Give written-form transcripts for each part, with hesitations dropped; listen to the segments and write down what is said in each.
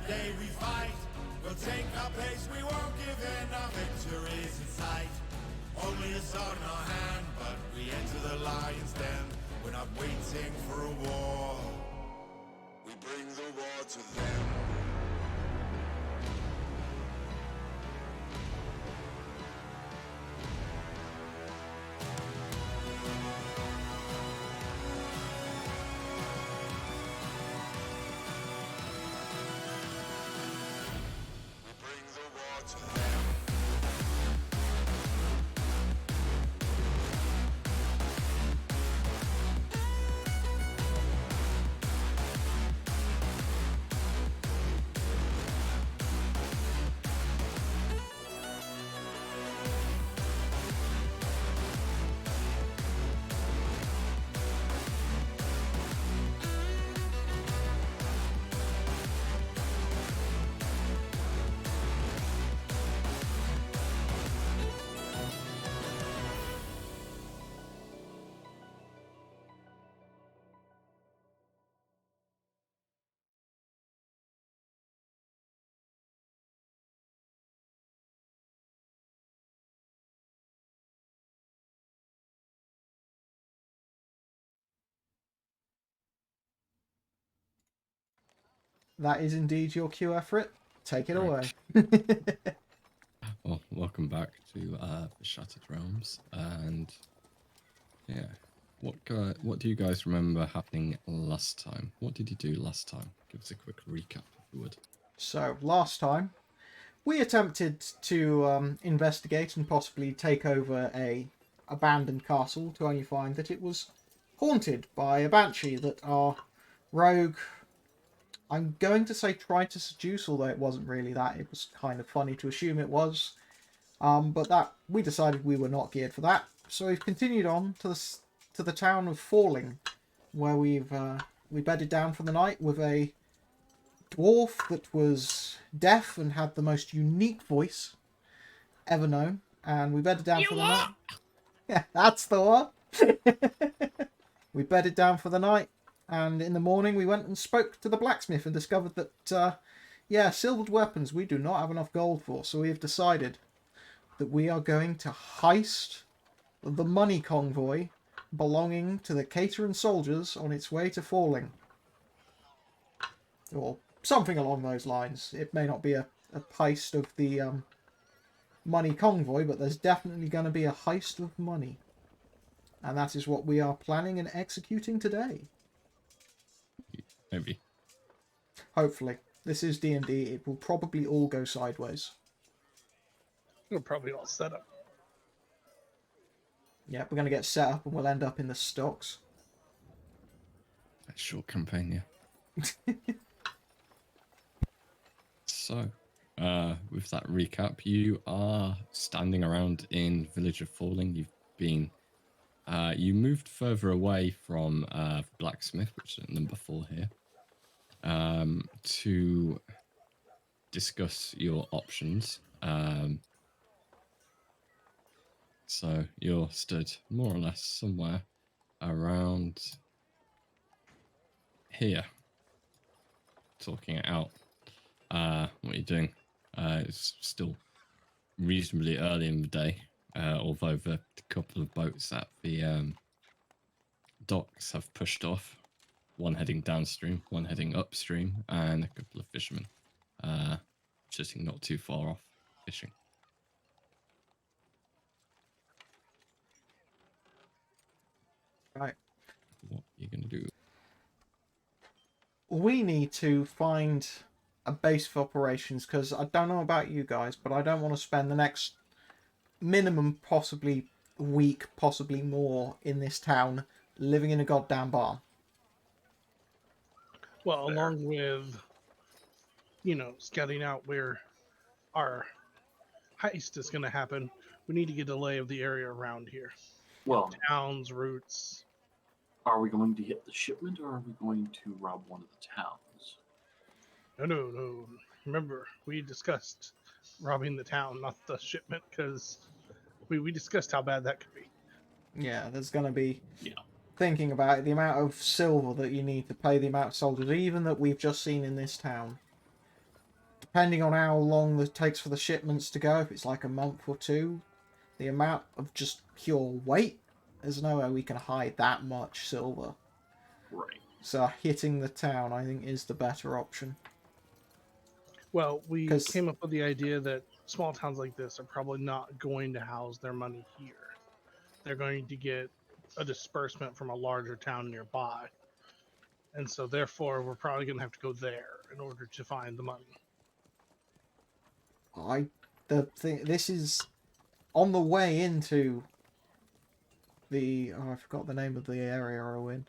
day we fight. We'll take our pace, we won't give in, our victory's in sight. Only a sword in our hand, but we enter the lion's den. We're not waiting for a war, we bring the war to them. We bring the war to them. That is indeed your cue, Efrit. Take it away. Well, welcome back to the Shattered Realms, and yeah, what do you guys remember happening last time? What did you do last time? Give us a quick recap, if you would. So, last time, we attempted to investigate and possibly take over a abandoned castle, to only find that it was haunted by a banshee that our rogue, I'm going to say, tried to seduce, although it wasn't really that. It was kind of funny to assume it was. But that we decided we were not geared for that. So we've continued on to the town of Forling, where we bedded down for the night with a dwarf that was deaf and had the most unique voice ever known. And we bedded down for the night. Yeah, that's the one. We bedded down for the night, and in the morning we went and spoke to the blacksmith and discovered that, yeah, silvered weapons we do not have enough gold for. So we have decided that we are going to heist the money convoy belonging to the Kaiteron soldiers on its way to Forling. Or something along those lines. It may not be a heist of the money convoy, but there's definitely going to be a heist of money. And that is what we are planning and executing today. Maybe. Hopefully. This is D&D. It will probably all go sideways. We're probably all set up. Yeah, we're going to get set up and we'll end up in the stocks. A short campaign, yeah. So, with that recap, you are standing around in Village of Falling. You've been, you moved further away from Blacksmith, which is at number 4 here, to discuss your options. So you're stood more or less somewhere around here, talking it out. What are you doing? It's still reasonably early in the day, although the couple of boats at the docks have pushed off, one heading downstream, one heading upstream, and a couple of fishermen sitting not too far off fishing. Right. What are you going to do? We need to find a base for operations, because I don't know about you guys, but I don't want to spend the next minimum possibly week, possibly more, in this town living in a goddamn barn. Well, along with, scouting out where our heist is going to happen, we need to get a lay of the area around here. Well, Towns, routes. are we going to hit the shipment or are we going to rob one of the towns? No. Remember, we discussed robbing the town, not the shipment, because we discussed how bad that could be. Yeah, there's going to be, Yeah. thinking about it, the amount of silver that you need to pay the amount of soldiers, even that we've just seen in this town. depending on how long it takes for the shipments to go, if it's like a month or two, the amount of just pure weight, there's no way we can hide that much silver. Right. So hitting the town, I think, is the better option. Well, we 'Cause- came up with the idea that small towns like this are probably not going to house their money here. They're going to get a disbursement from a larger town nearby. And so therefore we're probably going to have to go there in order to find the money. This is on the way into the I forgot the name of the area we're in.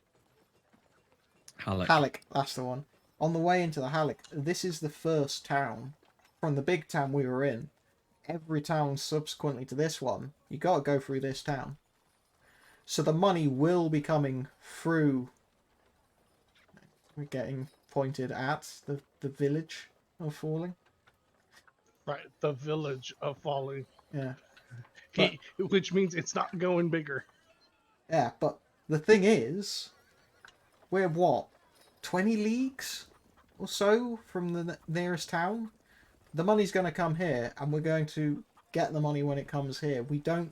Halleck, that's the one. On the way into the Halleck, this is the first town from the big town we were in. Every town subsequently to this one, you got to go through this town. So the money will be coming through. We're getting pointed at the village of Forling. Right, the village of Forling. Yeah. Which means it's not going bigger. Yeah, but the thing is, we're what, 20 leagues or so from the nearest town? The money's going to come here, and we're going to get the money when it comes here. We don't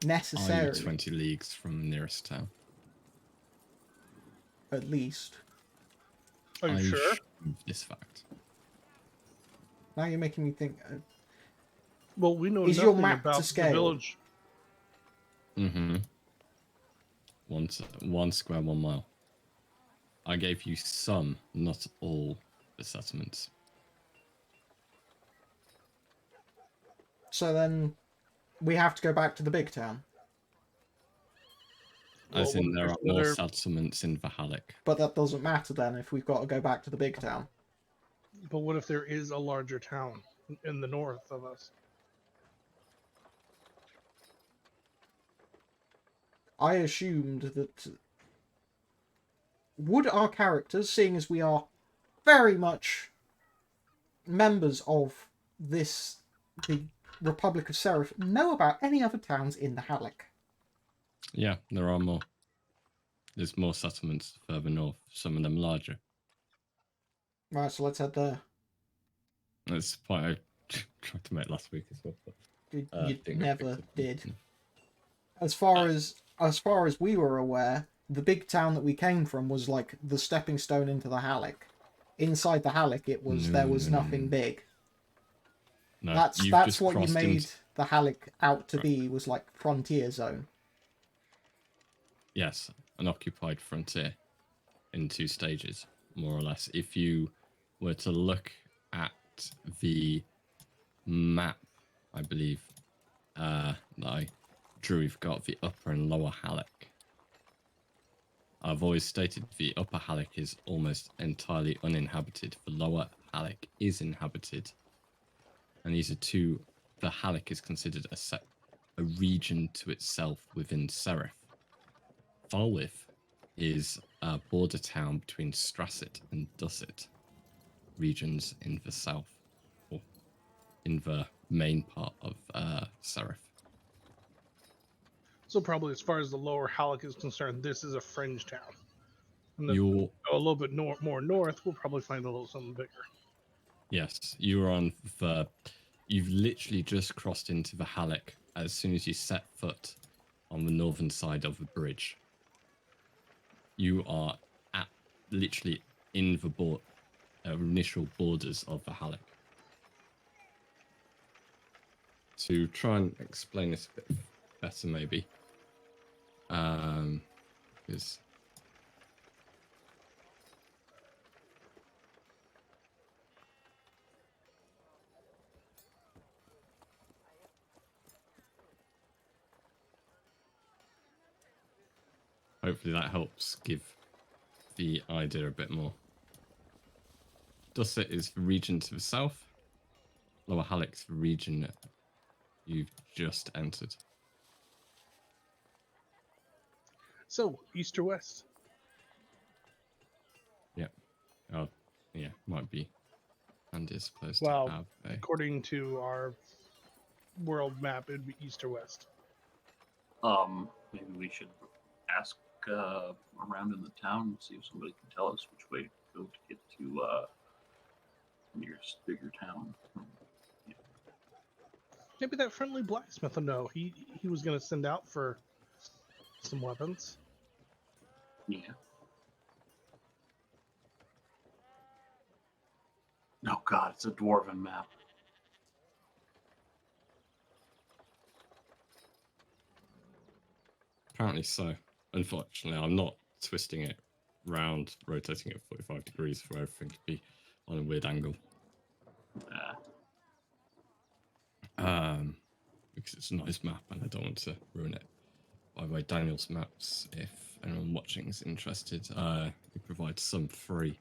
Are necessarily... you 20 leagues from the nearest town? At least. Are you sure? Of this fact. Now you're making me think... Well, we know Is nothing your map to about the scale? village. Mm-hmm. 1 square 1 mile. I gave you some, not all, the settlements. So then we have to go back to the big town. As Well, in, there are there's more other- settlements in Valhalla. But that doesn't matter then if we've got to go back to the big town. But what if there is a larger town in the north of us? I assumed that... Would our characters, seeing as we are very much members of the Republic of Cerith, know about any other towns in the Halleck? Yeah, there are more. There's more settlements further north, some of them larger. Right, so let's head there. That's the point I tried to make last week as well. But, You didn't get never picked up. did. As far as we were aware, the big town that we came from was like the stepping stone into the Halleck. Inside the Halleck, there was nothing big. No, That's you've that's just what you crossed made into- the Halleck out to be, was like frontier zone. Yes, an occupied frontier in 2 stages, more or less. If you were to look at the map, I believe, that I drew, we've got the upper and lower Halleck. I've always stated the upper Halleck is almost entirely uninhabited. The lower Halleck is inhabited. And these are two... The Halleck is considered a region to itself within Cerith. Falwith is a border town between Strasset and Dusset, regions in the south, or in the main part of Cerith. So probably as far as the lower Halleck is concerned, this is a fringe town. And then You're... go a little bit more north, we'll probably find a little something bigger. Yes, you're on the... You've literally just crossed into the Halleck as soon as you set foot on the northern side of the bridge. You are at literally in the initial borders of the Halleck. To try and explain this a bit better, maybe, because hopefully that helps give the idea a bit more. Dusset is the region to the south. Lower Halleck's the region you've just entered. So, east or west? Yeah. Oh, yeah, might be handy as opposed Well, to have a... according to our world map, it'd be east or west. Maybe we should ask around in the town and see if somebody can tell us which way to go to get to nearest bigger town. Maybe that friendly blacksmith will know. He was going to send out for some weapons. Yeah. Oh god, it's a dwarven map. Apparently so. Unfortunately, I'm not twisting it round, rotating it 45 degrees for everything to be on a weird angle. Because it's a nice map and I don't want to ruin it. By the way, Daniel's maps, if anyone watching is interested, he provides some free,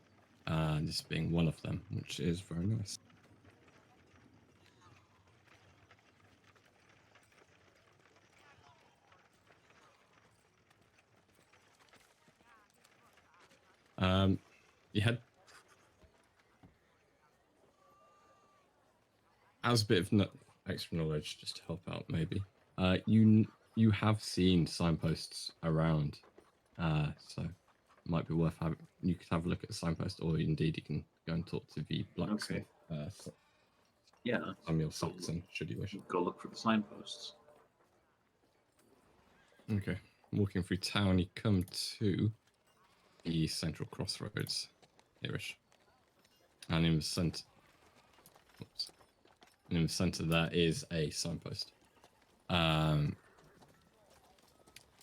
this being one of them, which is very nice. You had, as a bit of extra knowledge, just to help out, maybe. You have seen signposts around, so it might be worth having. You could have a look at the signpost, or indeed you can go and talk to the blacksmith. Yeah. Samuel Saxon, should you wish. Go look for the signposts. Okay, walking through town, you come to the central crossroads, here-ish, and in the center, and in the center there is a signpost.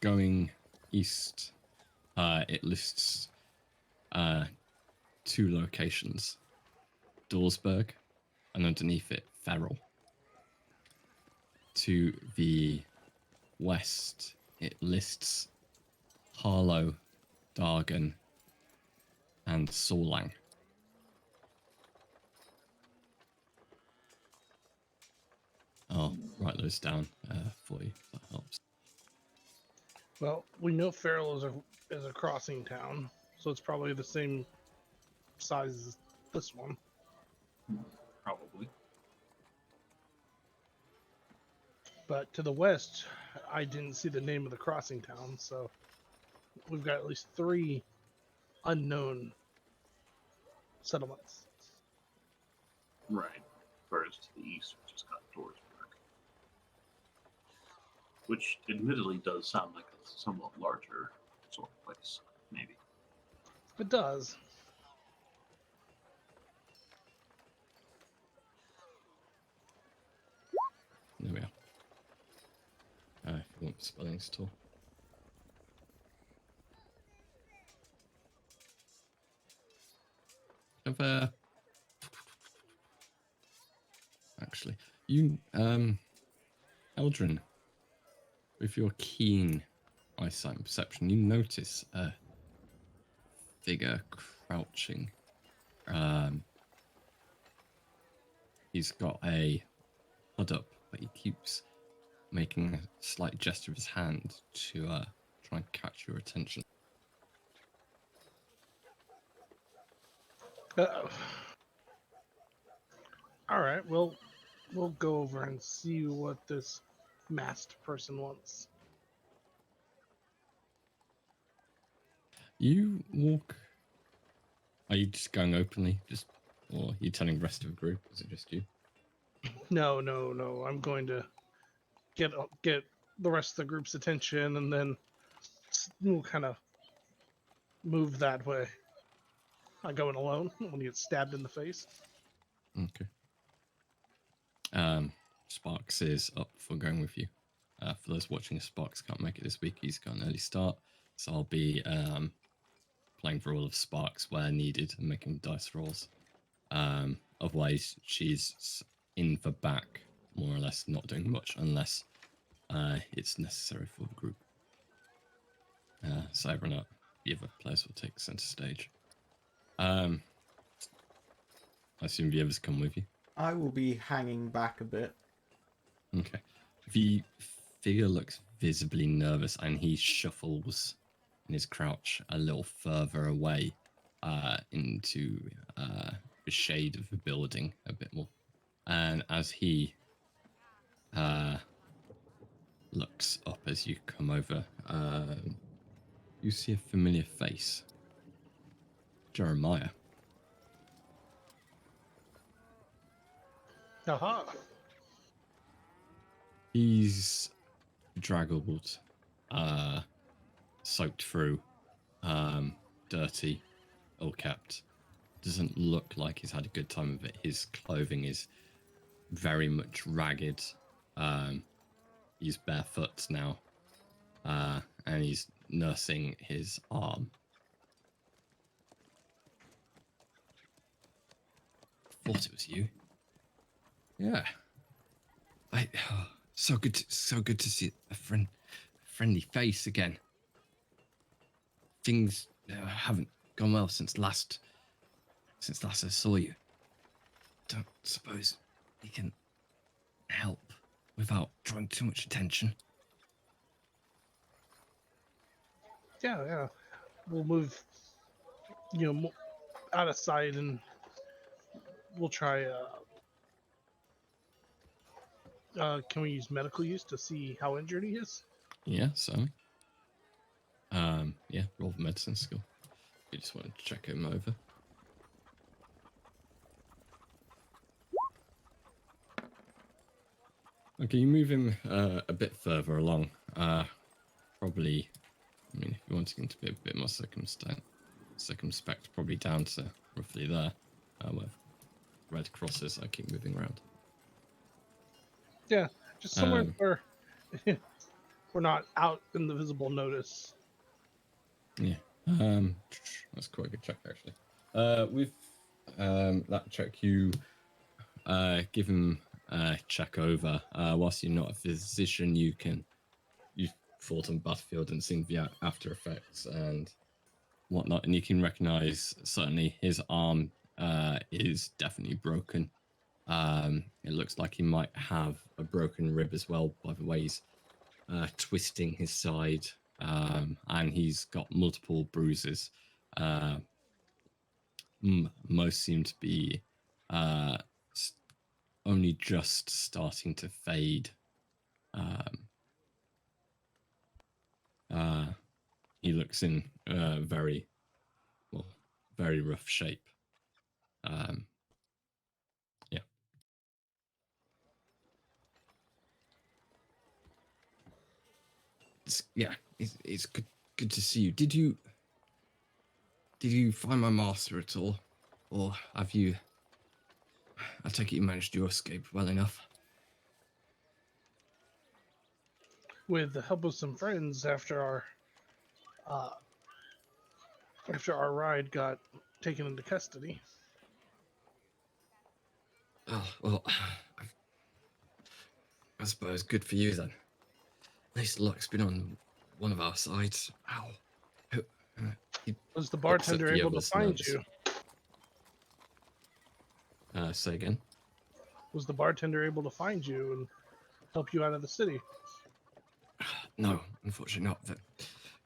Going east, it lists 2 locations: Dorsberg, and underneath it, Ferrell. To the west, it lists Harlow, Dargan, and Sorlang. I'll write those down for you, if that helps. Well, we know Farrell is a crossing town, so it's probably the same size as this one. Probably. But to the west, I didn't see the name of the crossing town, so we've got at least 3 unknown settlements. Right. Whereas to the east, we just got Dorsberg. Which admittedly does sound like a somewhat larger sort of place, maybe. It does. There we are. If you want the spellings at all. Actually, you, Eldrin, with your keen eyesight and perception, you notice a figure crouching. He's got a hood up, but he keeps making a slight gesture of his hand to try and catch your attention. All right, we'll go over and see what this masked person wants. You walk. Are you just going openly, or are you telling the rest of the group? Is it just you? No. I'm going to get the rest of the group's attention, and then we'll kind of move that way. Not going alone when you get stabbed in the face. Okay. Sparks is up for going with you. For those watching, Sparks can't make it this week. He's got an early start, so I'll be playing for all of Sparks where needed and making dice rolls. Otherwise, she's in for back, more or less, not doing much unless it's necessary for the group. So everyone, the other players will take center stage. I assume the others come with you. I will be hanging back a bit. Okay. The figure looks visibly nervous and he shuffles in his crouch a little further away into the shade of the building a bit more. And as he looks up as you come over, you see a familiar face. Jeremiah. Aha. He's draggled, soaked through, dirty, ill kept. Doesn't look like he's had a good time of it. His clothing is very much ragged. He's barefoot now, and he's nursing his arm. Thought it was you. Yeah. So good to see a friendly face again. Things haven't gone well since last I saw you. Don't suppose you can help without drawing too much attention. Yeah. We'll move, out of sight, and we'll try. Can we use medical use to see how injured he is? Yeah, so yeah, roll the medicine skill. You just want to check him over. Okay, you move him a bit further along. Probably, I mean, if you wanted him to be a bit more circumspect, probably down to roughly there, where red crosses. I keep moving around. Yeah, just somewhere where we're not out in the visible notice. Yeah, that's quite a good check actually. With that check, you give him a check over. Whilst you're not a physician, you've fought on battlefield and seen the after effects and whatnot, and you can recognize certainly his arm is definitely broken. It looks like he might have a broken rib as well by the way he's twisting his side, and he's got multiple bruises. Most seem to be only just starting to fade. He looks in very rough shape. Yeah. It's good to see you. Did you find my master at all, or have you? I take it you managed to escape well enough. With the help of some friends, after our ride got taken into custody. Oh well, I suppose good for you then. At least luck's been on one of our sides. Ow. Was the bartender able to find you? Say again. Was the bartender able to find you and help you out of the city? No, unfortunately not. The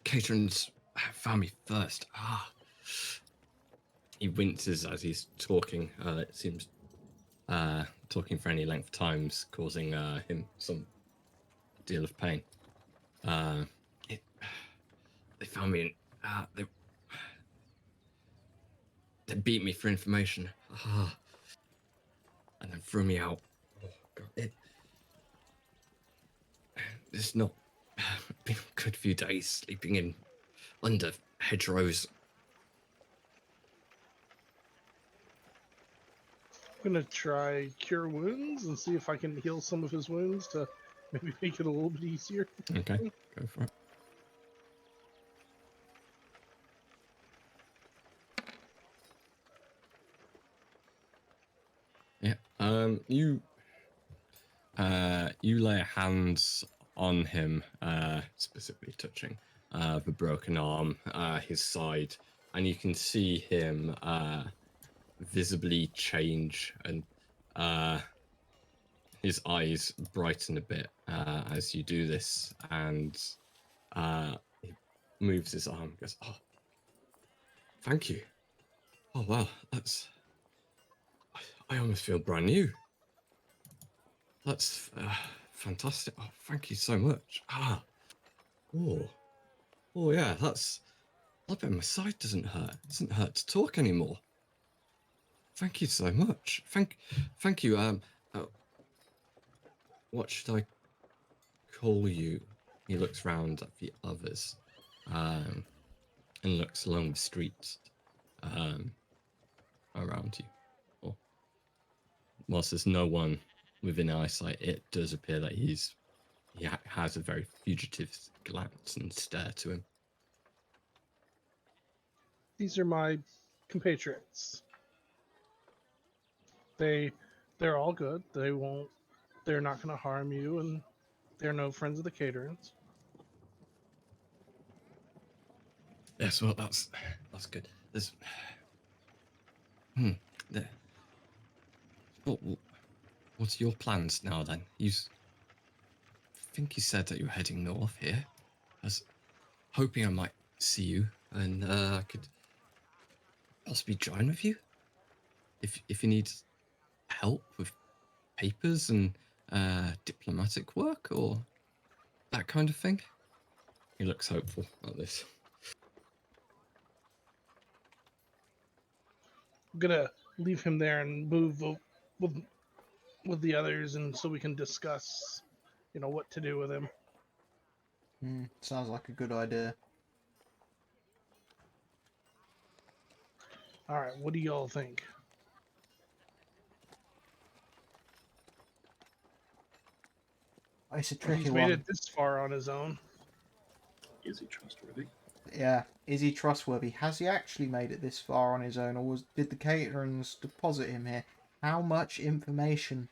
Kaiteron's found me first. He winces as he's talking. It seems talking for any length of time's causing him some deal of pain. They found me in, they beat me for information. And then threw me out. Oh, God. It's not been a good few days sleeping in under hedgerows. I'm gonna try cure wounds and see if I can heal some of his wounds to maybe make it a little bit easier. Okay, go for it. Yeah. You lay hands on him, specifically touching the broken arm, his side, and you can see him visibly change, and his eyes brighten a bit as you do this, and he moves his arm and goes, "Oh, thank you. Oh, wow, I almost feel brand new. That's fantastic. Oh, thank you so much. Oh yeah, I bet my side doesn't hurt. It doesn't hurt to talk anymore. Thank you so much. Thank you. what should I call you? He looks round at the others, and looks along the streets around you. Or, whilst there's no one within eyesight, it does appear that he has a very fugitive glance and stare to him. These are my compatriots. They're all good. They're not going to harm you, and they're no friends of the Kaiterons. Yes, well, that's good. There's, there. What's your plans now then? Think you said that you were heading north here. I was hoping I might see you, and I could possibly join with you. If you need help with papers and diplomatic work or that kind of thing. He looks hopeful at this. I'm gonna leave him there and move with the others, and so we can discuss, what to do with him. Sounds like a good idea. All right, what do y'all think? It's a tricky He's one. made it this far on his own. Is he trustworthy? Yeah, is he trustworthy? Has he actually made it this far on his own, or did the Caterans deposit him here? How much information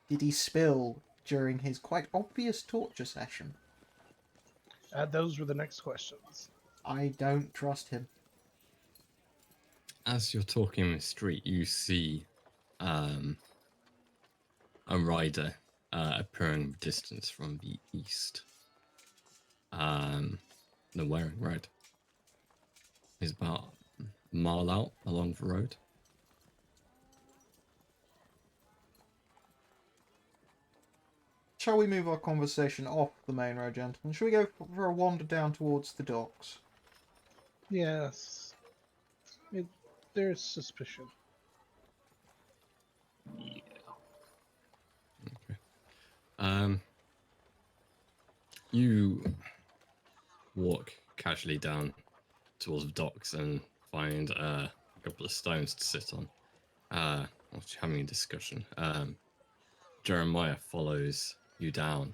did he spill during his quite obvious torture session? Those were the next questions. I don't trust him. As you're talking in the street, you see a rider appearing in the distance from the east. They're wearing red. He's about a mile out along the road. Shall we move our conversation off the main road, gentlemen? Shall we go for a wander down towards the docks? Yes. There's suspicion. Yeah. Okay. You walk casually down towards the docks and find a couple of stones to sit on. Whilst having a discussion. Jeremiah follows you down.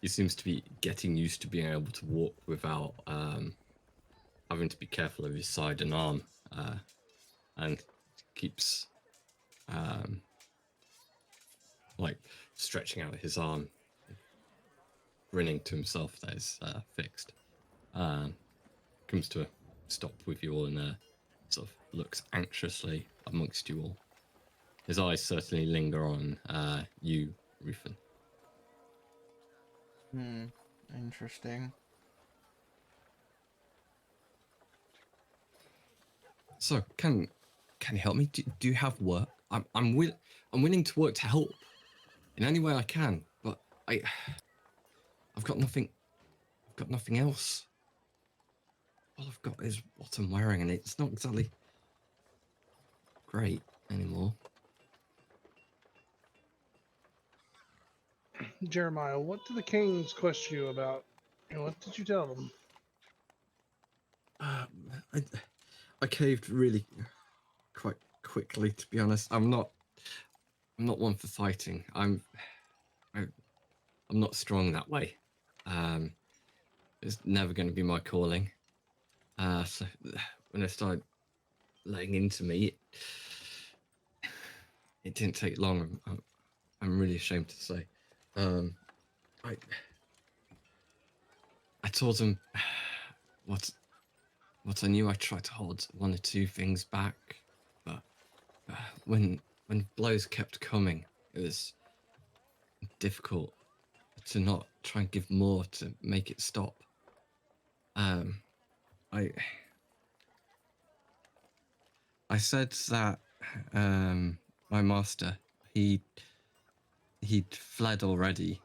He seems to be getting used to being able to walk without having to be careful of his side and arm, and keeps like stretching out his arm, grinning to himself that is fixed. Comes to a stop with you all and sort of looks anxiously amongst you all. His eyes certainly linger on you, Ruthen. Interesting. So, can you help me? Do you have work? I'm willing to work to help in any way I can, but I've got nothing. I've got nothing else. All I've got is what I'm wearing, and it's not exactly great anymore. Jeremiah, what did the kings question you about? And what did you tell them? I caved really quite quickly, to be honest. I'm not one for fighting. I'm not strong that way. It's never going to be my calling. So when they started laying into me, it didn't take long. I'm really ashamed to say. I told them what I knew. I tried to hold one or two things back, but when blows kept coming, it was difficult to not try and give more to make it stop. I said that my master, he'd fled already.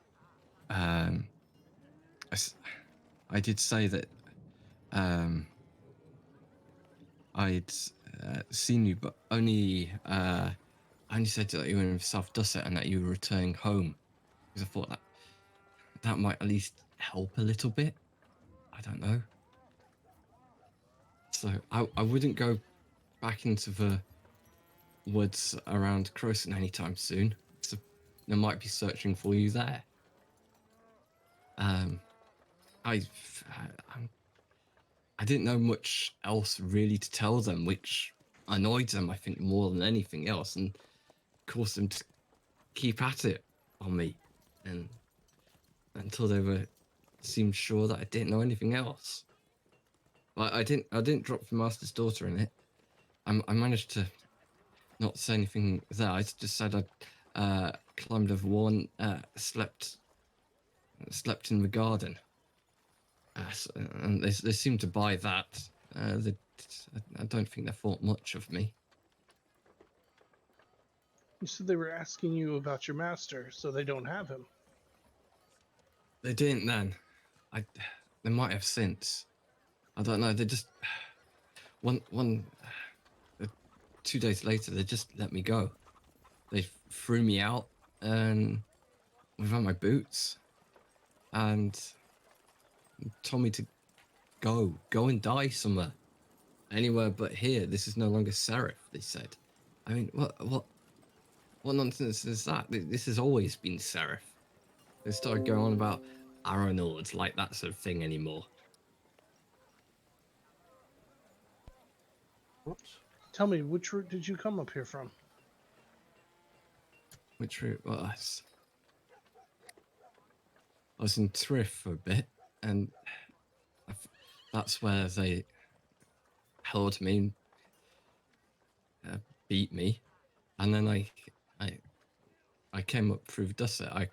I did say that I'd seen you, but only said that you were in South Dusset and that you were returning home because I thought that might at least help a little bit. I don't know. So I wouldn't go back into the woods around Croson anytime soon. So they might be searching for you there. I didn't know much else really to tell them, which annoyed them, I think, more than anything else, and caused them to keep at it on me, and until they seemed sure that I didn't know anything else. But I didn't drop the master's daughter in it. I managed to not say anything there. I just said I climbed over one, slept in the garden. And they seemed to buy that. I don't think they thought much of me. You said they were asking you about your master, so they don't have him. They didn't then. They might have since. I don't know. They just 2 days later they just let me go. They threw me out and without my boots, and told me to go and die somewhere, anywhere but here. This is no longer Cerith, they said. I mean, what nonsense is that? This has always been Cerith. They started going on about Aranord, like that sort of thing anymore. Whoops. Tell me, which route did you come up here from? Which route was? I was in Cerith for a bit, and that's where they held me, beat me, and then I came up through the Dusset. I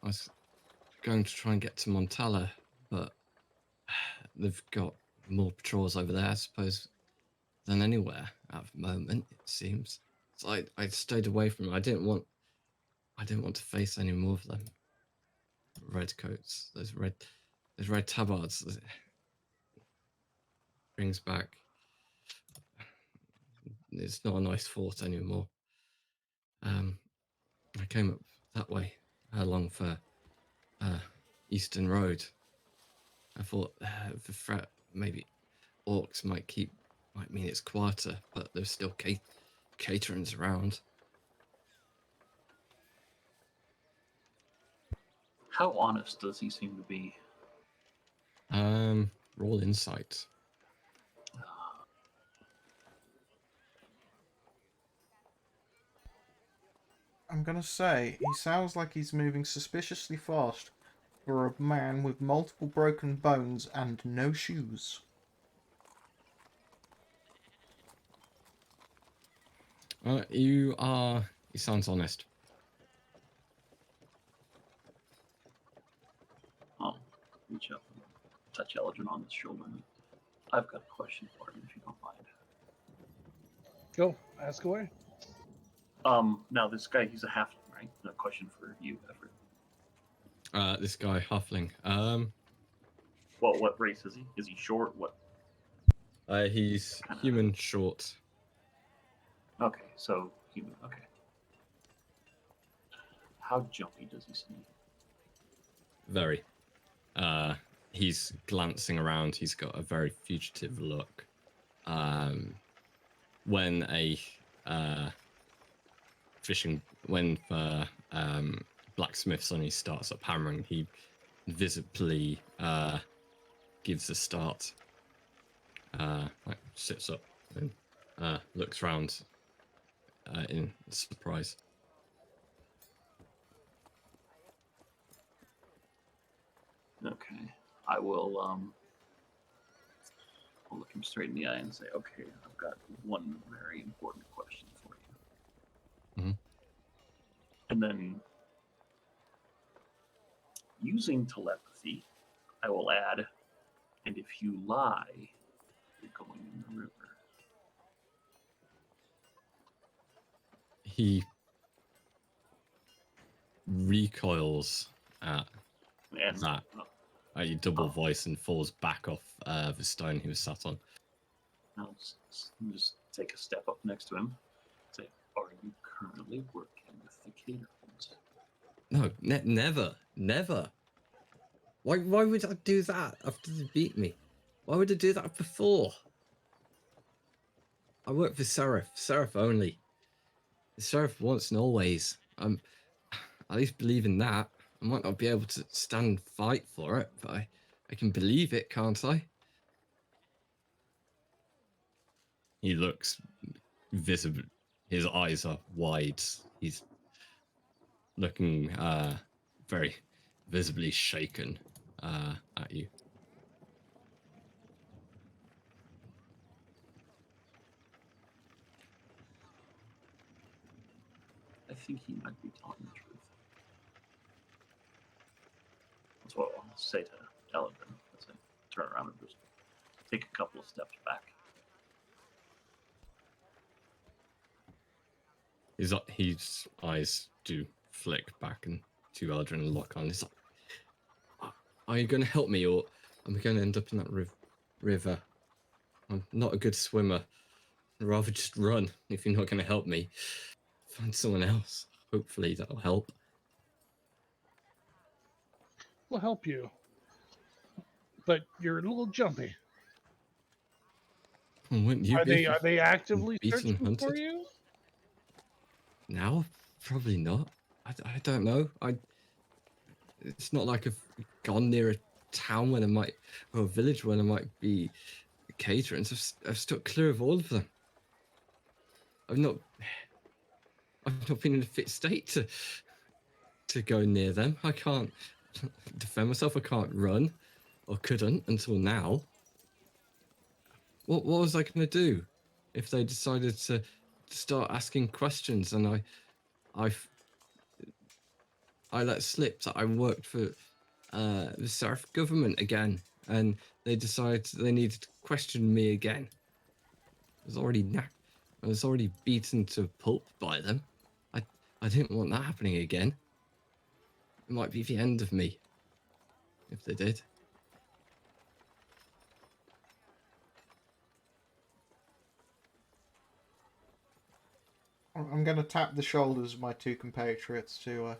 was going to try and get to Montala, but they've got more patrols over there, I suppose, than anywhere at the moment, it seems. So I stayed away from it. I didn't want to face any more of them. Redcoats, those red tabards. Brings back. It's not a nice fort anymore. I came up that way along the Eastern Road. I thought the threat, maybe orcs might mean it's quieter, but there's still Kaiterons around. How honest does he seem to be? Roll insight. I'm gonna say he sounds like he's moving suspiciously fast for a man with multiple broken bones and no shoes. He sounds honest. Oh, reach up and touch Eldrin on the shoulder. I've got a question for him, if you don't mind. Go, ask away. Now this guy, he's a halfling, right? A question for you, Everett. This guy, Huffling. Well, what race is he? Is he short? What? He's human short. Okay, so human. Okay. How jumpy does he seem? Very. He's glancing around. He's got a very fugitive look. When the blacksmith suddenly starts up hammering, he visibly gives a start. Sits up and looks around in surprise. Okay, I will I'll look him straight in the eye and say, okay, I've got one very important question for you. Mhm. And then, using telepathy, I will add, and if you lie, you're going in the river. He recoils at And that. You double voice and falls back off the stone he was sat on. I'll just take a step up next to him. Say, are you currently working with the Kaiterons? No, never, never. Why would I do that after they beat me? Why would I do that before? I work for Cerith only. Cerith once and always. I'm at least believe in that. I might not be able to stand and fight for it, but I can believe it, can't I? He looks visible. His eyes are wide. He's looking very visibly shaken at you. I think he might be telling the truth. That's what I'll say to Elegant as I turn around and just take a couple of steps back. His eyes do flick back and to Eldrin and lock on. He's like, are you going to help me, or am I going to end up in that river? I'm not a good swimmer. I'd rather just run if you're not going to help me. Find someone else. Hopefully that'll help. We'll help you. But you're a little jumpy. Wouldn't you Are they actively beaten, searching for hunted? you? Now? Probably not. I don't know. It's not like I've gone near a town where there might, or a village where there might be Kaiterons. I've stuck clear of all of them. I've not been in a fit state to go near them. I can't defend myself. I can't run, or couldn't until now. What was I going to do if they decided to start asking questions and I let slip that I worked for the Cerith government again, and they decided they needed to question me again? I was already beaten to a pulp by them. I didn't want that happening again. It might be the end of me if they did. I'm going to tap the shoulders of my two compatriots to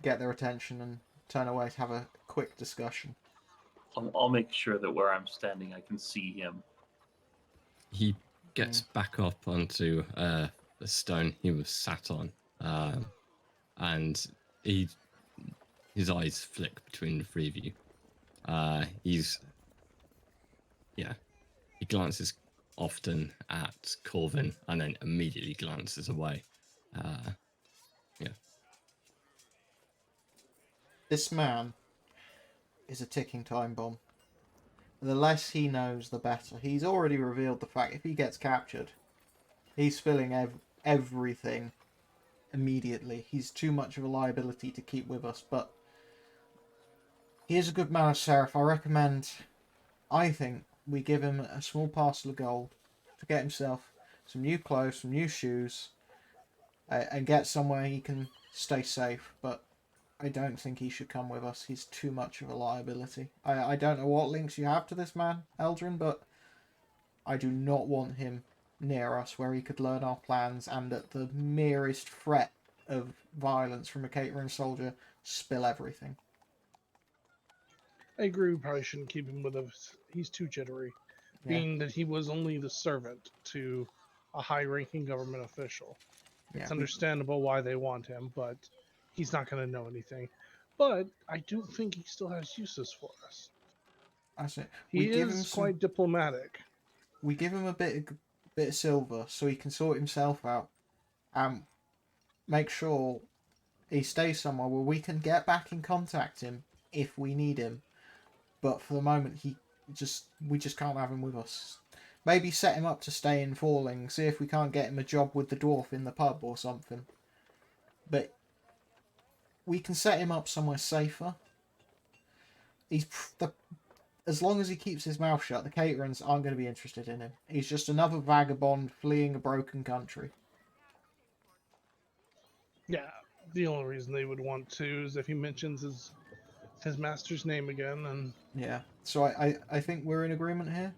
get their attention and turn away to have a quick discussion. I'll make sure that where I'm standing, I can see him. He gets back up onto the stone he was sat on, and his eyes flick between the three of you. He glances often at Corvin and then immediately glances away. This man is a ticking time bomb. The less he knows, the better. He's already revealed the fact if he gets captured, he's filling everything immediately. He's too much of a liability to keep with us, but he is a good man of Cerith. I think we give him a small parcel of gold to get himself some new clothes, some new shoes, and get somewhere he can stay safe, but I don't think he should come with us. He's too much of a liability. I don't know what links you have to this man, Eldrin, but I do not want him near us where he could learn our plans and at the merest threat of violence from a Kaiteron soldier, spill everything. I agree we probably shouldn't keep him with us. He's too jittery. Yeah. Being that he was only the servant to a high-ranking government official. It's understandable why they want him, but he's not going to know anything. But I do think he still has uses for us. That's it. He is quite diplomatic. We give him a bit of silver so he can sort himself out, and make sure he stays somewhere where we can get back in contact him if we need him. But for the moment, we just can't have him with us. Maybe set him up to stay in Forling, see if we can't get him a job with the dwarf in the pub or something. But we can set him up somewhere safer. As long as he keeps his mouth shut, the Kaiterons aren't going to be interested in him. He's just another vagabond fleeing a broken country. Yeah, the only reason they would want to is if he mentions his master's name again. And yeah, so I think we're in agreement here.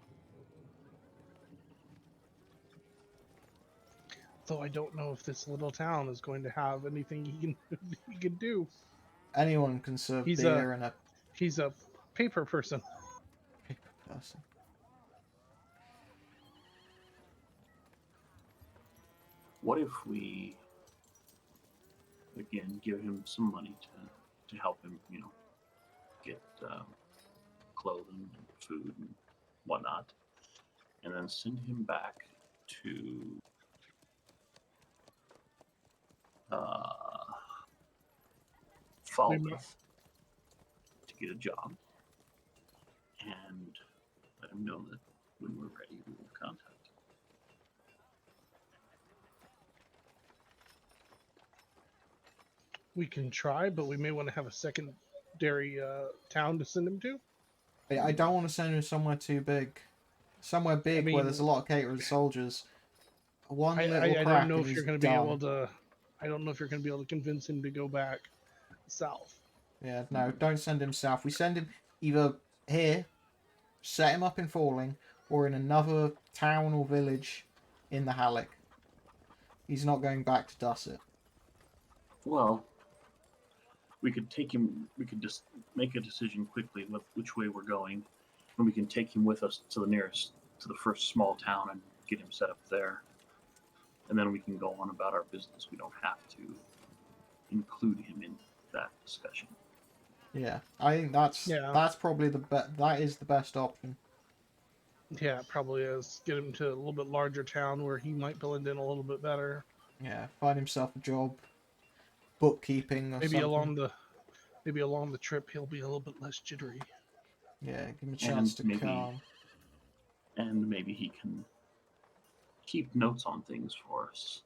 Though I don't know if this little town is going to have anything he can do. Anyone can serve He's beer in a He's a paper person. paper person. What if we again give him some money to help him, get clothing and food and whatnot, and then send him back to Falmouth to get a job, and let him know that when we're ready, we will contact him. We can try, but we may want to have a secondary town to send him to. I don't want to send him somewhere too big. Somewhere big where mean- there's a lot of Kaiteron soldiers. One little I crack don't know and if he's you're going to be done. able to. I don't know if you're going to be able to convince him to go back south. Yeah, no, don't send him south. We send him either here, set him up in Forling, or in another town or village in the Halleck. He's not going back to Dusset. Well, we could take him. We could just make a decision quickly with which way we're going, and we can take him with us to the first small town, and get him set up there. And then we can go on about our business. We don't have to include him in that discussion. Yeah, I think that's probably that is the best option. Yeah, it probably is. Get him to a little bit larger town where he might blend in a little bit better. Yeah, find himself a job, bookkeeping or Maybe something. along the trip he'll be a little bit less jittery. Yeah, give him a chance to calm. And maybe he can keep notes on things for us.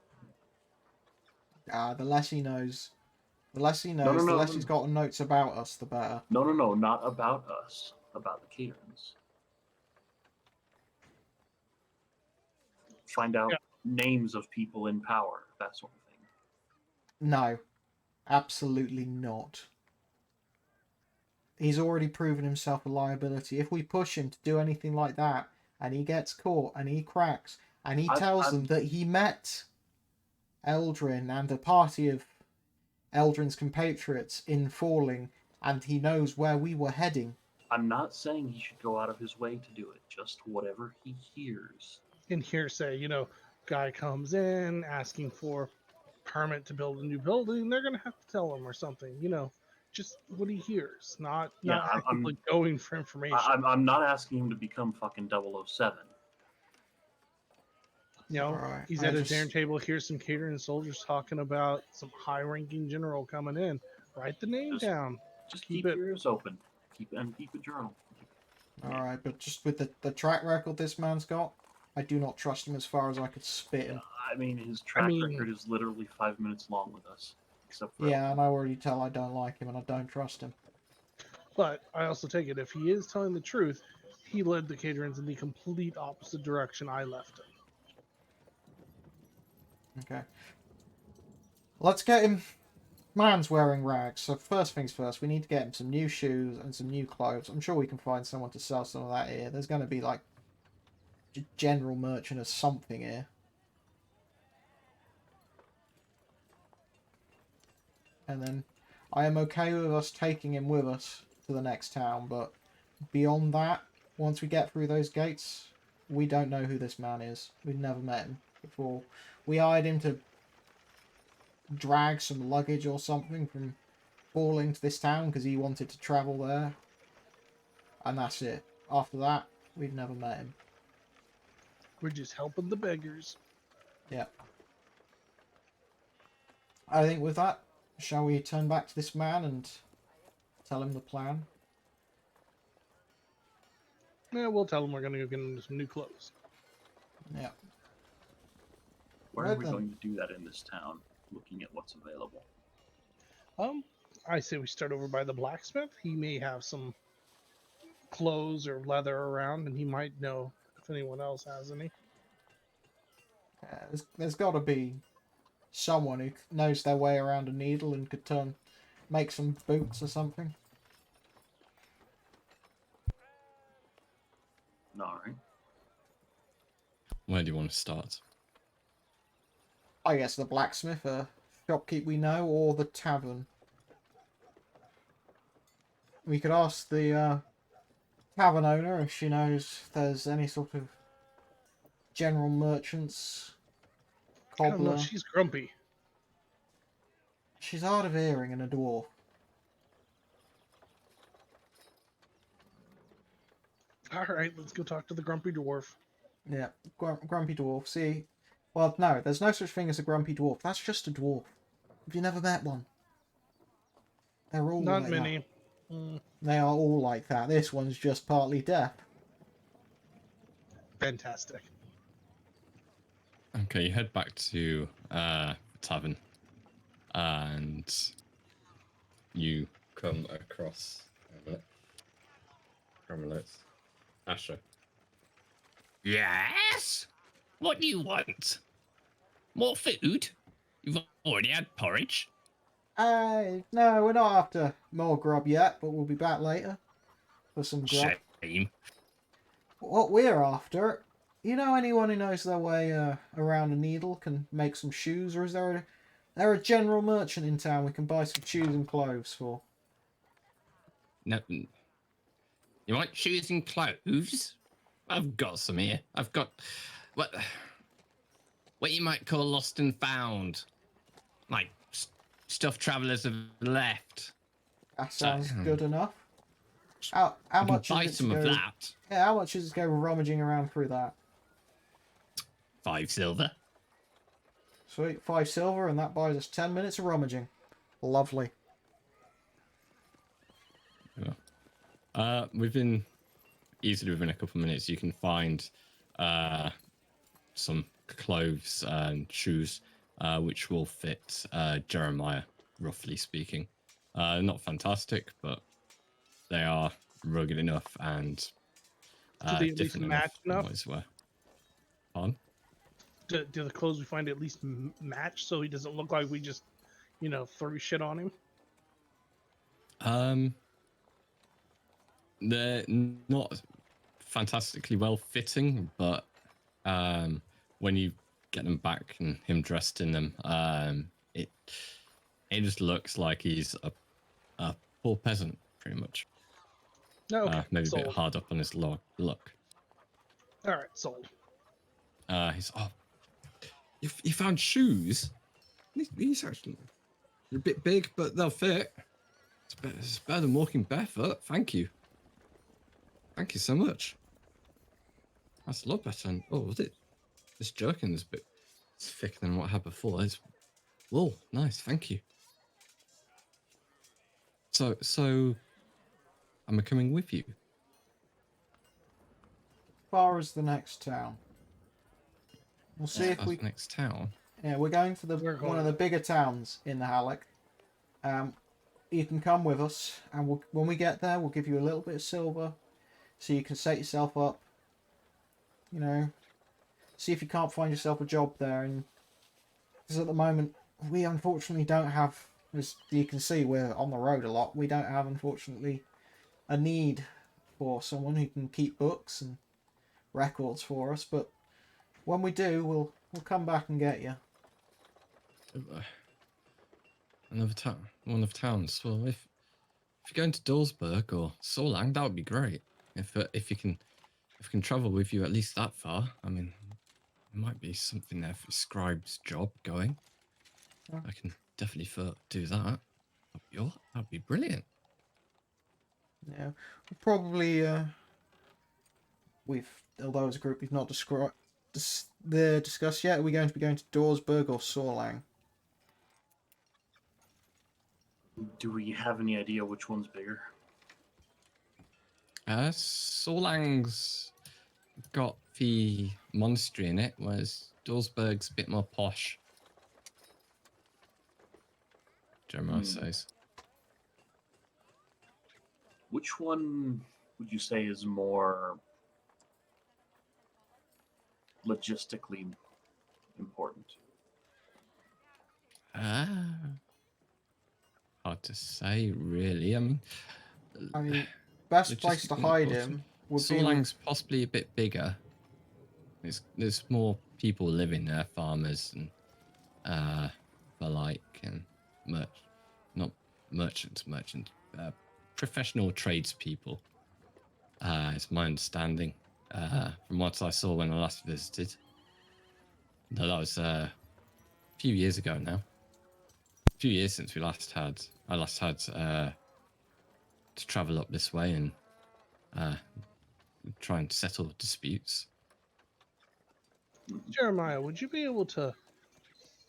The less he knows, the less he's got notes about us, the better. No, not about us. About the Kaiterons. Find out names of people in power, that sort of thing. No, absolutely not. He's already proven himself a liability. If we push him to do anything like that, and he gets caught, and he cracks, and he tells them that he met Eldrin and a party of Eldrin's compatriots in Forling, and he knows where we were heading. I'm not saying he should go out of his way to do it, just whatever he hears. In hearsay, guy comes in asking for permit to build a new building, they're gonna have to tell him or something, just what he hears, not actively going for information. I'm not asking him to become fucking 007. Right. He's at his dinner table, hears some Kaiteron soldiers talking about some high-ranking general coming in. Write the name down. Just keep your ears open. Keep a journal. Alright, but just with the track record this man's got, I do not trust him as far as I could spit him. I mean, his track record is literally 5 minutes long with us. Except for and I already tell I don't like him and I don't trust him. But I also take it, if he is telling the truth, he led the Kaiterons in the complete opposite direction I left him. Okay. Let's get him. Man's wearing rags, so first things first, we need to get him some new shoes and some new clothes. I'm sure we can find someone to sell some of that here. There's going to be like a general merchant or something here. And then I am okay with us taking him with us to the next town, but beyond that, once we get through those gates, we don't know who this man is. We've never met him before. We hired him to drag some luggage or something from Forling to this town because he wanted to travel there. And that's it. After that, we've never met him. We're just helping the beggars. Yeah. I think with that, shall we turn back to this man and tell him the plan? Yeah, we'll tell him we're going to go get him some new clothes. Yeah. Where are we going to do that in this town? Looking at what's available. I say we start over by the blacksmith. He may have some clothes or leather around, and he might know if anyone else has any. There's got to be someone who knows their way around a needle and could make some boots or something. All right. Where do you want to start? I guess the blacksmith, shopkeep we know, or the tavern. We could ask the tavern owner if she knows if there's any sort of general merchants, I don't know. cobbler. She's grumpy. She's hard of hearing and a dwarf. All right, let's go talk to the grumpy dwarf. Yeah, grumpy dwarf. See, well, no, there's no such thing as a grumpy dwarf. That's just a dwarf. Have you never met one? They're all Not like many. that. They are all like that. This one's just partly deaf. Fantastic. Okay, you head back to the tavern, and you come across Asher. Yes. What do you want? More food? You've already had porridge. No, we're not after more grub yet, but we'll be back later for some grub. Shame. What we're after, you know, anyone who knows their way around a needle can make some shoes, or is there a general merchant in town we can buy some shoes and clothes for? No. You want shoes and clothes? I've got some here. I've got what you might call lost and found, like stuff travelers have left. That sounds good enough. How much buy is it some to of go, that. Yeah, how much is it to go rummaging around through that? 5 silver. Sweet, 5 silver, and that buys us 10 minutes of rummaging. Lovely. Yeah. Easily within a couple of minutes, you can find some clothes and shoes, which will fit Jeremiah, roughly speaking. Not fantastic, but they are rugged enough and Do they at least different match enough? What is where. Pardon? Do the clothes we find at least match so he doesn't look like we just, throw shit on him? They're not fantastically well fitting, but when you get them back and him dressed in them, it just looks like he's a poor peasant, pretty much. No, okay. Maybe Sold. a bit hard up on his look. All right, sold. You found shoes? These actually are a bit big, but they'll fit. It's better than walking barefoot. Thank you. Thank you so much. That's a lot better. And, this jerkin is a bit thicker than what I had before. Whoa, nice. Thank you. So, am I coming with you? Far as the next town. We'll see if we. Next town. Yeah, we're going for one of the bigger towns in the Halleck. You can come with us, and when we get there, we'll give you a little bit of silver, so you can set yourself up. See if you can't find yourself a job there. And because at the moment, we unfortunately don't have, as you can see, we're on the road a lot. We don't have, unfortunately, a need for someone who can keep books and records for us. But when we do, we'll come back and get you. One of towns. Well, if you're going to Dorsberg or Sorlang, that would be great. If you can travel with you at least that far, I mean, there might be something there for a scribe's job going. Yeah. I can definitely do that. That'd be brilliant. Yeah, probably. Although as a group we've not discussed yet. Are we going to be going to Dorsberg or Sorlang? Do we have any idea which one's bigger? Sorlang's got the monastery in it, whereas Dorsberg's a bit more posh. Jeremiah says. Which one would you say is more logistically important? Hard to say, really. I mean, best place to hide him would be. Sorlang's possibly a bit bigger. There's more people living there, farmers and professional tradespeople. It's my understanding, from what I saw when I last visited. No, that was a few years ago now. A few years since I last had to travel up this way and try and settle disputes. Jeremiah, would you be able to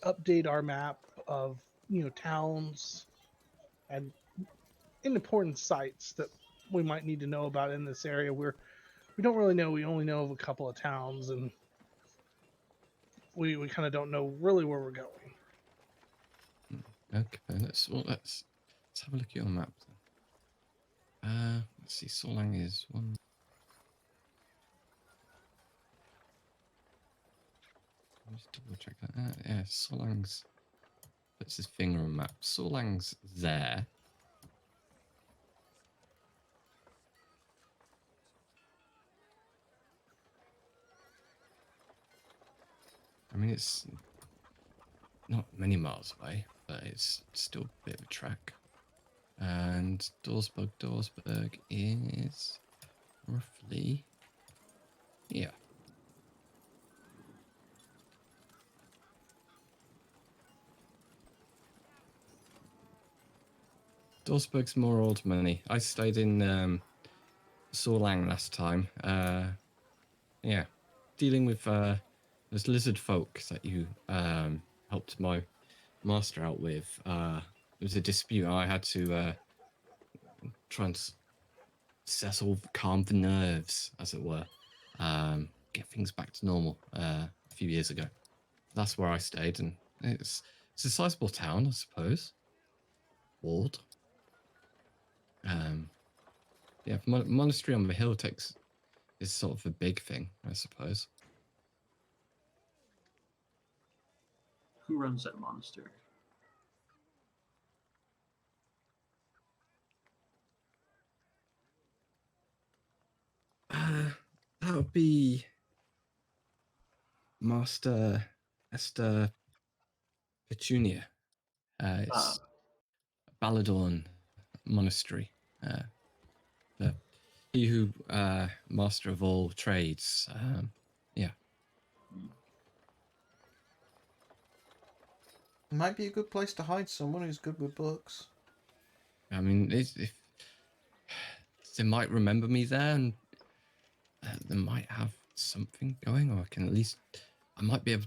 update our map of towns and important sites that we might need to know about in this area? We don't really know. We only know of a couple of towns, and we kind of don't know really where we're going. Okay, let's have a look at your map then. Let's see. Forling is one. Just double check that. Yeah, Forling's puts his finger on map. Forling's there. I mean, it's not many miles away, but it's still a bit of a trek. And Dorsberg is roughly here. Dorsberg's more old money. I stayed in Forling last time. Yeah, dealing with those lizard folk that you helped my master out with. There was a dispute. I had to try and settle, calm the nerves, as it were. Get things back to normal a few years ago. That's where I stayed, and it's a sizable town, I suppose. Walled. Yeah, monastery on the hill is sort of a big thing, I suppose. Who runs that monastery? That would be Master Esther Petunia. It's Baladorn Monastery. He who master of all trades. Yeah. It might be a good place to hide someone who's good with books. I mean, if they might remember me there, and they might have something going, or I can at least, I might be able.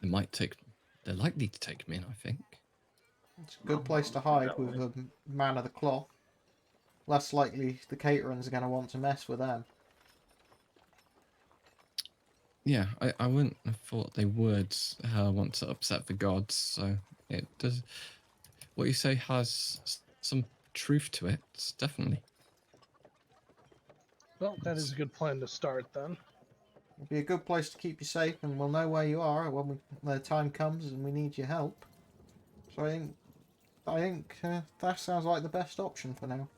They're likely to take me in, I think. It's a good place to hide with a man of the cloth. Less likely the Kaiterons are going to want to mess with them. Yeah, I wouldn't have thought they would want to upset the gods, so it does. What you say has some truth to it, definitely. Well, that is a good plan to start then. It'll be a good place to keep you safe, and we'll know where you are when the time comes and we need your help. So I think that sounds like the best option for now.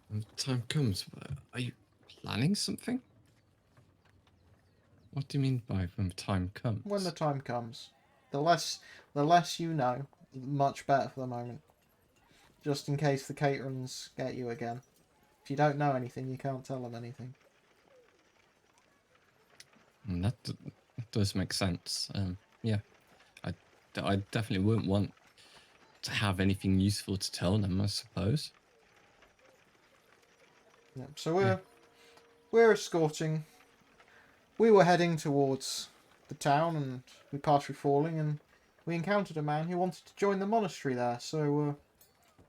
When the time comes, are you planning something? What do you mean by when the time comes? When the time comes. The less you know, much better for the moment. Just in case the Kaiterons get you again. If you don't know anything, you can't tell them anything. That does make sense. Yeah, I definitely wouldn't want to have anything useful to tell them, I suppose. Yeah, so we're escorting. We were heading towards the town, and we passed through Forling, and we encountered a man who wanted to join the monastery there. So,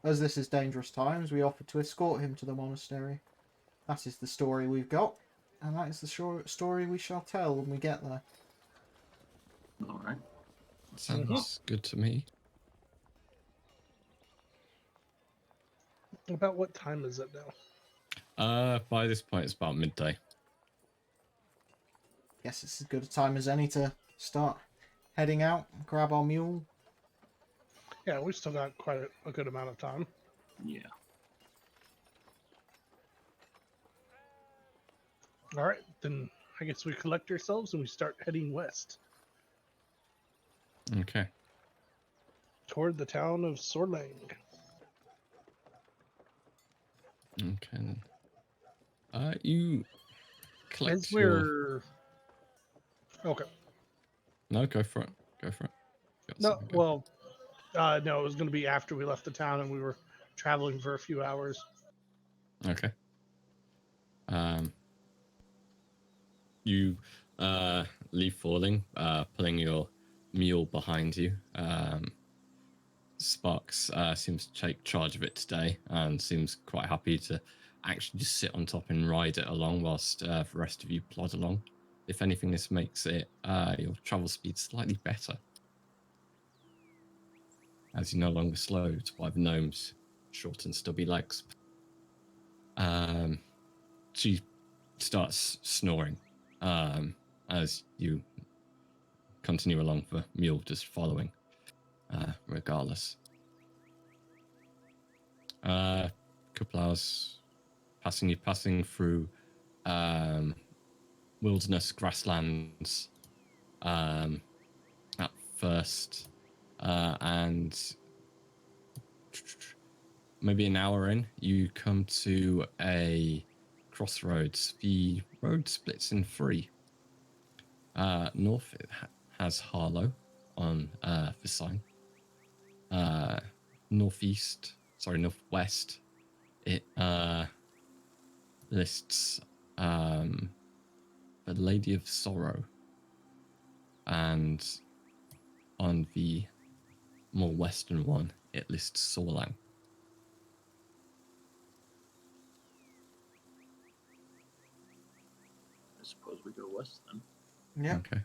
as this is dangerous times, we offered to escort him to the monastery. That is the story we've got, and that is the story we shall tell when we get there. All right. Sounds good to me. About what time is it now? By this point, it's about midday. Guess it's as good a time as any to start heading out, grab our mule. Yeah, we've still got quite a good amount of time. Yeah. All right, then I guess we collect ourselves and we start heading west Okay. toward the town of Forling. Okay then. You collect As your. we're okay. No, go for it. Go for it. Got No, something. Go. well, no, it was going to be after we left the town and we were traveling for a few hours. Okay. You leave Forling, pulling your mule behind you. Sparks seems to take charge of it today and seems quite happy to actually just sit on top and ride it along whilst the rest of you plod along. If anything, this makes it your travel speed slightly better, as you're no longer slowed by the gnomes' short and stubby legs. She starts snoring as you continue along, the mule just following, regardless. Couple hours passing through wilderness grasslands at first, and maybe an hour in, you come to a crossroads. The road splits in three. North it has Harlow on the sign. Northwest, it lists the Lady of Sorrow, and on the more western one, it lists Sorlang. I suppose we go west then. Yep. Okay.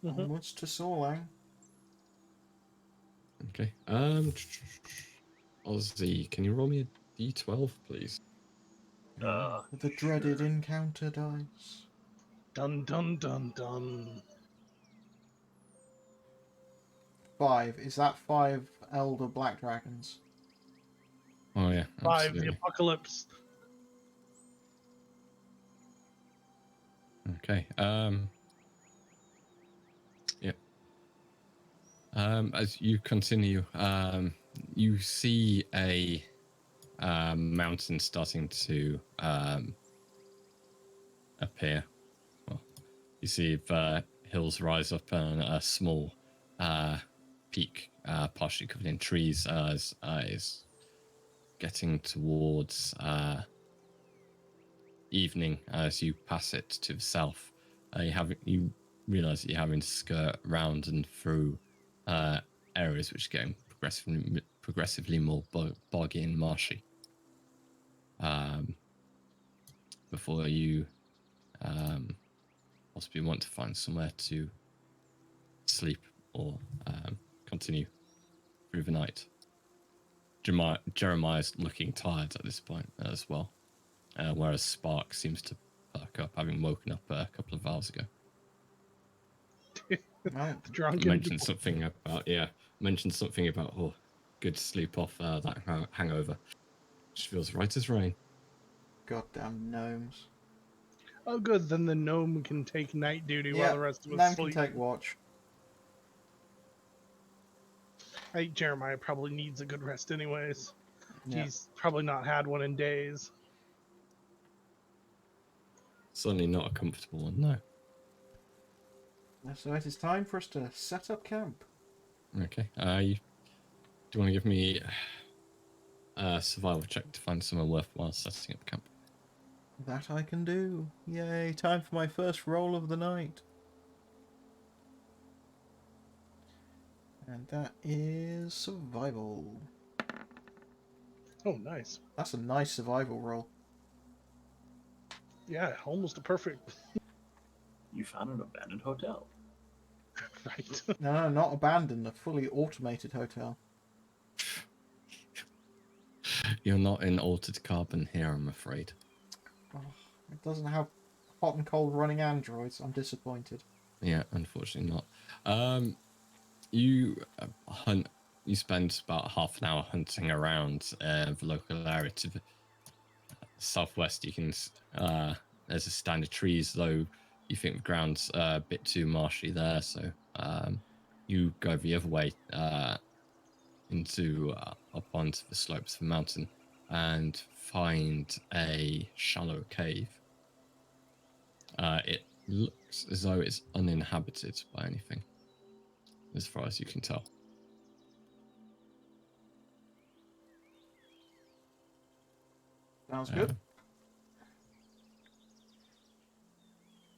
Mhm. Onwards to Sorlang. Okay. Ozzy, can you roll me a d12, please? With the dreaded Sure. encounter dice. Dun dun dun dun. 5. Is that 5 elder black dragons? Oh yeah, 5, the absolutely. apocalypse. Okay. Yeah. As you continue, you see a mountain starting to appear. Well, you see the hills rise up and a small peak, partially covered in trees, is getting towards evening. As you pass it to the south, you realize that you're having to skirt around and through areas which are getting progressively more boggy and marshy, before you possibly want to find somewhere to sleep or continue through the night. Jeremiah's looking tired at this point as well, whereas Spark seems to perk up, having woken up a couple of hours ago. Right. The drunken Mentioned something about good to sleep off that hangover. She feels right as rain. Goddamn gnomes. Oh, good. Then the gnome can take night duty while Yeah, the rest of us gnome can sleep. take watch. I think Jeremiah probably needs a good rest, anyways. Yeah. He's probably not had one in days. Certainly not a comfortable one, no. So it is time for us to set up camp. Okay. Do you want to give me a survival check to find somewhere worthwhile setting up camp? That I can do. Yay, time for my first roll of the night. And that is survival. Oh, nice. That's a nice survival roll. Yeah, almost a perfect. You found an abandoned hotel. Right. No, not abandoned, a fully automated hotel. You're not in altered carbon here, I'm afraid. Oh, it doesn't have hot and cold running androids. I'm disappointed. Yeah, unfortunately not. You hunt. You spend about half an hour hunting around the local area. To the southwest, you can there's a stand of trees, though you think the ground's a bit too marshy there, so you go the other way into up onto the slopes of the mountain, and find a shallow cave. It looks as though it's uninhabited by anything, as far as you can tell. Sounds good.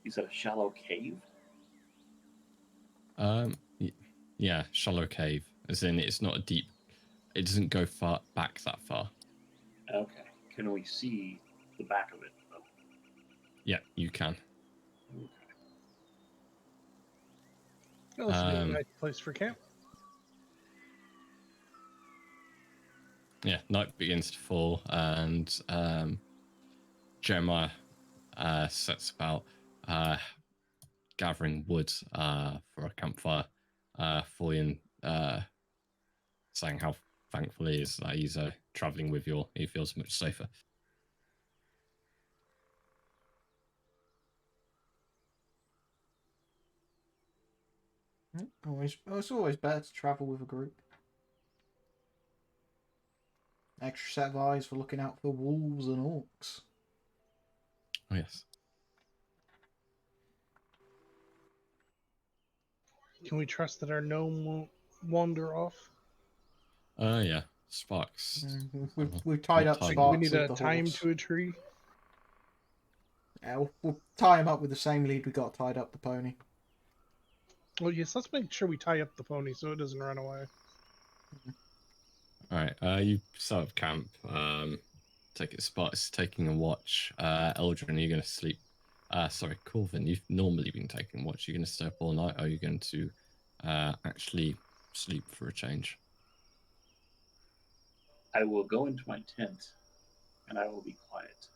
Is that a shallow cave? Yeah, shallow cave. As in, it's not a deep. It doesn't go far back that far. Okay. Can we see the back of it, though? Yeah, you can. Okay. Well, this would be a nice place for camp. Yeah, night begins to fall, and Jeremiah sets about gathering wood for a campfire. Forling saying how thankful he is that he's traveling with you all. He feels much safer. It's always better to travel with a group. Extra set of eyes for looking out for wolves and orcs. Oh, yes. Can we trust that our gnome won't wander off? Yeah. Sparks. We've tied up Like, Sparks We need with to the tie him horse. to a tree. Yeah, we'll tie him up with the same lead we got tied up the pony. Well, yes, let's make sure we tie up the pony so it doesn't run away. All right. You set up camp. Take it. Sparks taking a watch. Eldrin, are you going to sleep? Sorry, Corvin, you've normally been taking watch. Are you going to stay up all night? Or are you going to actually sleep for a change? I will go into my tent, and I will be quiet.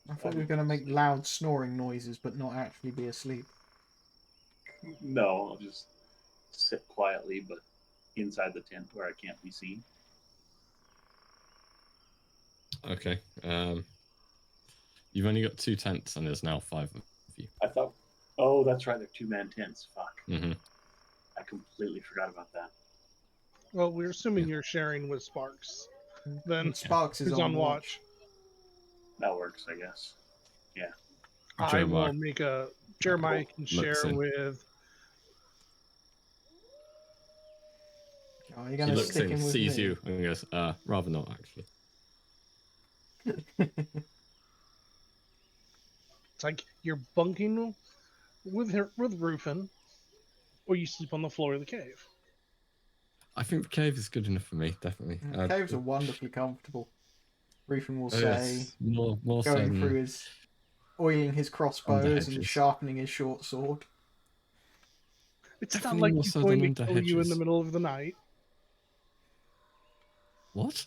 I thought we were going to make loud snoring noises, but not actually be asleep. No, I'll just sit quietly, but inside the tent where I can't be seen. Okay. You've only got 2 tents, and there's now 5 of you. I thought, oh, that's right, they're 2-man tents. Fuck. Mm-hmm. I completely forgot about that. Well, we're assuming you're sharing with Sparks. Then And Sparks is who's on watch? That works, I guess. Yeah. I will make a... Jeremiah can share in. with... Oh, you're He going to looks stick in, him with sees me? you, and goes, rather not, actually. It's like you're bunking with Rufin, or you sleep on the floor of the cave. I think the cave is good enough for me, definitely. Caves are wonderfully comfortable. Rufin will say, yes, more so going than through his... oiling his crossbows and hedges. sharpening his short sword. It's Definitely not like more he's so going than to under kill you in hedges. the middle of the night. What?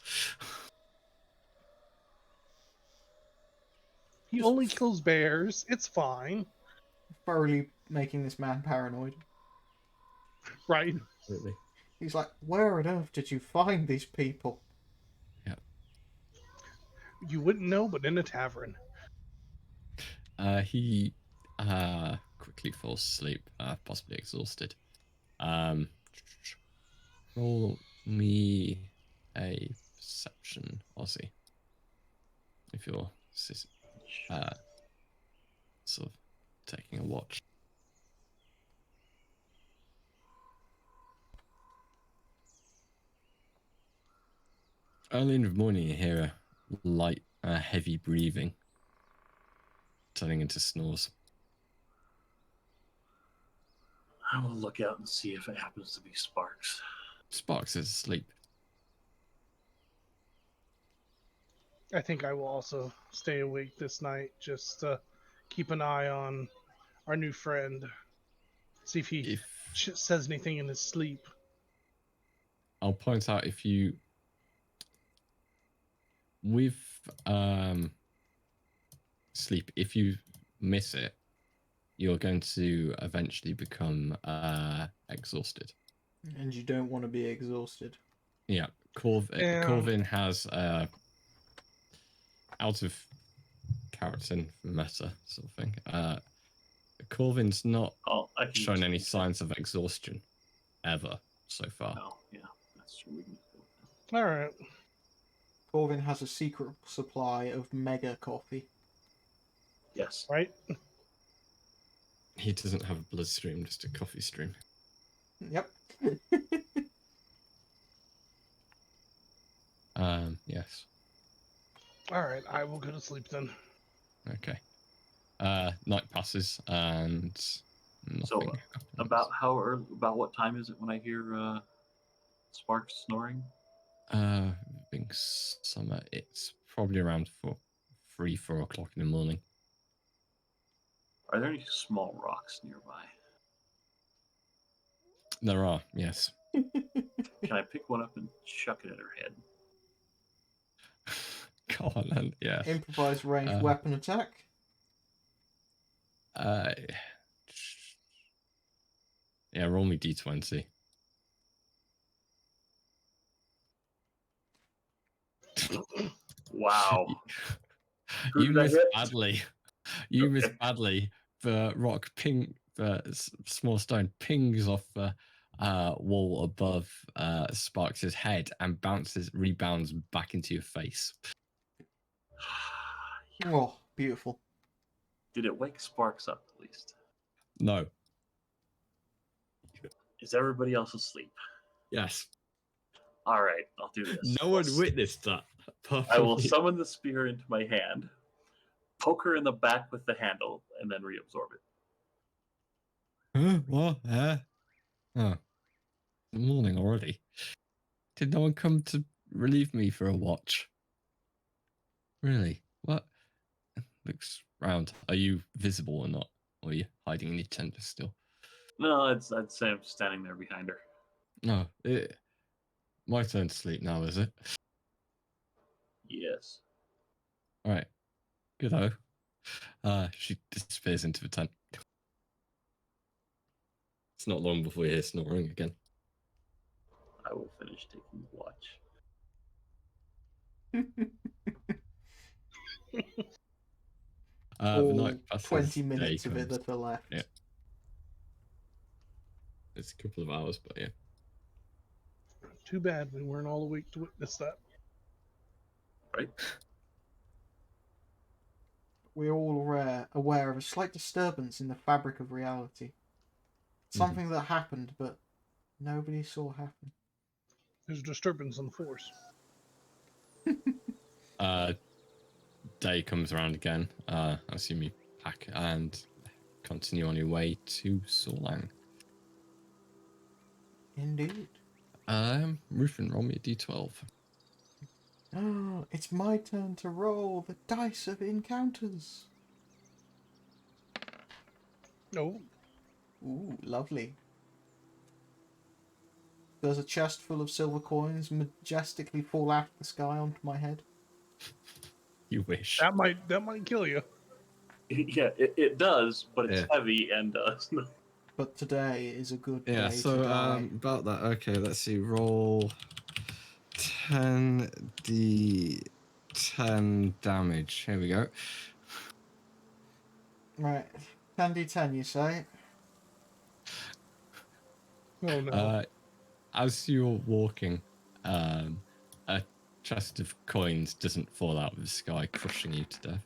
He only kills bears. It's fine. Thoroughly making this man paranoid. Right. Absolutely. He's like, where on earth did you find these people? Yeah. You wouldn't know, but in a tavern. He quickly falls asleep, possibly exhausted. Roll me a perception, Aussie. If you're sort of taking a watch. Early in the morning, you hear a light, heavy breathing, turning into snores. I will look out and see if it happens to be Sparks. Sparks is asleep. I think I will also stay awake this night, just to keep an eye on our new friend. See if he says anything in his sleep. I'll point out if you... With sleep, if you miss it, you're going to eventually become exhausted. And you don't want to be exhausted. Yeah, Corvin has out of character meta sort of thing. Corvin's not shown any signs of exhaustion ever so far. Oh, yeah, that's true. All right. Corvin has a secret supply of mega coffee. Yes. Right? He doesn't have a bloodstream, just a coffee stream. Yep. Yes. All right, I will go to sleep then. Okay. Night passes and nothing So, happens. about what time is it when I hear Sparks snoring? Being summer, it's probably around 4 o'clock in the morning. Are there any small rocks nearby? There are, yes. Can I pick one up and chuck it at her head? Go on then, yes. Improvised ranged weapon attack. Yeah, roll me d20. Wow. You Who did I missed hit? badly. You missed badly. The rock small stone pings off the wall above Sparks' head and rebounds back into your face. Oh, beautiful. Did it wake Sparks up at least? No. Is everybody else asleep? Yes. All right, I'll do this. No one witnessed that. I will summon the spear into my hand, poke her in the back with the handle, and then reabsorb it. Huh? What? Oh. Morning already. Did no one come to relieve me for a watch? Really? What? Looks round. Are you visible or not? Or are you hiding in your tent still? No, I'd say I'm standing there behind her. No. My turn to sleep now, is it? Yes. Alright. Good-o. She disappears into the tent. It's not long before you hear snoring again. I will finish taking the watch. The night passes, 20 minutes day of it comes. that are left. Yeah. It's a couple of hours, but yeah. Too bad we weren't all awake to witness that. Right? We're all aware of a slight disturbance in the fabric of reality. Something that happened, but nobody saw happen. There's a disturbance on the force. Day comes around again. I assume you pack and continue on your way to Sorlang. Indeed. Rufin, roll me a d12. Oh, it's my turn to roll the dice of encounters. No. Ooh, lovely. There's a chest full of silver coins majestically fall out of the sky onto my head. You wish. That might kill you. Yeah, it does, but it's heavy and does. But today is a good day Yeah, to so die. about that, okay, let's see. Roll 10d10 damage. Here we go. Right, 10d10 you say? Oh no. As you're walking, a chest of coins doesn't fall out of the sky, crushing you to death.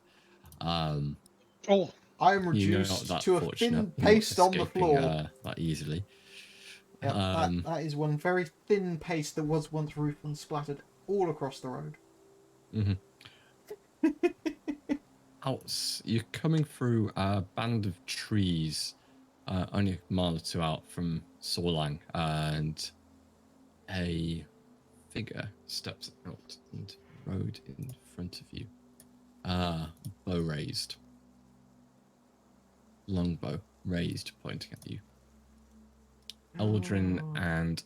Oh, I am reduced to a thin paste on the floor. That easily. Yep, that is one very thin paste that was once Rufin splattered all across the road. You're coming through a band of trees, only a mile or two out from Sorlang, and a figure steps out into the road in front of you. Bow raised. Longbow raised, pointing at you. Eldrin and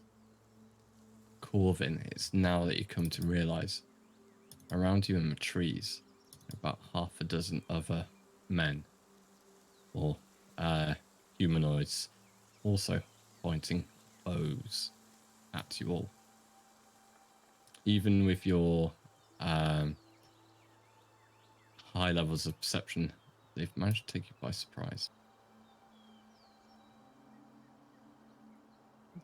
Corvin, it's now that you come to realise around you in the trees, about half a dozen other men or humanoids also pointing bows at you all. Even with your high levels of perception, they've managed to take you by surprise.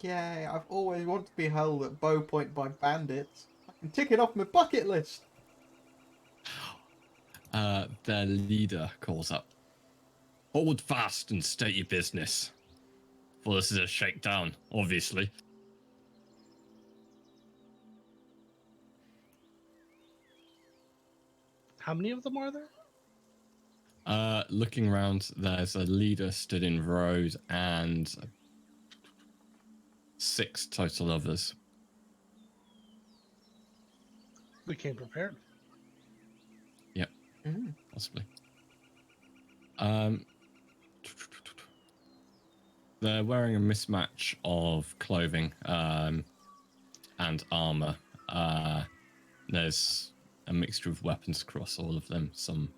Yay, I've always wanted to be held at bow point by bandits. I can tick it off my bucket list. their leader calls up. Hold fast and state your business. For this is a shakedown, obviously. How many of them are there? Looking around, there's a leader stood in rows and 6 total others. They came prepared. Yep, Mm. possibly. They're wearing a mismatch of clothing and armor. There's a mixture of weapons across all of them. Some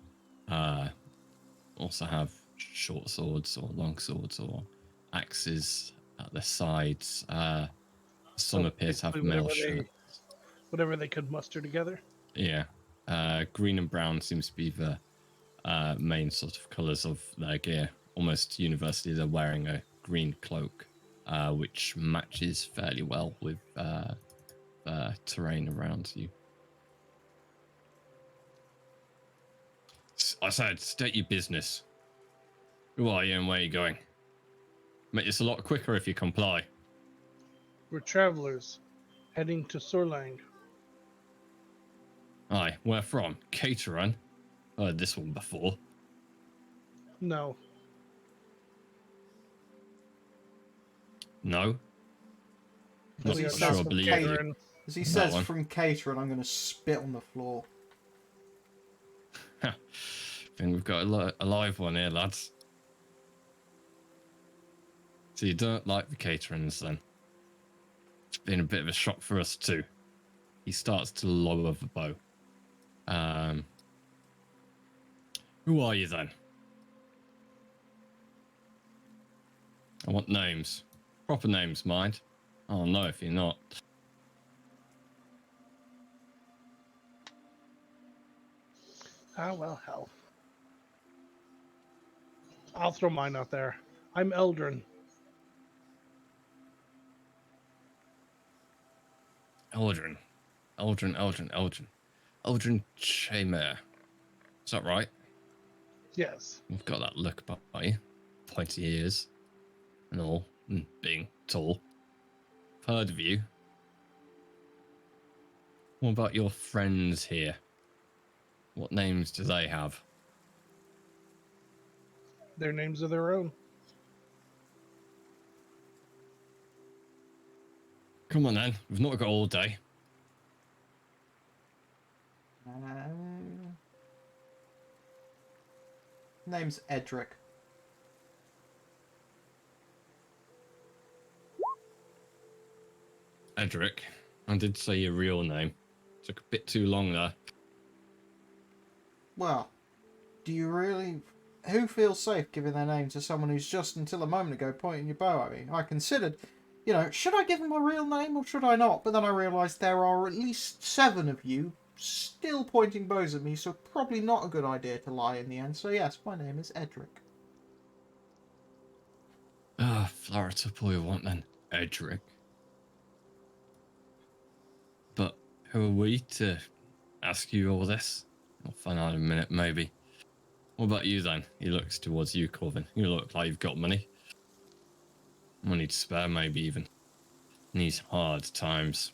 also have short swords or long swords or axes at their sides. Some So appear to have basically mail shirts. whatever they could muster together. Yeah. Green and brown seems to be the main sort of colours of their gear. Almost universally, they're wearing a green cloak, which matches fairly well with the terrain around you. I said, state your business. Who are you and where are you going? Make this a lot quicker if you comply. We're travelers heading to Forling. Aye, where from? Kaiteron. Heard this one before. No, No? As Not he we are says sure I from believe you. Kaiteron, as he That says one. from Caterer, I'm going to spit on the floor. I think we've got a live one here, lads. So you don't like the Caterans then? It's been a bit of a shock for us too. He starts to lower the bow. Who are you then? I want names. Proper names, mind. Oh no, if you're not. ah well, hell. I'll throw mine out there. I'm Eldrin. Eldrin. Eldrin Chamere. Is that right? Yes. You've got that look about you. Pointy ears and all, and being tall. I've heard of you. What about your friends here? What names do they have? Their names are their own. Come on then, we've not got all day. Name's Edric. Edric, I did say your real name. Took a bit too long there. Well, do you really... Who feels safe giving their name to someone who's just until a moment ago pointing your bow at me? I considered, should I give him a real name or should I not? But then I realised there are at least 7 of you still pointing bows at me, so probably not a good idea to lie in the end. So yes, my name is Edric. Flower it up all you want then, Edric. But who are we to ask you all this? I'll find out in a minute, maybe. What about you then? He looks towards you, Corvin. You look like you've got money. Money to spare, maybe even. In these hard times.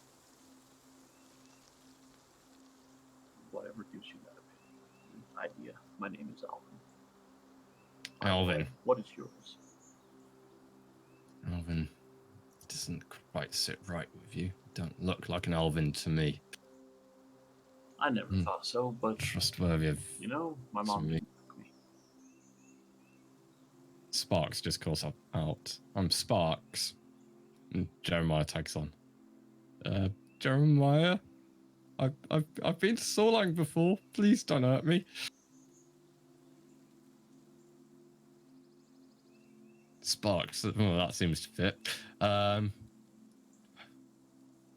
Whatever gives you that idea. My name is Alvin. Alvin. What is yours? Alvin doesn't quite sit right with you. Don't look like an Alvin to me. I never thought so, but Trustworthy of my mom me. didn't like me. Sparks just calls out. I'm Sparks. And Jeremiah tags on. Jeremiah? I've been to Forling before. Please don't hurt me. Sparks. Oh, that seems to fit.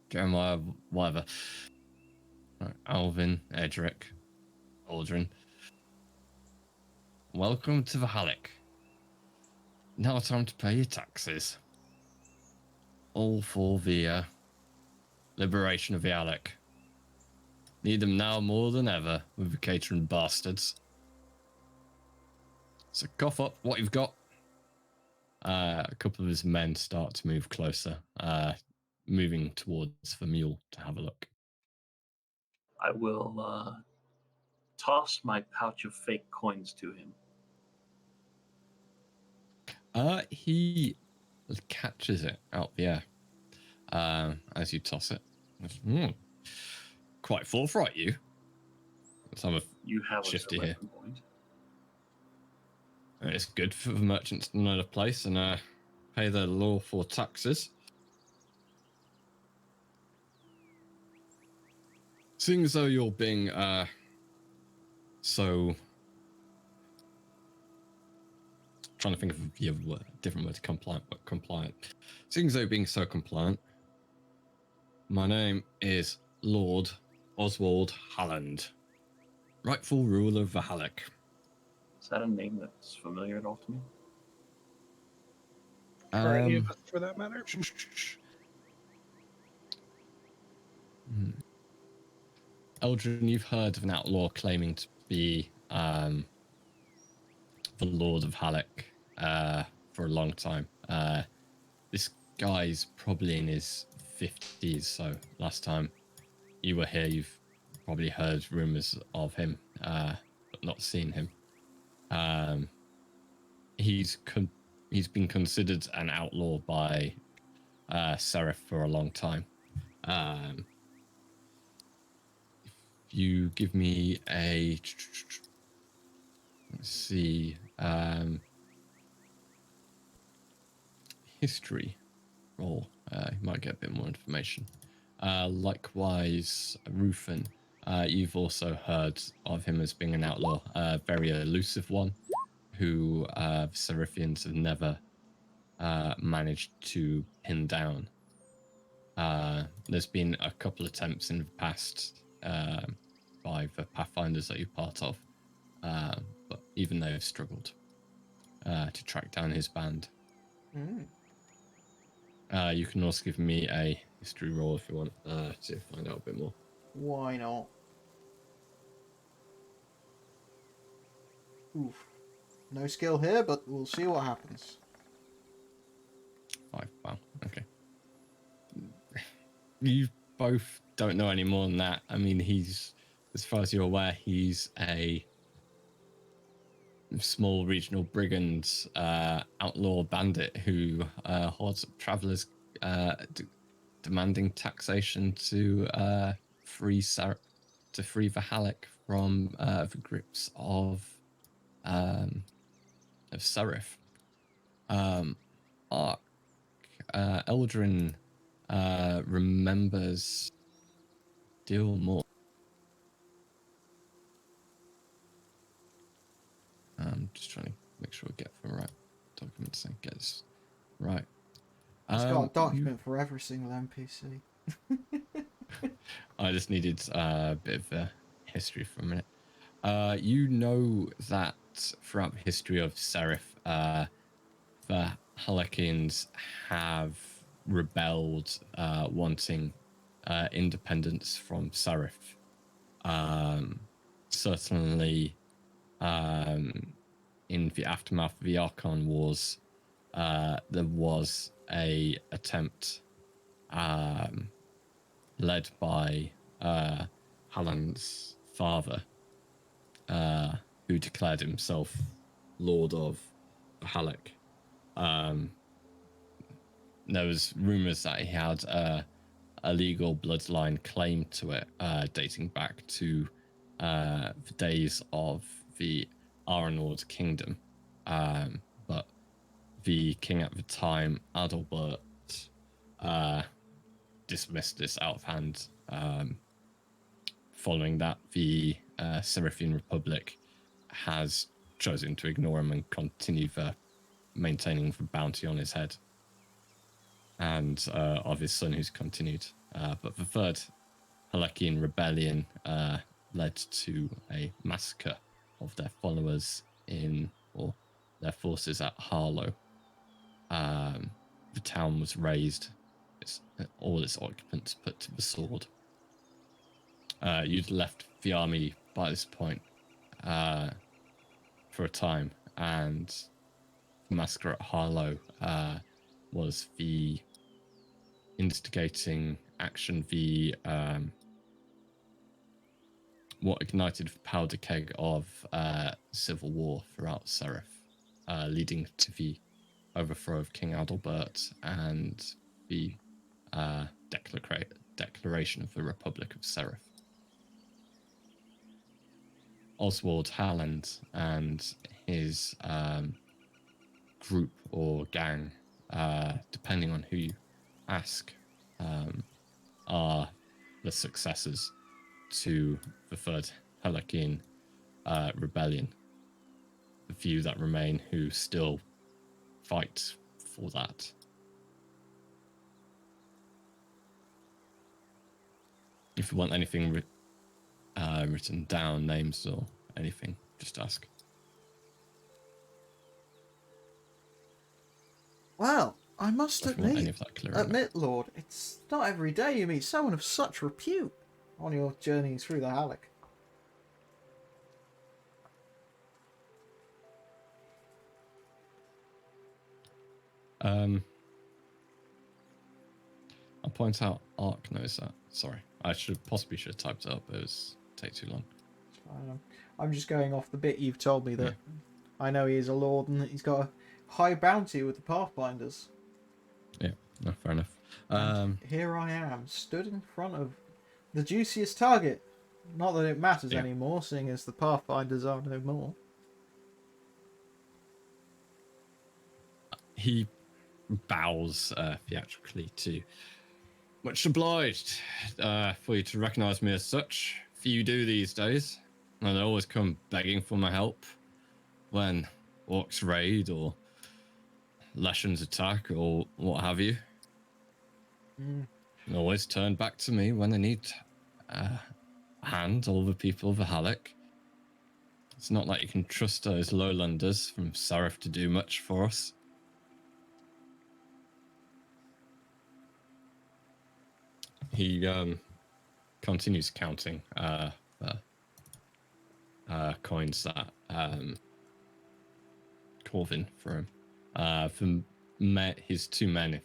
Jeremiah, whatever. Right, Alvin, Edric, Aldrin. Welcome to the Halleck. Now time to pay your taxes. All for the liberation of the Halleck. Need them now more than ever with the Kaiteron bastards. So cough up what you've got. A couple of his men start to move closer, moving towards the mule to have a look. I will toss my pouch of fake coins to him. He catches it out the air as you toss it. Quite forthright, you. Let's have a You have shifty a here. point. It's good for the merchants to know the place and pay their lawful taxes. Seeing as though you're being so... Trying to think of a different word to compliant, but compliant. Seeing as though you're being so compliant, my name is Lord Oswald Halland, rightful ruler of the Halleck. Is that a name that's familiar at all to me? For any of us, for that matter. Eldrin, you've heard of an outlaw claiming to be the Lord of Halleck for a long time. This guy's probably in his 50s, so last time you were here, you've probably heard rumors of him, but not seen him. He's been considered an outlaw by Cerith for a long time. If you give me a... Let's see... history roll, you might get a bit more information. Likewise, Rufin, you've also heard of him as being an outlaw, a very elusive one, who the Cerithians have never managed to pin down. There's been a couple attempts in the past by the Pathfinders that you're part of, but even they have struggled to track down his band. You can also give me a history roll if you want to find out a bit more. Why not? Oof. No skill here, but we'll see what happens. 5. Wow. Okay. You both don't know any more than that. I mean, he's, as far as you're aware, he's a small regional brigand, outlaw bandit who hoards up travelers, demanding taxation to free the Halleck from the grips of Cerith. Ark, Eldrin remembers deal more. I'm just trying to make sure we get the right documents and get this right. It's got a document for every single NPC. I just needed a bit of history for a minute. You know that throughout the history of Cerith, the Halleckians have rebelled, wanting independence from Cerith. Certainly, in the aftermath of the Archon Wars, there was a attempt led by Halland's father, who declared himself Lord of Halleck. There was rumors that he had a legal bloodline claim to it, dating back to the days of the Aranord Kingdom. But the king at the time, Adalbert, dismissed this out of hand. Following that, the Cerithian Republic has chosen to ignore him and continue maintaining the bounty on his head, and of his son, who's continued. But the third Haleckian rebellion led to a massacre of their followers or their forces at Harlow. The town was razed, all its occupants put to the sword. You'd left the army by this point for a time, and the massacre at Harlow was the instigating action, the what ignited the powder keg of civil war throughout Cerith, leading to the overthrow of King Adalbert and the declaration of the Republic of Cerith. Oswald Howland and his group or gang, depending on who you ask, are the successors to the Third Halakian rebellion. The few that remain who still fight for that. If you want anything written down, names or anything, just ask. Well, I must If you want any of that clear. admit, Lord, it's not every day you meet someone of such repute on your journeys through the Halleck. I'll point out Ark knows that. Sorry, I should have typed it up, but it was take too long. I'm just going off the bit you've told me that I know he is a lord and that he's got a high bounty with the Pathfinders. Yeah, no, fair enough. And here I am, stood in front of the juiciest target. Not that it matters anymore, seeing as the Pathfinders are no more. He bows theatrically to. Much obliged for you to recognise me as such. Few do these days, and they always come begging for my help when orcs raid or Leshens attack or what have you. And always turn back to me when they need a hand, all the people of the Halleck. It's not like you can trust those lowlanders from Cerith to do much for us. He continues counting the coins that Corvin threw him. For his two men, if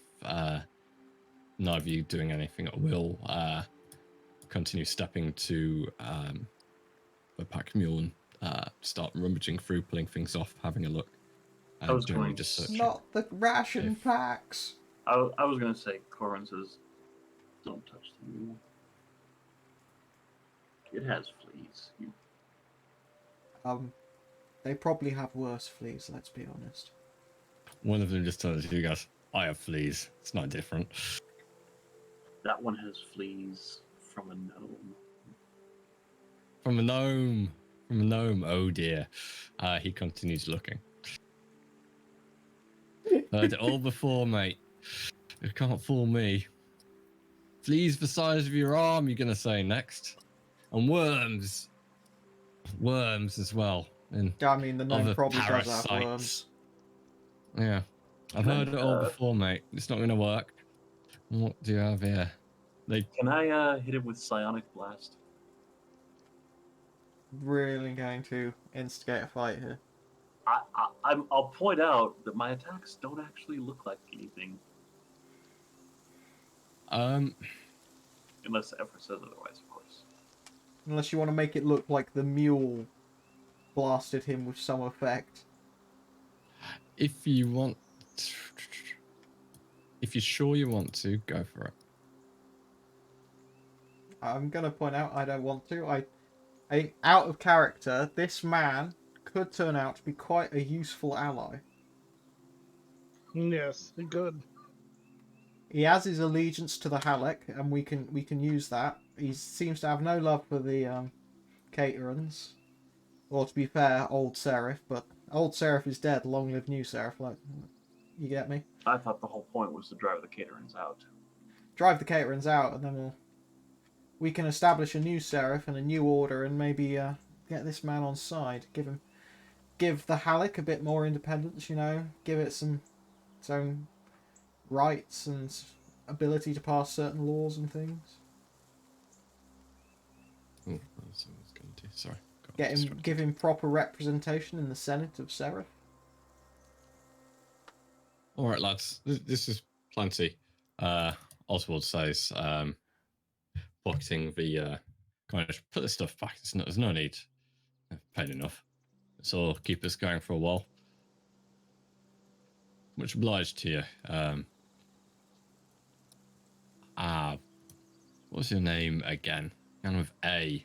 neither of you doing anything at will, continue stepping to the pack mule and start rummaging through, pulling things off, having a look. I was generally going just searching. Not the ration packs. I was going to say, Corvin says, don't touch the mule. It has fleas. They probably have worse fleas, let's be honest. One of them just tells you guys, I have fleas. It's not different. That one has fleas from a gnome. From a gnome. From a gnome. Oh dear. He continues looking. Heard it all before, mate. You can't fool me. Fleas the size of your arm, you're going to say next. And worms. Worms as well. And I mean, the gnome other probably does have parasites. worms. Yeah. I've heard it all before, mate. It's not going to work. What do you have here? Can I hit it with Psionic Blast? Really going to instigate a fight here. I'll point out that my attacks don't actually look like anything. Unless Ephra says otherwise, of course. Unless you want to make it look like the mule blasted him with some effect. If you want... If you're sure you want to, go for it. I'm going to point out I don't want to. I out of character, this man could turn out to be quite a useful ally. Yes, good. He has his allegiance to the Halleck, and we can use that. He seems to have no love for the Kaiterons. Or to be fair, old Cerith, but old Cerith is dead. Long live new Cerith. Like, you get me? I thought the whole point was to drive the Kaiterons out. Drive the Kaiterons out, and then we can establish a new Cerith and a new order, and maybe get this man on side. Give the Halleck a bit more independence. You know, give it its own rights and ability to pass certain laws and things. Oh, that's what I was going to do. Sorry, got give him proper representation in the Senate of Cerith. All right, lads. This is plenty. Oswald says, pocketing the kind of put the stuff back. There's no need. I've paid enough. So keep us going for a while. Much obliged to you. What's your name again? Kind of A.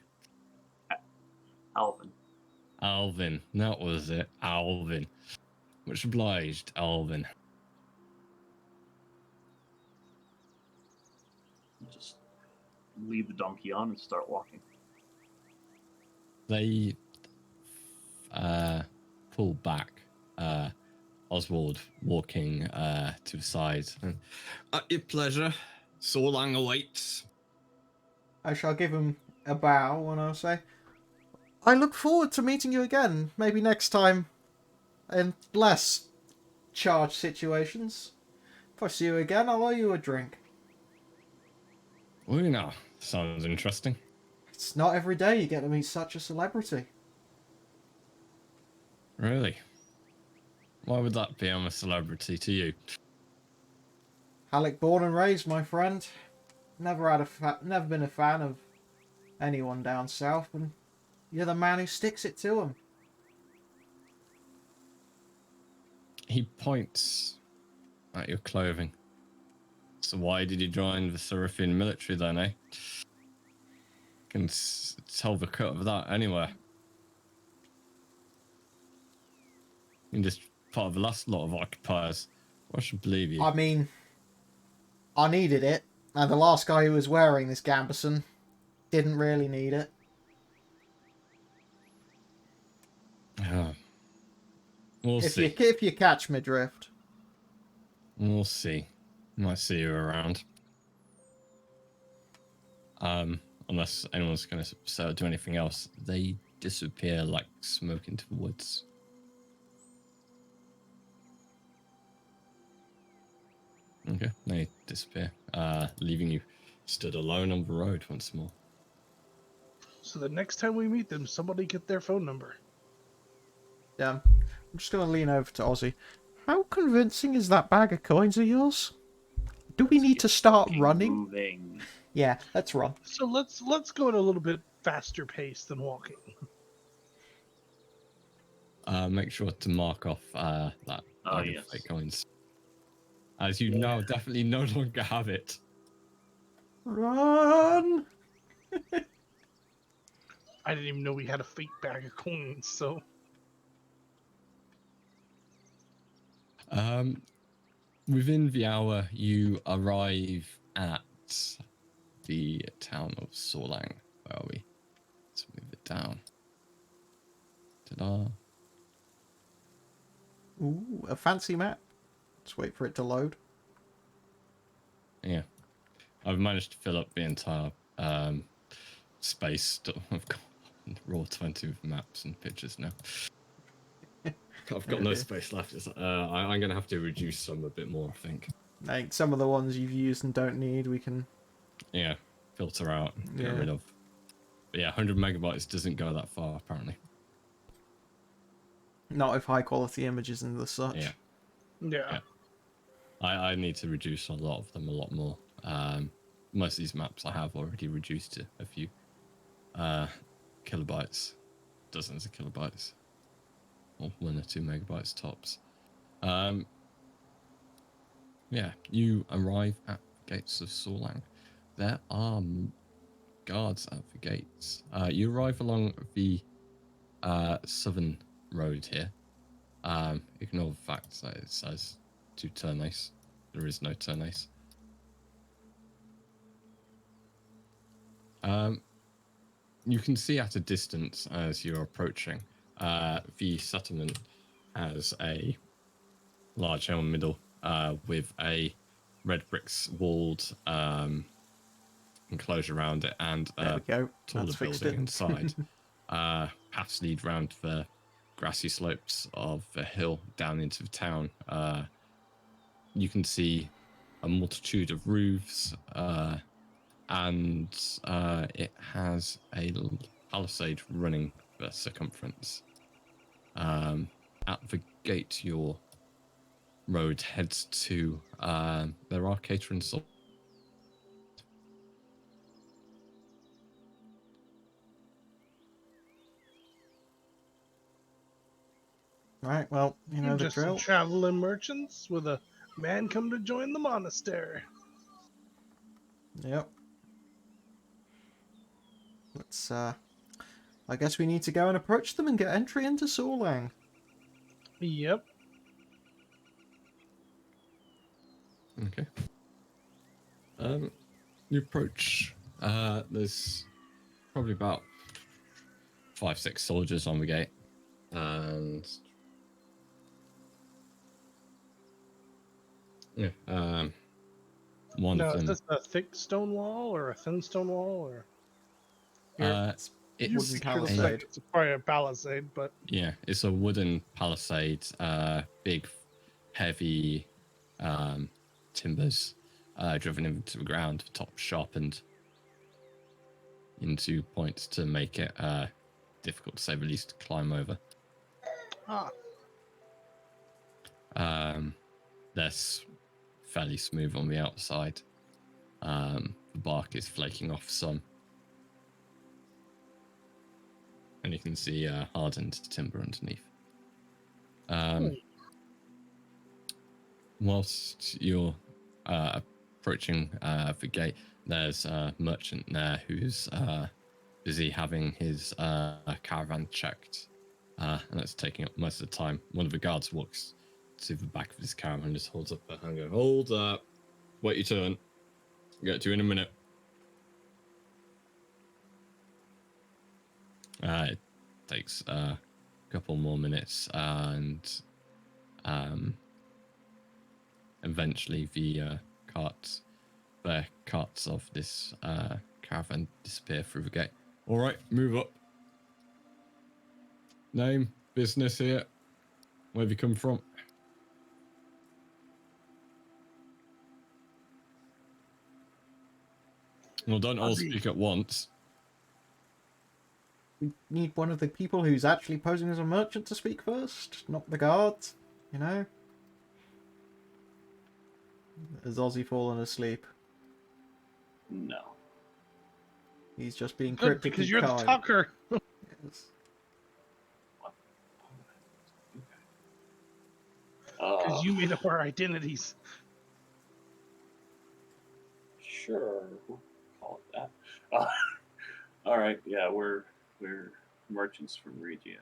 Alvin. Alvin. That was it. Alvin. Much obliged, Alvin. Just leave the donkey on and start walking. They pull back. Oswald walking to the side. At your pleasure. So long awaits. I shall give him a bow and I'll say, I look forward to meeting you again. Maybe next time in less charged situations. If I see you again, I'll owe you a drink. Well, now, sounds interesting. It's not every day you get to meet such a celebrity. Really? Why would that be? I'm a celebrity to you. Halleck born and raised, my friend. Never been a fan of anyone down south, and you're the man who sticks it to them. He points at your clothing. So why did you join the Cerithian military then, eh? Can tell the cut of that anywhere. You're just part of the last lot of occupiers. I should believe you. I mean, I needed it, and the last guy who was wearing this gambeson didn't really need it. We'll see. If you catch my drift. We'll see. Might see you around. Unless anyone's going to do anything else, they disappear like smoke into the woods. Okay, they disappear, leaving you stood alone on the road once more. So the next time we meet them, somebody get their phone number. I'm just going to lean over to Ozzy. How convincing is that bag of coins of yours? Do we need to start running? Moving. Yeah, let's run. So let's go at a little bit faster pace than walking. Make sure to mark off that bag of fake coins. As you now definitely no longer have it. Run! I didn't even know we had a fake bag of coins, so... Within the hour, you arrive at the town of Forling. Where are we? Let's move it down. Ta-da. Ooh, a fancy map. Let's wait for it to load. Yeah. I've managed to fill up the entire space. I've got raw 20 with maps and pictures now. I've got no space left. I'm going to have to reduce some a bit more, I think. Like some of the ones you've used and don't need, we can... Yeah, filter out, get rid of. But yeah, 100 megabytes doesn't go that far, apparently. Not with high quality images and the such. Yeah. I need to reduce a lot of them a lot more. Most of these maps I have already reduced to a few kilobytes, dozens of kilobytes, or 1 or 2 megabytes tops. Yeah, you arrive at the gates of Forling. There are guards at the gates. You arrive along the southern road here. Ignore the fact that it says 2 turnace. There is no turnace. You can see at a distance as you're approaching, the settlement has a large elm middle with a red bricks walled enclosure around it and a taller building inside. Paths lead round the grassy slopes of the hill down into the town. You can see a multitude of roofs, and it has a palisade running the circumference. At the gate, your road heads to. There are Kaiteron soldiers. Right, well, you know the Just some drill. traveling merchants with a man come to join the monastery. Yep. Let's, I guess we need to go and approach them and get entry into Forling. Yep. Okay. You approach. There's probably about 5-6 soldiers on the gate, and yeah, one Now, of is them. this a thick stone wall or a thin stone wall? Or It's Wooden it palisade. looks like it's probably a palisade, but yeah, it's a wooden palisade. Big, heavy timbers driven into the ground, top sharpened into points to make it difficult, to say the least, to climb over. They're fairly smooth on the outside. The bark is flaking off some, and you can see hardened timber underneath. Whilst you're approaching the gate, there's a merchant there who's busy having his caravan checked, and that's taking up most of the time. One of the guards walks to the back of his caravan and just holds up a hand and goes, "Hold up, wait your turn. Get to you in a minute." It takes a couple more minutes, and eventually the carts of this caravan disappear through the gate. All right, move up. Name, business here. Where have you come from? Well, don't all speak at once. We need one of the people who's actually posing as a merchant to speak first, not the guards, you know? Has Ozzy fallen asleep? No. He's just being good cryptically because you're the kind. talker. Yes. Because you made up our identities. Sure, we'll call it that. All right, yeah, we're merchants from Regia.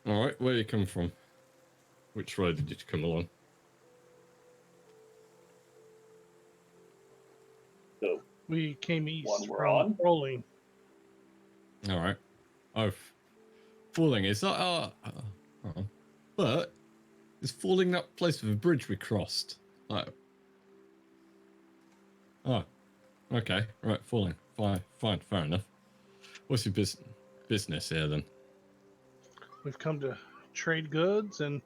All right, where you come from? Which road did you come along? So We came east One we're from on? Forling. All right. Oh, Forling, is that but is Forling that place with the bridge we crossed? Like, oh, okay, right, Forling. Fine, fair enough. What's your business here then? We've come to trade goods, and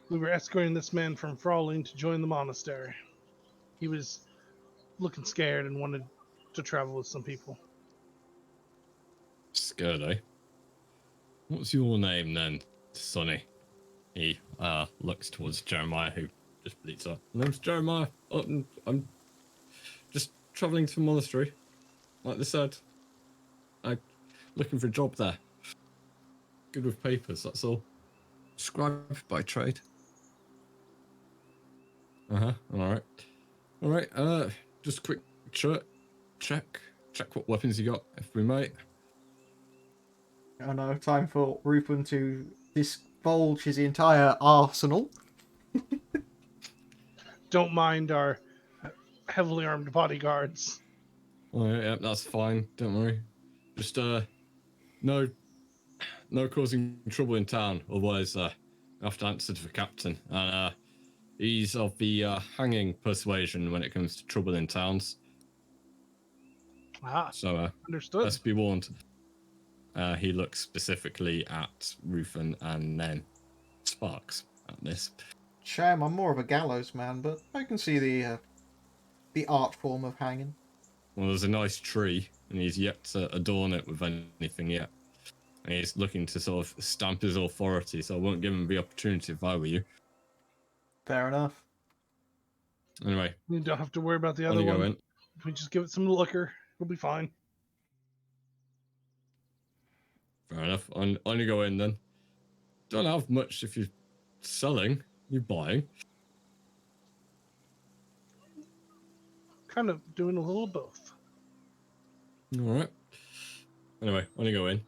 we were escorting this man from Forling to join the monastery. He was looking scared and wanted to travel with some people. Scared, eh? What's your name then, Sonny? He looks towards Jeremiah, who just bleats up. My name's Jeremiah. I'm just travelling to the monastery, like they said. I'm looking for a job there. Good with papers, that's all. Scribe by trade. All right. Just a quick check what weapons you got, if we may. I know, time for Rupin to divulge his entire arsenal. Don't mind our heavily armed bodyguards. All right, yeah, that's fine. Don't worry. Just no causing trouble in town. Otherwise, I have to answer to the captain. And he's of the hanging persuasion when it comes to trouble in towns. So Understood. let's be warned. He looks specifically at Rufin and then Sparks at this. Shame, I'm more of a gallows man, but I can see the art form of hanging. Well, there's a nice tree and he's yet to adorn it with anything yet. And he's looking to sort of stamp his authority, so I won't give him the opportunity if I were you. Fair enough. Anyway, You don't have to worry about the on other you go one. in. If we just give it some liquor, it'll be fine. Fair enough. On you go in then. Don't have much if you're selling, you're buying. Kind of doing a little of both. Alright. Anyway, on you go in.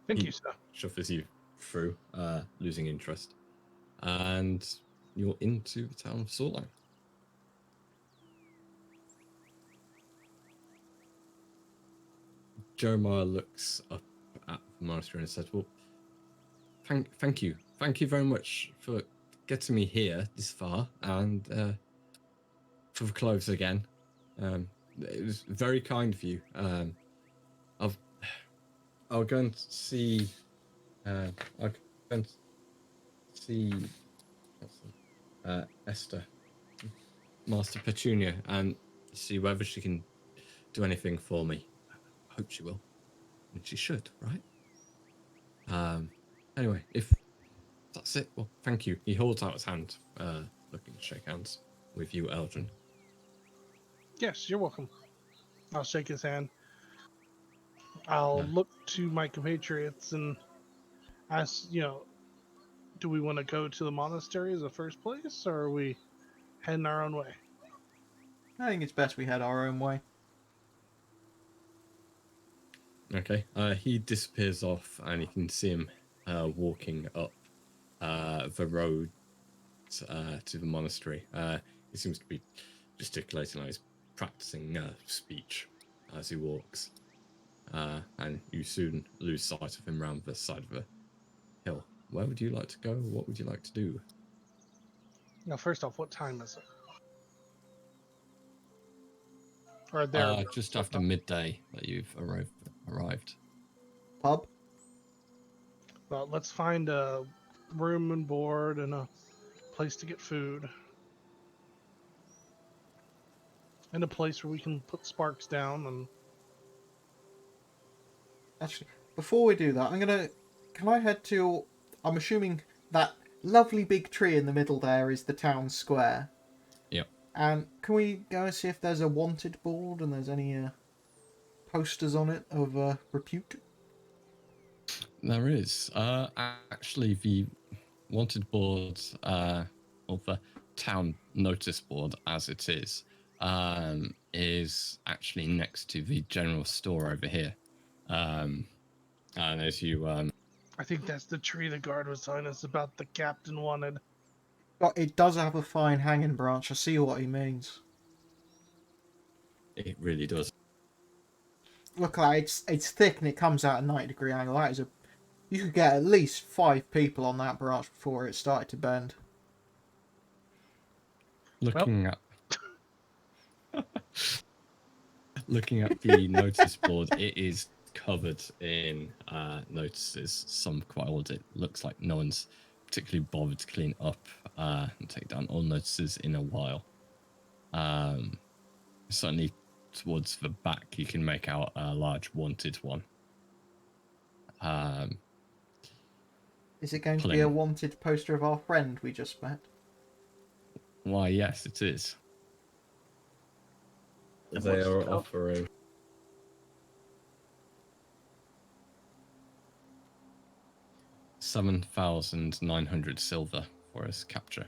Thank He you, sir. shuffles you through, losing interest. And you're into the town of Forling. Jeremiah looks up at the monastery and says, well, thank you. Thank you very much for getting me here this far and for the clothes again. It was very kind of you. I'll go and see. I'll go and see Esther, Master Petunia, and see whether she can do anything for me. I hope she will. And she should, right? Anyway, if that's it, well, thank you. He holds out his hand, looking to shake hands with you, Eldrin. Yes, you're welcome. I'll shake his hand. I'll look to my compatriots and ask, do we want to go to the monastery as the first place, or are we heading our own way? I think it's best we head our own way. Okay. He disappears off, and you can see him walking up the road to the monastery. He seems to be gesticulating, like he's practicing speech as he walks. And you soon lose sight of him round the side of the hill. Where would you like to go? What would you like to do? Now, first off, what time is it? Or there? Just after midday that you've arrived. Pub? Well, let's find a room and board and a place to get food. And a place where we can put sparks down and... Actually, before we do that, can I head to... I'm assuming that lovely big tree in the middle there is the town square. Yep. And can we go and see if there's a wanted board and there's any posters on it of repute? There is. Actually, the wanted board, or the town notice board as it is actually next to the general store over here. And as you... I think that's the tree the guard was telling us about the captain wanted. But it does have a fine hanging branch. I see what he means. It really does. Look, like it's thick and it comes out at 90-degree angle. That is you could get at least 5 people on that branch before it started to bend. Looking at the notice board, it is covered in notices, some quite old. It looks like no one's particularly bothered to clean up and take down all notices in a while. Certainly towards the back you can make out a large wanted one. Is it going to be a wanted poster of our friend we just met? Why, yes, it is. They are offering 7,900 silver for his capture.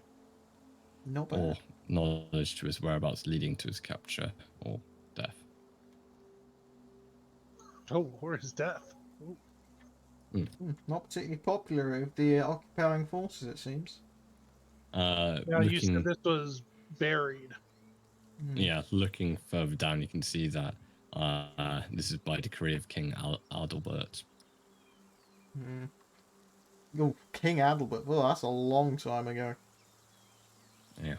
Not bad. Or knowledge to his whereabouts leading to his capture or death. Oh, or his death. Not particularly popular with the occupying forces, it seems. You said this was buried. Yeah, looking further down, you can see that this is by decree of King Adalbert. Oh, King Adalbert. Well, that's a long time ago. Yeah.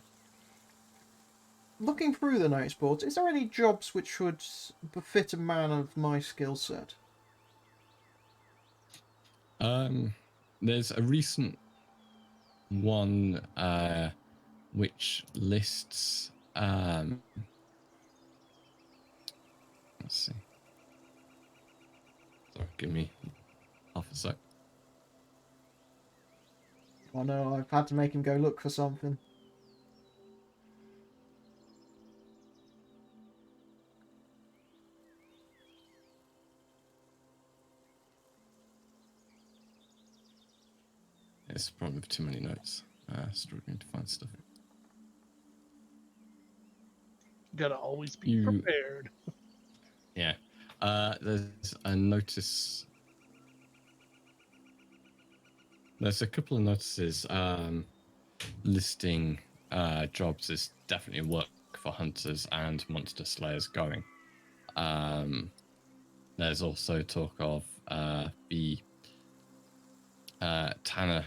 Looking through the notice boards, is there any jobs which would befit a man of my skill set? There's a recent one which lists Let's see. Sorry, give me half a sec. Oh no, I've had to make him go look for something. It's a problem with too many notes. Struggling to find stuff. Gotta always be You- prepared. Yeah. There's a notice. There's a couple of notices listing jobs as definitely work for hunters and monster slayers going. There's also talk of the tanner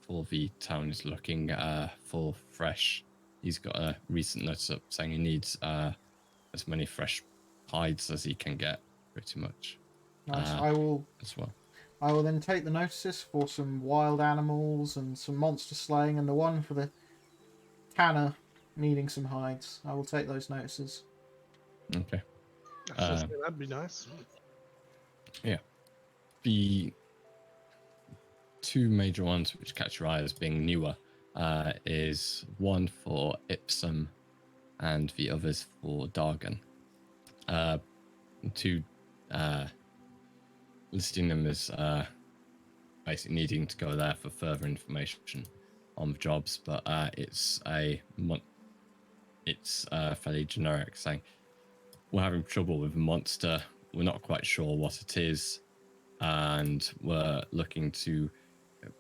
for the town is looking for fresh. He's got a recent notice up saying he needs as many fresh hides as he can get, pretty much. Nice. As well. I will then take the notices for some wild animals and some monster slaying, and the one for the tanner needing some hides. I will take those notices. Okay. I was gonna say, that'd be nice. Yeah. The two major ones which catch your eye as being newer is one for Ipsum and the others for Dargan. Two listing them as basically needing to go there for further information on the jobs, but it's fairly generic, saying we're having trouble with a monster, we're not quite sure what it is, and we're looking to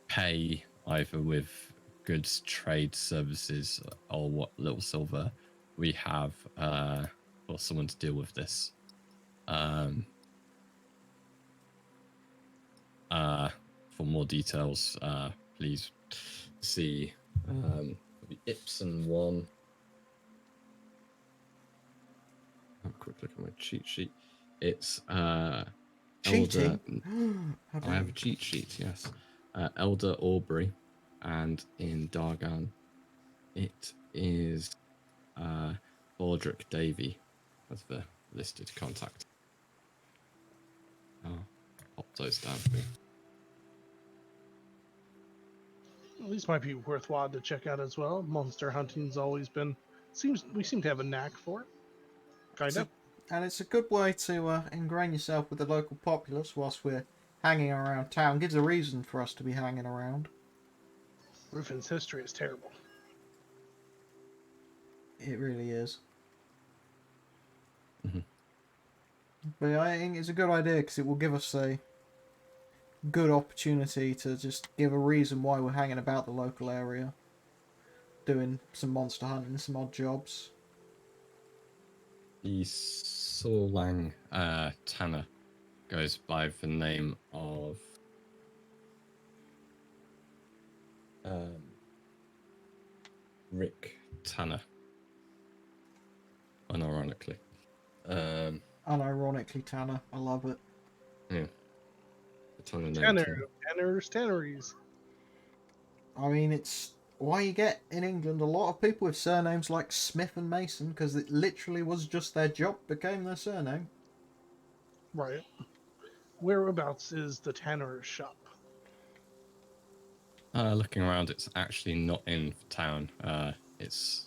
pay either with goods, trade, services, or what little silver we have for someone to deal with this. For more details, please see the Ipsen one. Have a quick look at my cheat sheet. It's Cheating? Elder. I have a cheat sheet, yes. Elder Aubrey, and in Dargan, it is Baldric Davy as the listed contact. I'll pop those down for you. These might be worthwhile to check out as well. Monster hunting's always been we seem to have a knack for it. Kind of. And it's a good way to ingrain yourself with the local populace whilst we're hanging around town. Gives a reason for us to be hanging around. Ruffin's history is terrible. It really is. Mm-hmm. But yeah, I think it's a good idea because it will give us a good opportunity to just give a reason why we're hanging about the local area, doing some monster hunting, some odd jobs. The Sorlang Tanner goes by the name of Rick Tanner, unironically. Unironically, Tanner. I love it. Yeah. A ton of names. Tanneries. I mean, it's why you get in England a lot of people with surnames like Smith and Mason, because it literally was just their job became their surname. Right. Whereabouts is the tanner's shop? Looking around, it's actually not in town. It's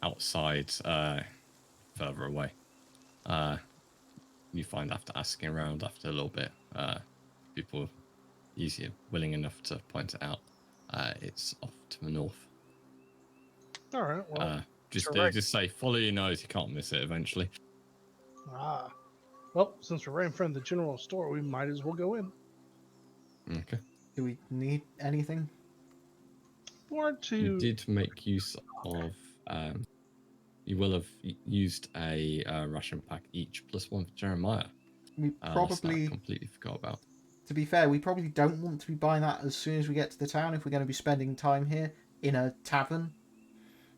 outside, further away. You find after asking around after a little bit, people are easier, willing enough to point it out. It's off to the north. All right. Well, Just say, follow your nose. You can't miss it eventually. Well, since we're right in front of the general store, we might as well go in. Okay. Do we need anything? You did make use of. You will have used a ration pack each plus one for Jeremiah. We probably completely forgot about. To be fair, we probably don't want to be buying that as soon as we get to the town if we're going to be spending time here in a tavern.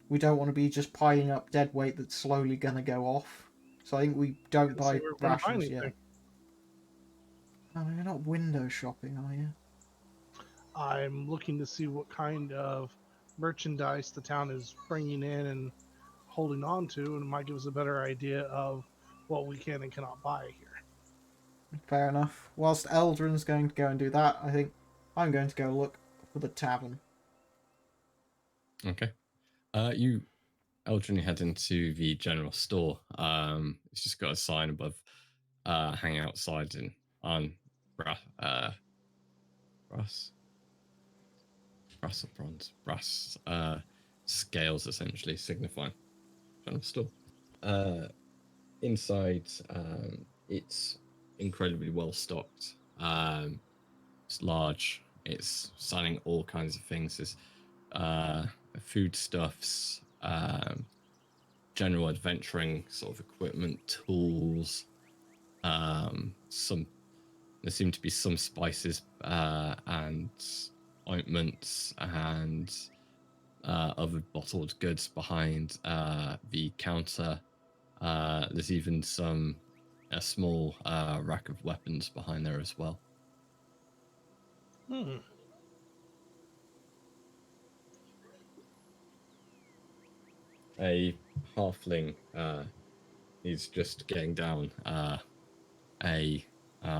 We don't want to be just piling up dead weight that's slowly going to go off. So I think we don't buy rations yet. Oh, you're not window shopping, are you? I'm looking to see what kind of merchandise the town is bringing in and holding on to, and it might give us a better idea of what we can and cannot buy here. Fair enough. Whilst Eldrin's going to go and do that, I think I'm going to go look for the tavern. Okay. You, Eldrin, you head into the general store. It's just got a sign above, hang outside on brass or bronze, brass scales, essentially signifying general store. Inside, it's incredibly well stocked. It's large. It's selling all kinds of things. There's foodstuffs, general adventuring sort of equipment, tools. Some there seem to be some spices and ointments and other bottled goods behind the counter. There's even a small rack of weapons behind there as well. Hmm. A halfling is just getting down a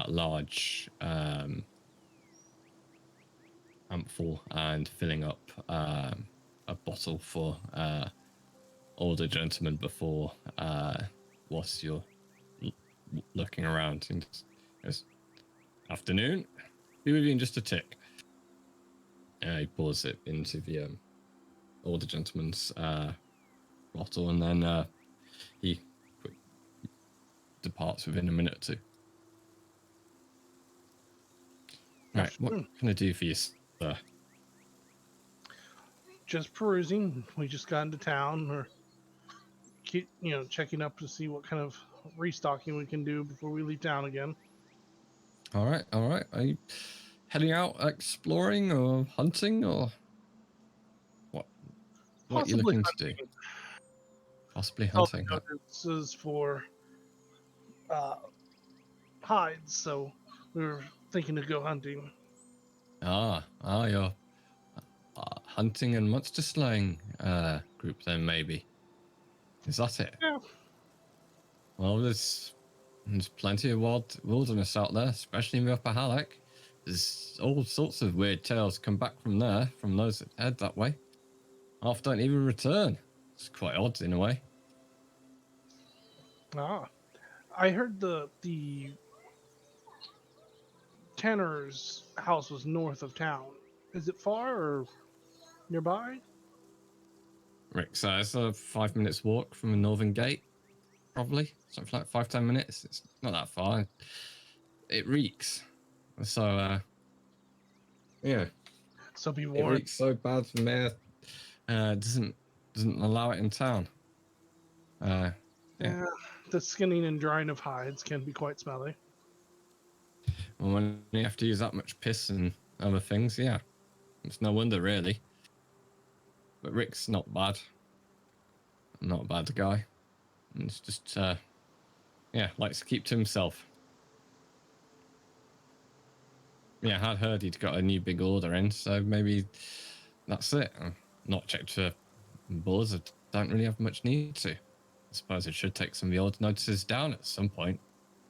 large amphor and filling up a bottle for older gentlemen before whilst you're looking around and goes, afternoon, be with you in just a tick. He pours it into the older gentleman's bottle, and then he departs within a minute or two. Right, what can I do for you, sir? Just perusing. We just got into town. Or keep, checking up to see what kind of restocking we can do before we leave town again. All right. Are you heading out exploring or hunting or what? What are you looking to do? Possibly hunting. This is for hides, so we were thinking to go hunting. You're hunting and monster slaying group then, maybe. Is that it? Yeah. Well, there's plenty of wilderness out there, especially in the Upper Halleck. There's all sorts of weird tales come back from there, from those that head that way. Half don't even return. It's quite odd in a way. I heard the Tanner's house was north of town. Is it far or nearby? Rick says it's a 5 minutes walk from the northern gate, probably something like 5-10 minutes. It's not that far. It reeks, so yeah. So be It warned. reeks so bad the mayor doesn't allow it in town. Yeah. The skinning and drying of hides can be quite smelly. Well, when you have to use that much piss and other things, yeah, it's no wonder really. But Rick's not bad. Not a bad guy. It's just likes to keep to himself. Yeah, I'd heard he'd got a new big order in, so maybe that's it. I'm not checked for boards. I don't really have much need to. I suppose it should take some of the old notices down at some point.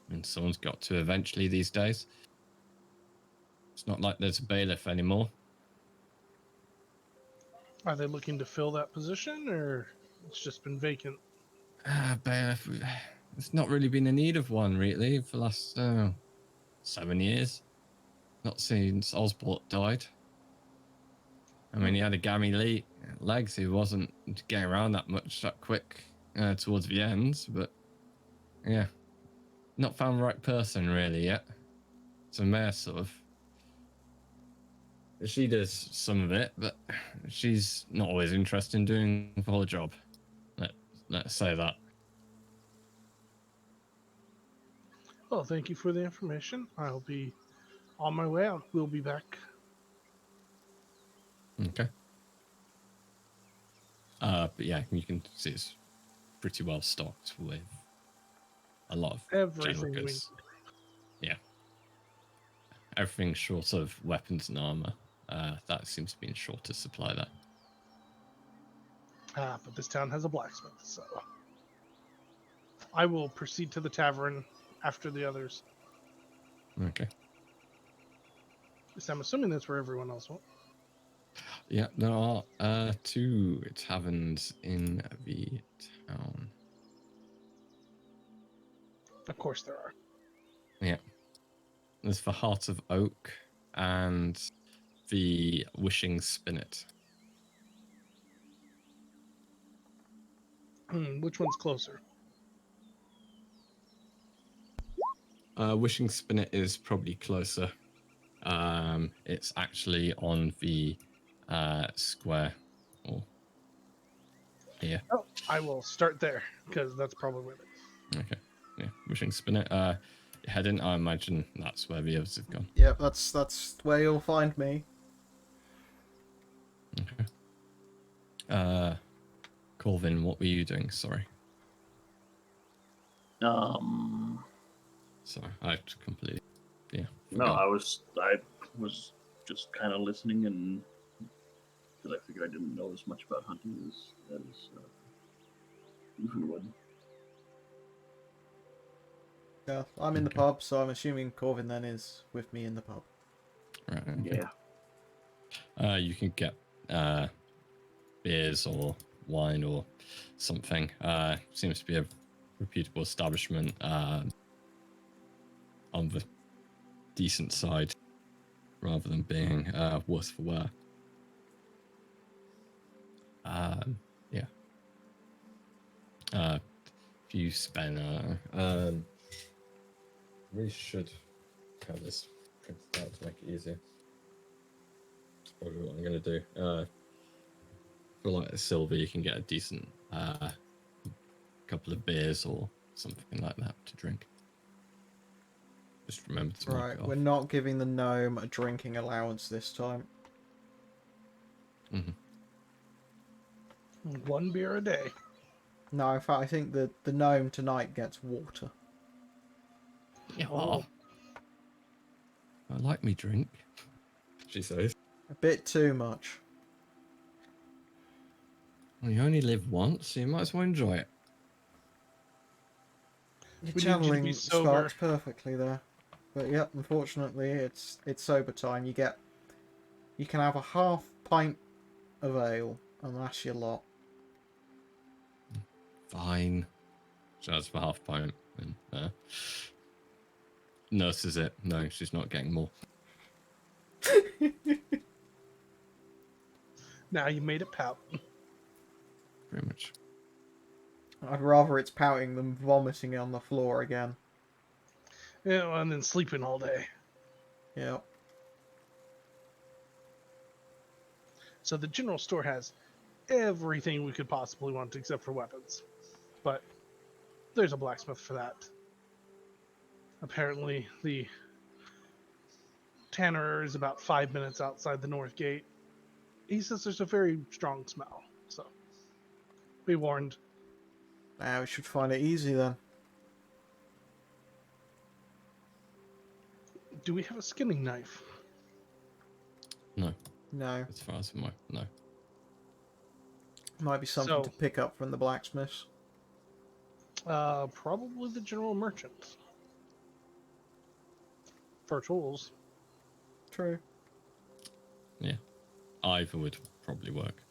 I mean, someone's got to eventually these days. It's not like there's a bailiff anymore. Are they looking to fill that position, or it's just been vacant? Bailiff, it's not really been in need of one, really, for the last 7 years. Not since Osbort died. I mean, he had a gammy legs. He wasn't getting around that much that quick towards the ends, but yeah, not found the right person really yet. So Mare sort of, she does some of it, but she's not always interested in doing the whole job. Let's say that. Well, thank you for the information. I'll be on my way out. We'll be back. Okay. But yeah, you can see it's pretty well stocked with a lot of Everything general we goods. Yeah. Everything short of weapons and armor. That seems to be in shorter supply there. but this town has a blacksmith, so I will proceed to the tavern after the others. Okay. So I'm assuming that's where everyone else went. Yeah, there are 2 taverns in the town. Of course there are. Yeah. There's the Heart of Oak and the Wishing Spinet. Which one's closer? Wishing Spinet is probably closer. It's actually on the square. Or here. Oh, I will start there because that's probably where they. Okay. Yeah. Wishing Spinet. Head in. I imagine that's where the others have gone. Yep, that's where you'll find me. Okay. Corvin, what were you doing? Sorry. Sorry, I completely. Yeah. No, forgot. I was just kind of listening, and because I figured I didn't know as much about hunting as Ethan would. Yeah, I'm in the pub, so I'm assuming Corvin then is with me in the pub. Right. Okay. Yeah. You can get beers or wine or something. Seems to be a reputable establishment on the decent side rather than being worse for wear. Yeah. If you spend really should have this printed out to make it easier. That's probably what I'm going to do. For like a silver, you can get a decent couple of beers or something like that to drink. Just remember to mark Right, it off. we're not giving the gnome a drinking allowance this time. Mhm. 1 beer a day. No, in fact, I think the gnome tonight gets water. Yeah. Oh. I like me drink. She says. A bit too much. Well, you only live once, so you might as well enjoy it. Your We need you to be channeling sober. sparks perfectly there. But yep, unfortunately, it's sober time. You can have a half pint of ale, and that's your lot. Fine. So that's for half pint. And nurses it. No, she's not getting more. Now you made it pout. Pretty much. I'd rather it's pouting than vomiting on the floor again. Yeah, and then sleeping all day. Yep. So the general store has everything we could possibly want except for weapons. But there's a blacksmith for that. Apparently the tanner is about 5 minutes outside the north gate. He says there's a very strong smell. So be warned. Now we should find it easy then. Do we have a skinning knife? No, No. as far as I know, no. Might be something So- to pick up from the blacksmiths. Probably the general merchant. For tools. True. Yeah. Either would probably work.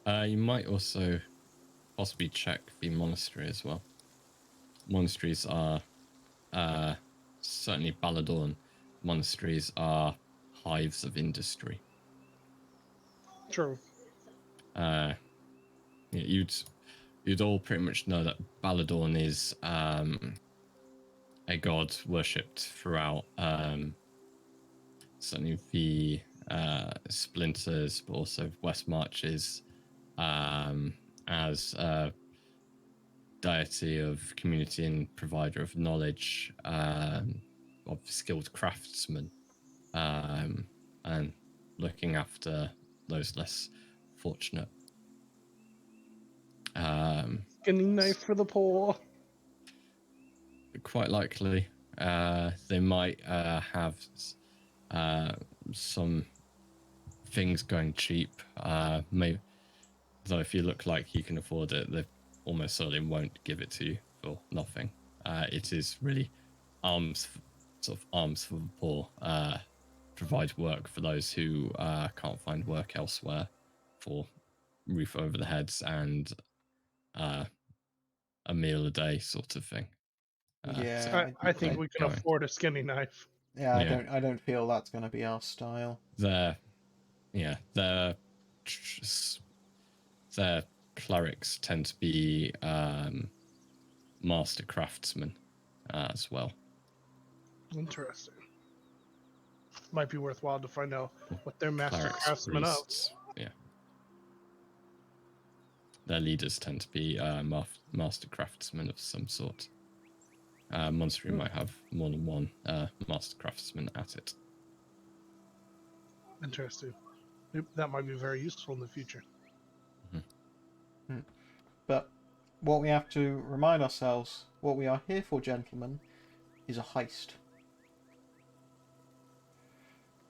You might also possibly check the monastery as well. Monasteries are certainly Baladorn. Monasteries are hives of industry. True. Yeah, you'd all pretty much know that Baladorn is a god worshipped throughout certainly the splinters, but also West Marches as a deity of community and provider of knowledge, of skilled craftsmen, and looking after those less fortunate. Skinning knife for the poor. Quite likely, they might have some things going cheap. Maybe, though, if you look like you can afford it, they almost certainly won't give it to you for nothing. It is really arms for the poor. Provide work for those who can't find work elsewhere, for roof over the heads and a meal a day sort of thing. Yeah, I think I- we can going. afford a skinny knife. yeah, Yeah. I don't feel that's going to be our style. Their clerics tend to be master craftsmen as well. Interesting. Might be worthwhile to find out what their master Clerics, craftsmen of. priests, yeah. Their leaders tend to be master craftsmen of some sort. Monastery might have more than one master craftsman at it. Interesting. That might be very useful in the future. But what we have to remind ourselves, what we are here for, gentlemen, is a heist.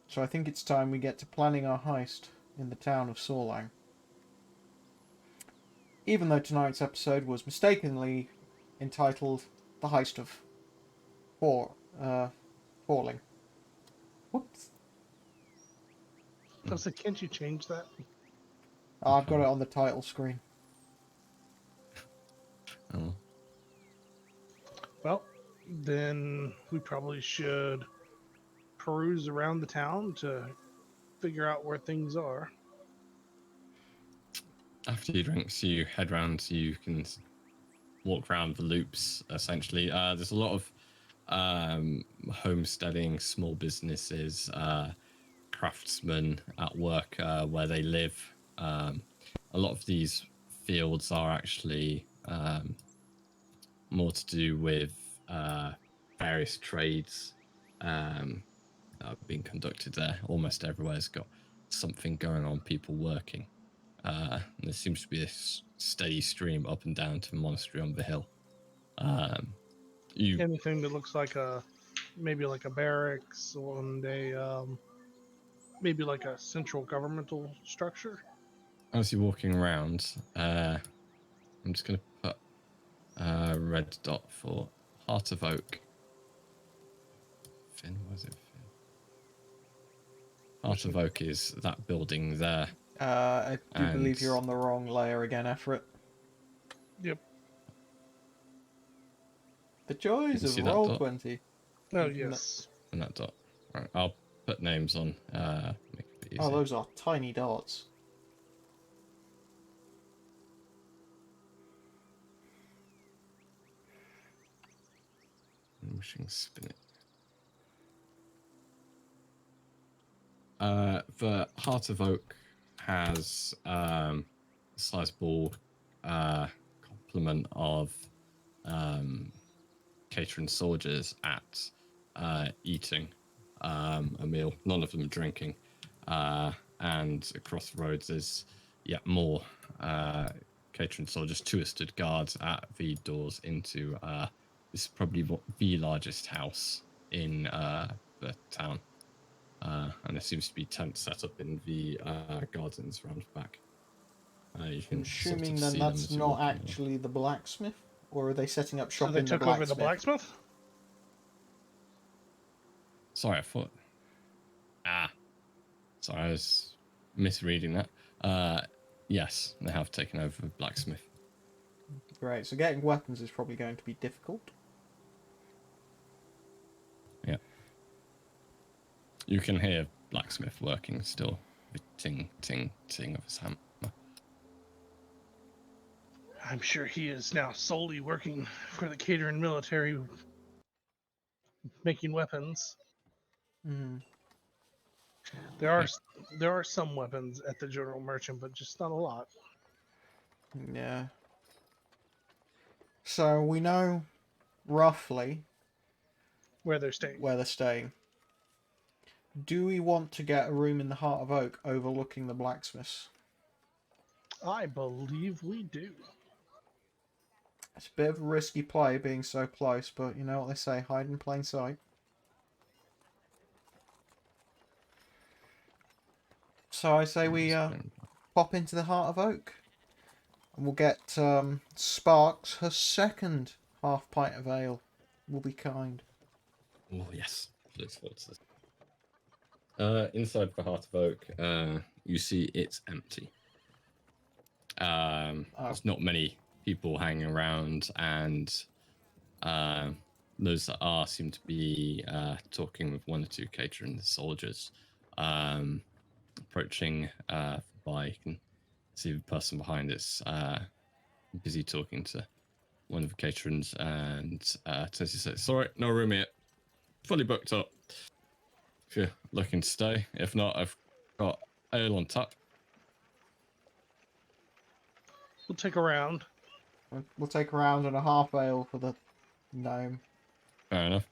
So I think it's time we get to planning our heist in the town of Forling. Even though tonight's episode was mistakenly entitled The Heist of Forling. Whoops. I was like, can't you change that? I've got it on the title screen. Oh, Well, then we probably should peruse around the town to figure out where things are. after you drink, you head round. You can walk around the loops. Essentially, there's a lot of homesteading, small businesses, craftsmen at work where they live. A lot of these fields are actually more to do with various trades that have been conducted there. Almost everywhere's got something going on, people working. There seems to be this steady stream up and down to the monastery on the hill. Anything that looks like maybe like a barracks and maybe like a central governmental structure. As you're walking around, I'm just going to put a red dot for Heart of Oak. Finn, was it Finn? Heart of Oak is that building there. I do believe you're on the wrong layer again, Everett. Yep. The joys You of see that Roll dot? 20. Oh, yes. And that dot. Right, I'll put names on. Make it a bit easier. Oh, those are tiny dots. Machine spin it. The Heart of Oak has a sizable complement of Kaiteron soldiers at eating a meal. None of them are drinking. And across the roads there's yet more Kaiteron soldiers. Two are stood guards at the doors into this is probably the largest house in the town. And there seems to be tents set up in the gardens round the back. You can Assuming sort of then see them that's as you're not walking along. actually the blacksmith? Or are they setting up So shop they in the took blacksmith? over the blacksmith? Sorry, I thought. Sorry, I was misreading that. Yes, they have taken over the blacksmith. Great, so getting weapons is probably going to be difficult. Yeah. You can hear blacksmith working still. The ting, ting, ting of his hammer. I'm sure he is now solely working for the Kaiteron military, making weapons. Hmm. There are some weapons at the general merchant, but just not a lot. Yeah. So we know roughly Where they're staying. where they're staying. Do we want to get a room in the Heart of Oak overlooking the blacksmiths? I believe we do. It's a bit of a risky play being so close, but you know what they say, hide in plain sight. So I say we pop into the Heart of Oak. And we'll get Sparks her second half pint of ale will be kind. Oh yes, looks forward to this. Inside the Heart of Oak, you see it's empty. Oh. There's not many people hanging around, and those that are seem to be talking with one or two Kaiteron soldiers. Approaching by, you can see the person behind it's busy talking to one of the Kaiterons, and Tessie says, "Sorry, no room here. Fully booked up. If you're looking to stay. If not, I've got ale on tap." We'll take a round. We'll take a round and a half ale for the gnome. Fair enough.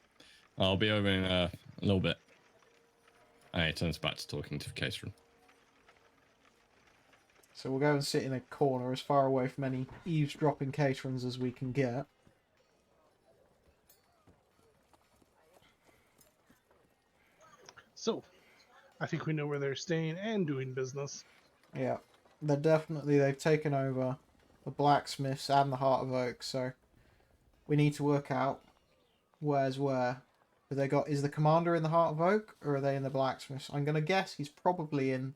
I'll be over in a little bit. And he turns back to talking to the Kaiteron. So we'll go and sit in a corner as far away from any eavesdropping Kaiterons as we can get. So, I think we know where they're staying and doing business. Yeah, they've taken over the blacksmiths and the Heart of Oak, so we need to work out where's where. Is the commander in the Heart of Oak, or are they in the blacksmiths? I'm gonna guess he's probably in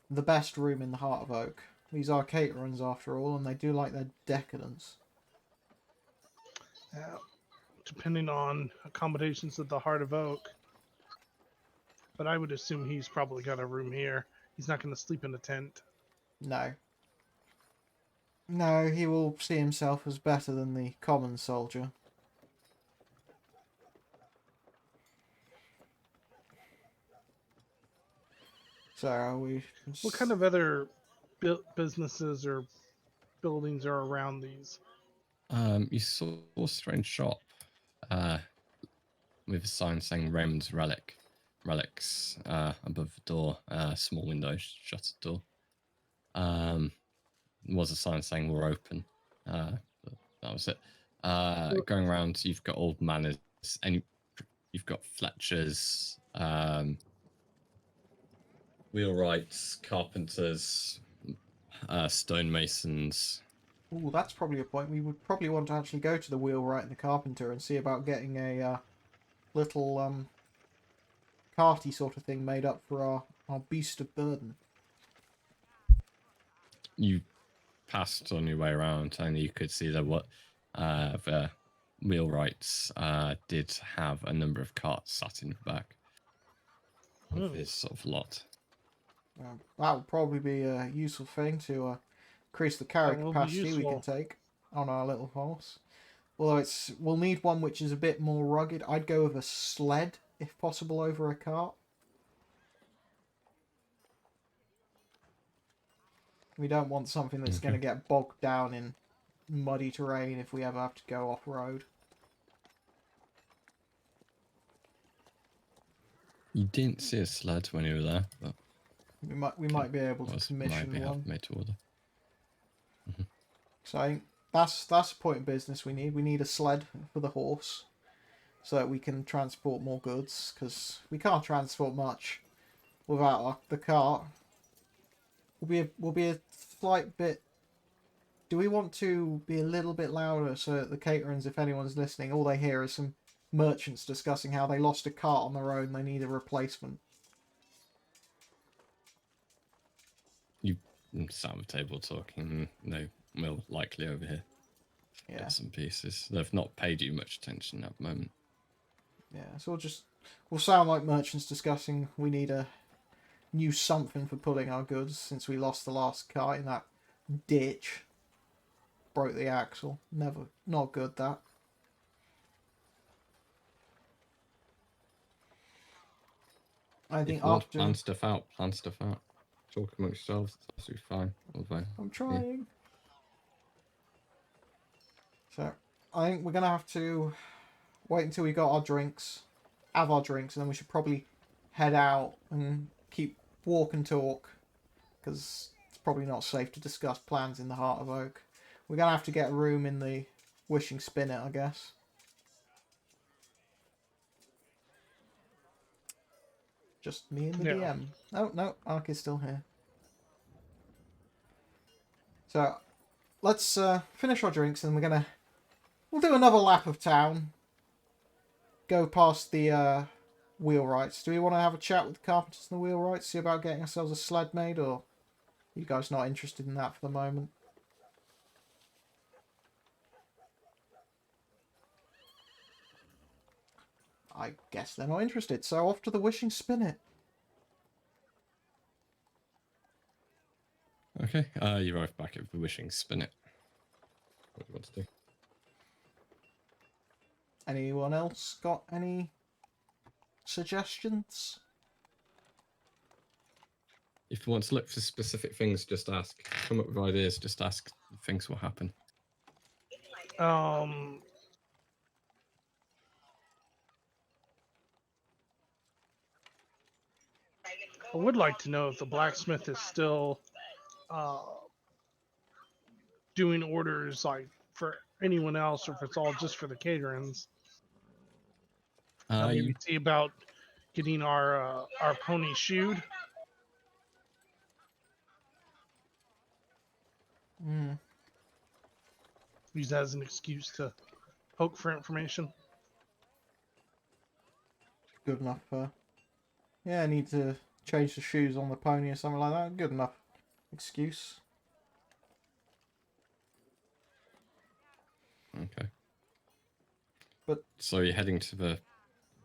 the best room in the Heart of Oak. These are Kaiterons after all, and they do like their decadence. Depending on accommodations at the Heart of Oak. But I would assume he's probably got a room here. He's not going to sleep in a tent. No. No, he will see himself as better than the common soldier. So are we... What kind of other businesses or buildings are around these? You saw a strange shop with a sign saying Raymond's relics above the door, small window, shuttered door. There was a sign saying we're open. But that was it. Going around, you've got old manors, and you've got Fletchers, wheelwrights, carpenters, stonemasons. Ooh, that's probably a point. We would probably want to actually go to the wheelwright and the carpenter and see about getting a little carty sort of thing made up for our beast of burden. You passed on your way around, and you could see that the wheelwrights did have a number of carts sat in the back of his sort of lot. That would probably be a useful thing to increase the carry That will be capacity we can useful. take on our little horse. Although we'll need one which is a bit more rugged. I'd go with a sled, if possible, over a cart. We don't want something that's going to get bogged down in muddy terrain if we ever have to go off-road. You didn't see a sled when you were there, but We might be able to commission one. Made to order. So I think that's the point of business we need. We need a sled for the horse so that we can transport more goods, because we can't transport much without the cart. We'll be a slight bit... Do we want to be a little bit louder so that the Kaiterons, if anyone's listening, all they hear is some merchants discussing how they lost a cart on their own, they need a replacement? You sat at the table talking. They will likely over here. Yeah. Bits and pieces. They've not paid you much attention at the moment. Yeah, so we'll sound like merchants discussing we need a new something for pulling our goods since we lost the last cart in that ditch. Broke the axle. Not good, that. I think after... Plan stuff out. Talk amongst yourselves. It's absolutely fine. Although, I'm trying. So, I think we're going to have to wait until we got our drinks, have our drinks, and then we should probably head out and walk and talk, because it's probably not safe to discuss plans in the Heart of Oak. We're going to have to get a room in the Wishing Spinet, I guess. Just me and the DM. Oh, no, Ark is still here. So, let's finish our drinks, and we're We'll do another lap of town. Go past the wheelwrights. Do we want to have a chat with the carpenters and the wheelwrights? See about getting ourselves a sled made, or are you guys not interested in that for the moment? I guess they're not interested, so off to the Wishing Spinnet. Okay, you arrive back at the Wishing Spinnet. What do you want to do? Anyone else got any suggestions? If you want to look for specific things, just ask. Come up with ideas, just ask. Things will happen. I would like to know if the blacksmith is still doing orders like for anyone else, or if it's all just for the Kaiterons. You Maybe see about getting our pony shoed. Use that as an excuse to poke for information. Good enough. Yeah, I need to change the shoes on the pony or something like that. Good enough excuse. Okay. But so you're heading to the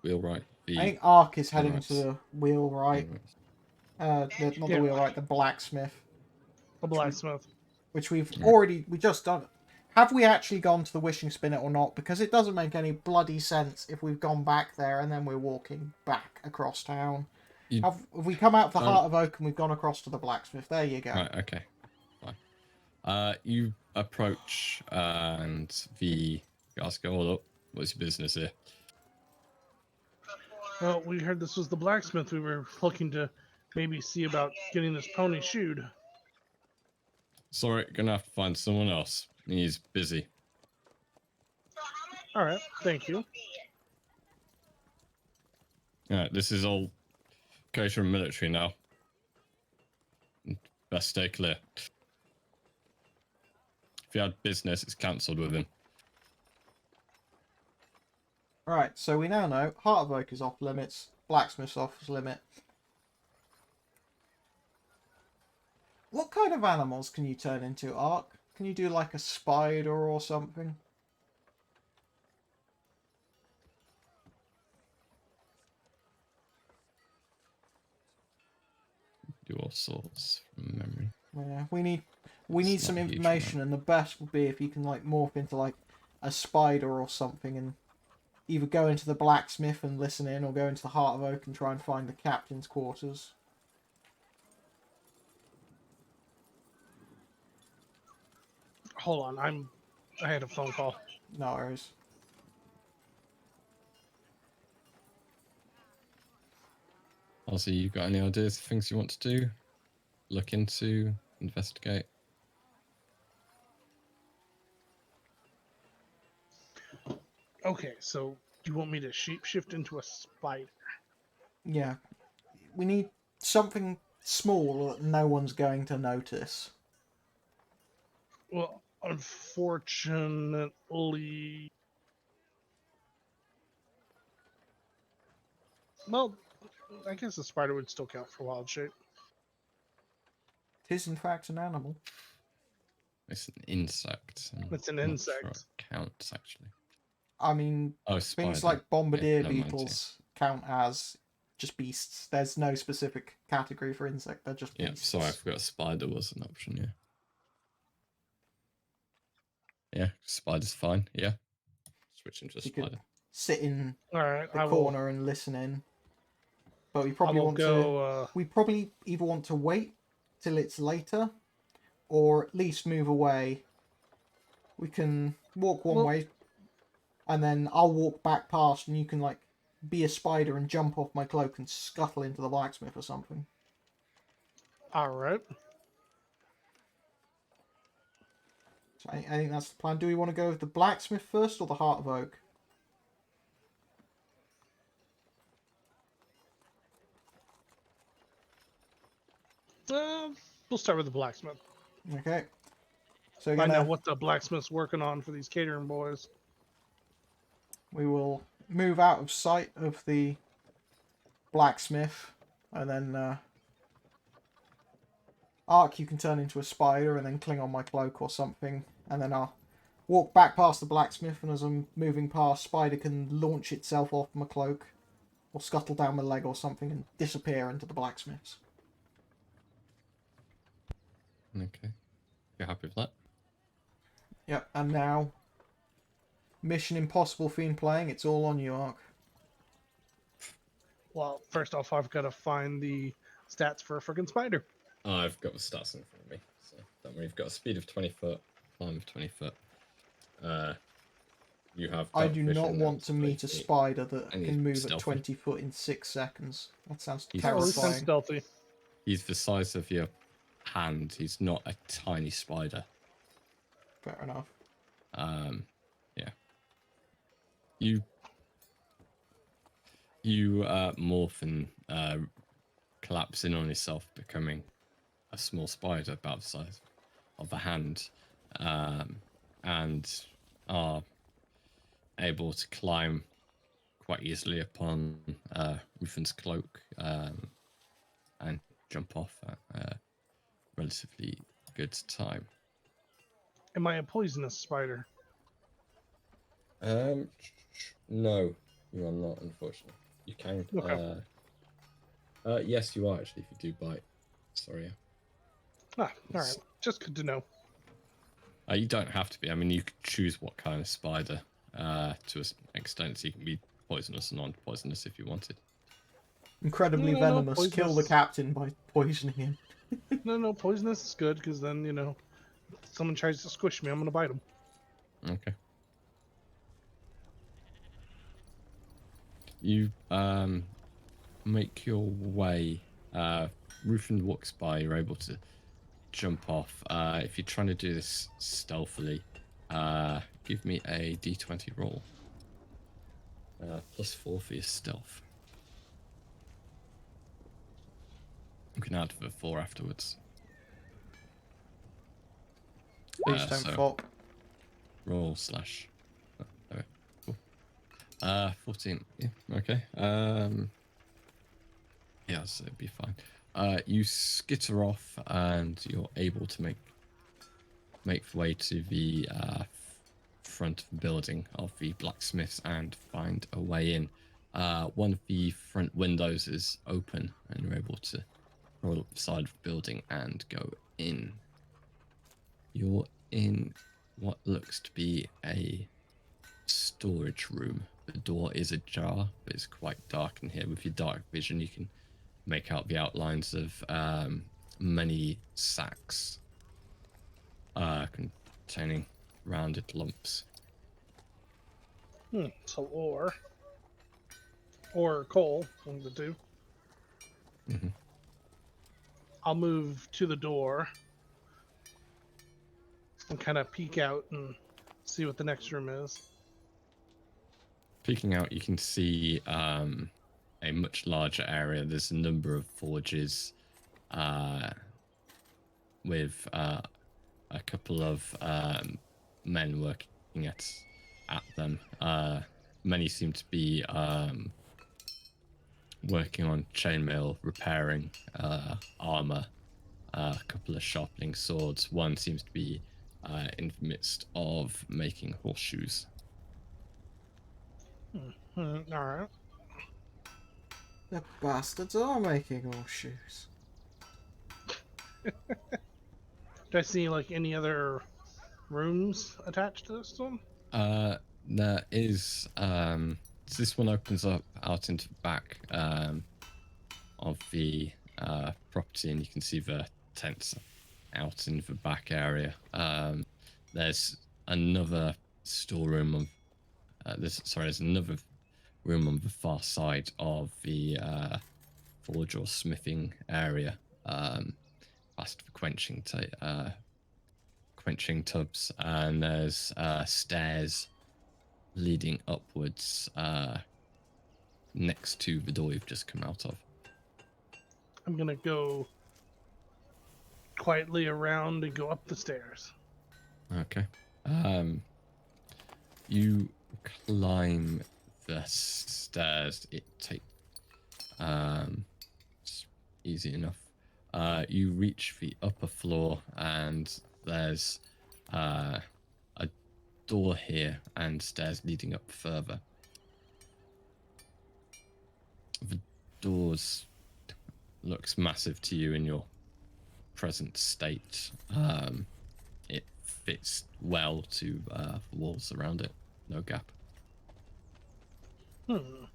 wheelwright. I think Ark is heading wheelwrights. to the wheelwright. Not the wheelwright, the blacksmith. The blacksmith. Which we just done. Have we actually gone to the Wishing Spinnet or not? Because it doesn't make any bloody sense if we've gone back there and then we're walking back across town. Have we come out of the Heart of Oak and we've gone across to the blacksmith? There you go. Right, okay. Fine. You approach and the guys go, hold up. What's your business here? Well, we heard this was the blacksmith. We were looking to maybe see about getting this pony shoed. Sorry, gonna have to find someone else. He's busy. All right, thank you. Alright, this is all Kaiteron military now. Best stay clear. If you had business, it's cancelled with him. Right, so we now know Heart of Oak is off limits, Blacksmith's off limit. What kind of animals can you turn into, Ark? Can you do like a spider or something? Do all sorts from memory. Yeah, we need some information, and the best would be if you can like morph into like a spider or something, and either go into the blacksmith and listen in, or go into the Heart of Oak and try and find the captain's quarters. Hold on, I had a phone call. No worries. Also, you got any ideas of things you want to do? Look into, investigate? Okay, so you want me to shapeshift into a spider? Yeah. We need something small that no one's going to notice. Well, unfortunately... Well, I guess a spider would still count for wild shape. It is, in fact, an animal. It's an insect. It's an I'm not insect. sure it counts, actually. I mean, things spider. like bombardier Yeah, never mind, beetles count as just beasts. There's no specific category for insect. They're just Yeah, beasts. sorry, I forgot spider was an option, yeah. Yeah, spider's fine, yeah. Switch into a You spider. could sit in All right, the corner and listen in. But we probably want to. We probably either want to wait till it's later, or at least move away. We can walk one way, and then I'll walk back past, and you can like be a spider and jump off my cloak and scuttle into the blacksmith or something. All right. So I think that's the plan. Do we want to go with the blacksmith first or the Heart of Oak? We'll start with the blacksmith. Okay. So Find out what the blacksmith's working on for these Kaiteron boys. We will move out of sight of the blacksmith, and then Ark, you can turn into a spider and then cling on my cloak or something, and then I'll walk back past the blacksmith, and as I'm moving past, Spider can launch itself off my cloak or scuttle down my leg or something and disappear into the blacksmith's. Okay. You're happy with that? Yep, and now Mission Impossible theme playing. It's all on you, Ark. Well, first off, I've got to find the stats for a freaking spider. Oh, I've got the stats in front of me. So don't worry, you've got a speed of 20 foot, climb of 20 foot. You have. I dark do vision not and want to meet a speed. spider that And can he's move at stealthy. 20 foot in 6 seconds. That sounds He's Oh, at least I'm terrifying. stealthy. He's the size of your hand. He's not a tiny spider. Fair enough. Yeah. You morph and collapse in on yourself, becoming a small spider about the size of a hand, and are able to climb quite easily upon Rufin's cloak and jump off at a relatively good time. Am I a poisonous spider? No, you are not, unfortunately. You can. Okay. Yes, you are actually. If you do bite, sorry. Ah, all right. Just good to know. You don't have to be. I mean, you could choose what kind of spider to an extent. So you can be poisonous and non-poisonous if you wanted. Incredibly No, venomous. Kill the poisonous. captain by poisoning him. No, poisonous is good because then, if someone tries to squish me, I'm going to bite them. Okay. You make your way. Rufin walks by. You're able to jump off. If you're trying to do this stealthily, give me a d20 roll. +4 for your stealth. You can add the 4 afterwards. Please don't so- flop. Roll slash. Oh, okay, cool. 14. Yeah, okay. Yeah, so it'd be fine. You skitter off, and you're able to make the way to the front of the building of the blacksmiths and find a way in. One of the front windows is open, and you're able to roll up the side of the building and go in. You're in what looks to be a storage room. The door is ajar, but it's quite dark in here. With your dark vision, you can make out the outlines of many sacks containing rounded lumps. So or coal, one of the two. Mm-hmm. I'll move to the door and kind of peek out and see what the next room is. Peeking out, you can see a much larger area. There's a number of forges with a couple of men working at them. Many seem to be working on chainmail, repairing armor, a couple of sharpening swords. One seems to be in the midst of making horseshoes. All right. The bastards are making horseshoes. Do I see any other rooms attached to this one? There is. So this one opens up out into the back of the property, and you can see the tents out in the back area. There's another storeroom of. There's another room on the far side of the forge or smithing area, past the quenching tubs, and there's stairs leading upwards next to the door you've just come out of. I'm going to go quietly around and go up the stairs. Okay. You climb the stairs. It takes it's easy enough. You reach the upper floor, and there's a door here and stairs leading up further. The doors looks massive to you in your present state. It fits well to the walls around it. No gap. In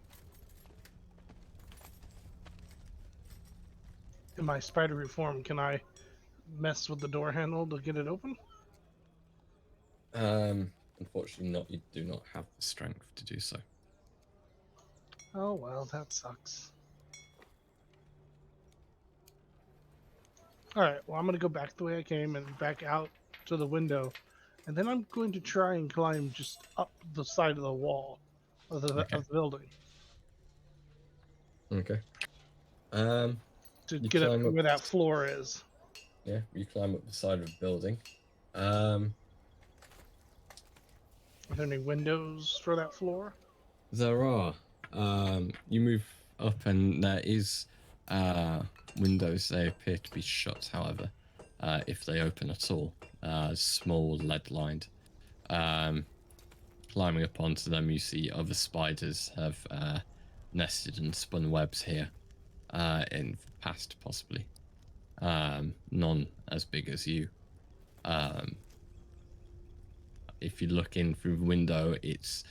my spidery form, can I mess with the door handle to get it open? Unfortunately not. You do not have the strength to do so. Oh, well, that sucks. Alright, well, I'm going to go back the way I came and back out to the window. And then I'm going to try and climb just up the side of the wall of the building Okay. to You get up climb to up- where that floor is. Yeah, you climb up the side of the building. Are there any windows for that floor? There are. You move up, and there is windows. They appear to be shut, however, if they open at all. Small, lead-lined. Climbing up onto them, you see other spiders have nested and spun webs here in the past, possibly. None as big as you. If you look in through the window, it's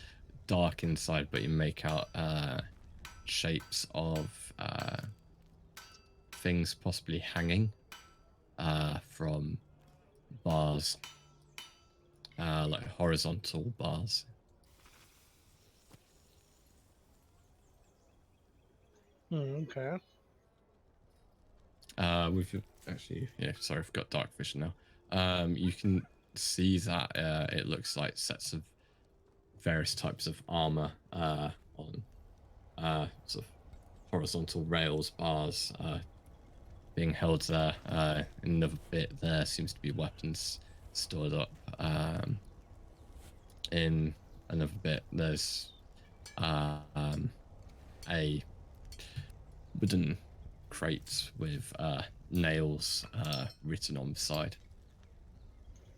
dark inside, but you make out shapes of things possibly hanging from bars, like horizontal bars. Okay. With your, actually, yeah, sorry, I've got dark vision now. You can see that it looks like sets of various types of armor on sort of horizontal rails, bars being held there. Another bit there seems to be weapons stored up. In another bit, there's a wooden crate with nails written on the side.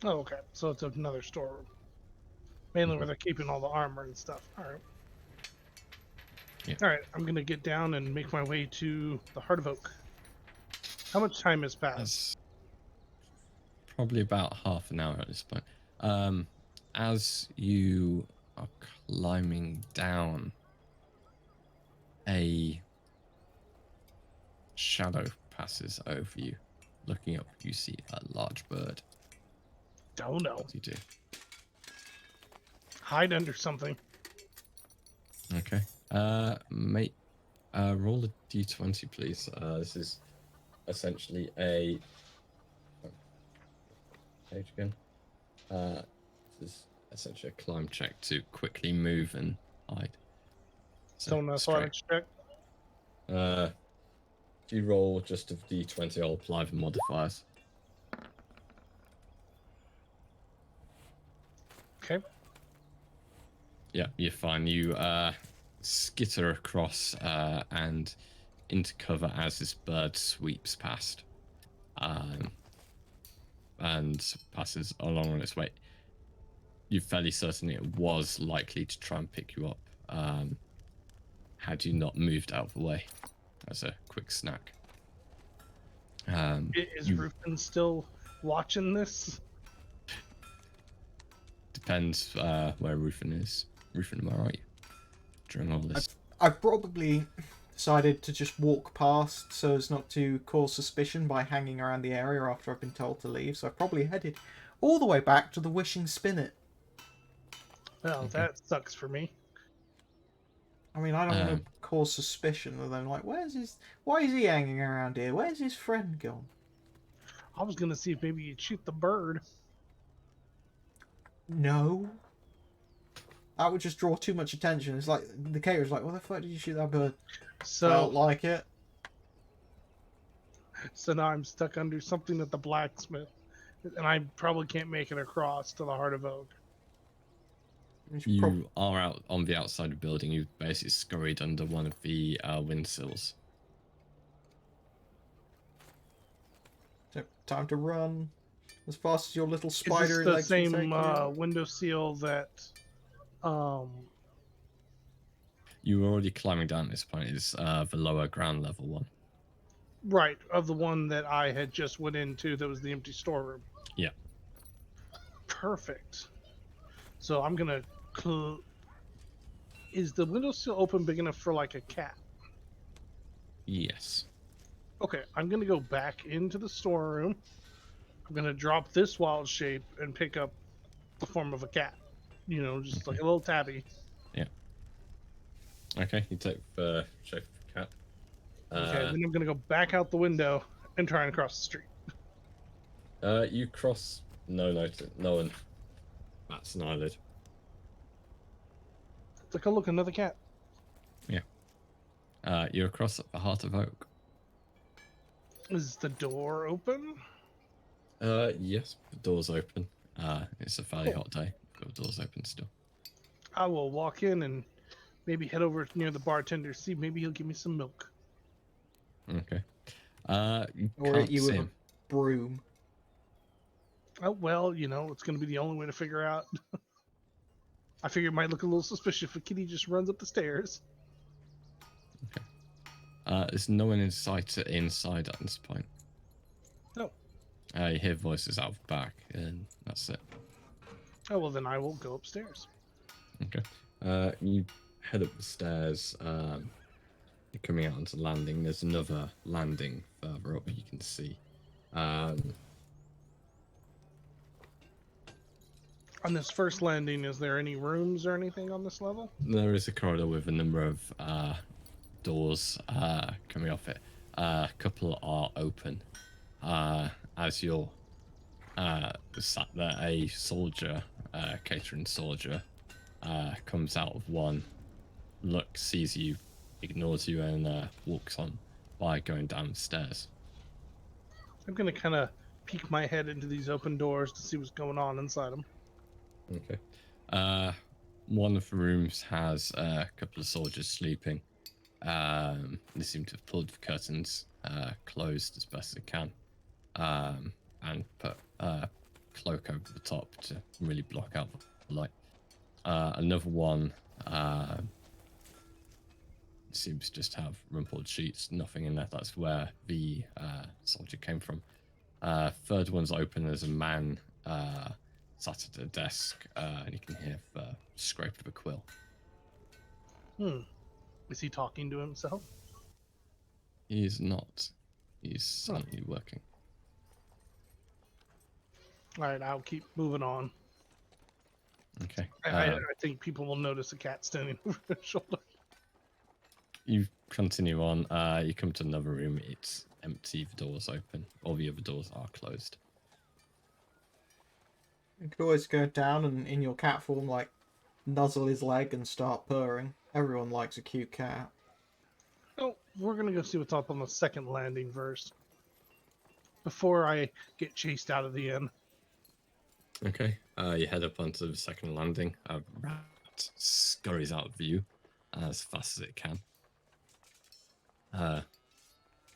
Oh, okay. So it's another storeroom. Mainly where they're keeping all the armor and stuff. Alright. Yeah. Alright, I'm going to get down and make my way to the Heart of Oak. How much time has passed? That's probably about half an hour at this point. As you are climbing down, a shadow passes over you. Looking up, you see a large bird. Don't know. What do you do? Hide under something. Okay. Mate, roll a d20, please. This is essentially a page again. This is essentially a climb check to quickly move and hide. So an athletics check. If you roll just a d20, I'll apply the modifiers. Okay. Yeah, you're fine. You skitter across and into cover as this bird sweeps past and passes along on its way. You're fairly certain it was likely to try and pick you up had you not moved out of the way as a quick snack. Is Rufin still watching this? Depends where Rufin is. Rufin, where are you during all this? I've probably decided to just walk past so as not to cause suspicion by hanging around the area after I've been told to leave. So I've probably headed all the way back to the Wishing Spinnet. Well, that sucks for me. I mean, I don't want to cause suspicion of them. Like, why is he hanging around here? Where's his friend gone? I was gonna see if maybe you'd shoot the bird. No. That would just draw too much attention. It's like, the caterer's like, what the fuck did you shoot that bird? Felt So, like it. so now I'm stuck under something at the blacksmith, and I probably can't make it across to the Heart of Oak. We should prob- You are out on the outside of the building. You basically scurried under one of the windsills. so time to run as fast as your little Is this spidery the legs will take same you. window seal that You were already climbing down at this point. It's the lower ground level one. right, of the one that I had just went into that was the empty storeroom? Yeah. Perfect. So I'm gonna is the window still open big enough for like a cat? Yes. Okay, I'm gonna go back into the storeroom. I'm gonna drop this wild shape and pick up the form of a cat. You know, just like a little tabby. Okay, you take the shape of the cat. Okay, then I'm gonna go back out the window and try and cross the street. You cross. No one bats an eyelid. It's like, oh look, another cat. You're across at the Heart of Oak. Is the door open? Yes, the door's open. It's a fairly hot day. The door's open still. I will walk in and maybe head over near the bartender, see maybe he'll give me some milk. Okay. You Or can't you see with a him. broom. Oh well, you know, it's gonna be the only way to figure out. I figure it might look a little suspicious if a kitty just runs up the stairs. There's no one inside at this point. No. You hear voices out of the back, and that's it. Oh well, then I will go upstairs. Okay. You head up the stairs. You're coming out onto the landing. There's another landing further up you can see. On this first landing, is there any rooms or anything on this level? There is a corridor with a number of doors coming off it. A couple are open. As you're sat there, a soldier, Kaiteron soldier, comes out of one, sees you, ignores you, and walks on by going down the stairs. I'm gonna kind of peek my head into these open doors to see what's going on inside them. Okay. One of the rooms has a couple of soldiers sleeping. They seem to have pulled the curtains closed as best they can, and put a cloak over the top to really block out the light. Another one seems just to have rumpled sheets, nothing in there. That's where the soldier came from. Third one's open. There's a man sat at a desk, and you can hear the scrape of a quill. Is he talking to himself? He's not. He's silently working. All right, I'll keep moving on. Okay. I think people will notice a cat standing over their shoulder. You continue on. You come to another room. It's empty. The door's open. All the other doors are closed. You could always go down and, in your cat form, like, nuzzle his leg and start purring. Everyone likes a cute cat. Oh, we're gonna go see what's up on the second landing first, before I get chased out of the inn. Okay. You head up onto the second landing. A rat scurries out of view as fast as it can.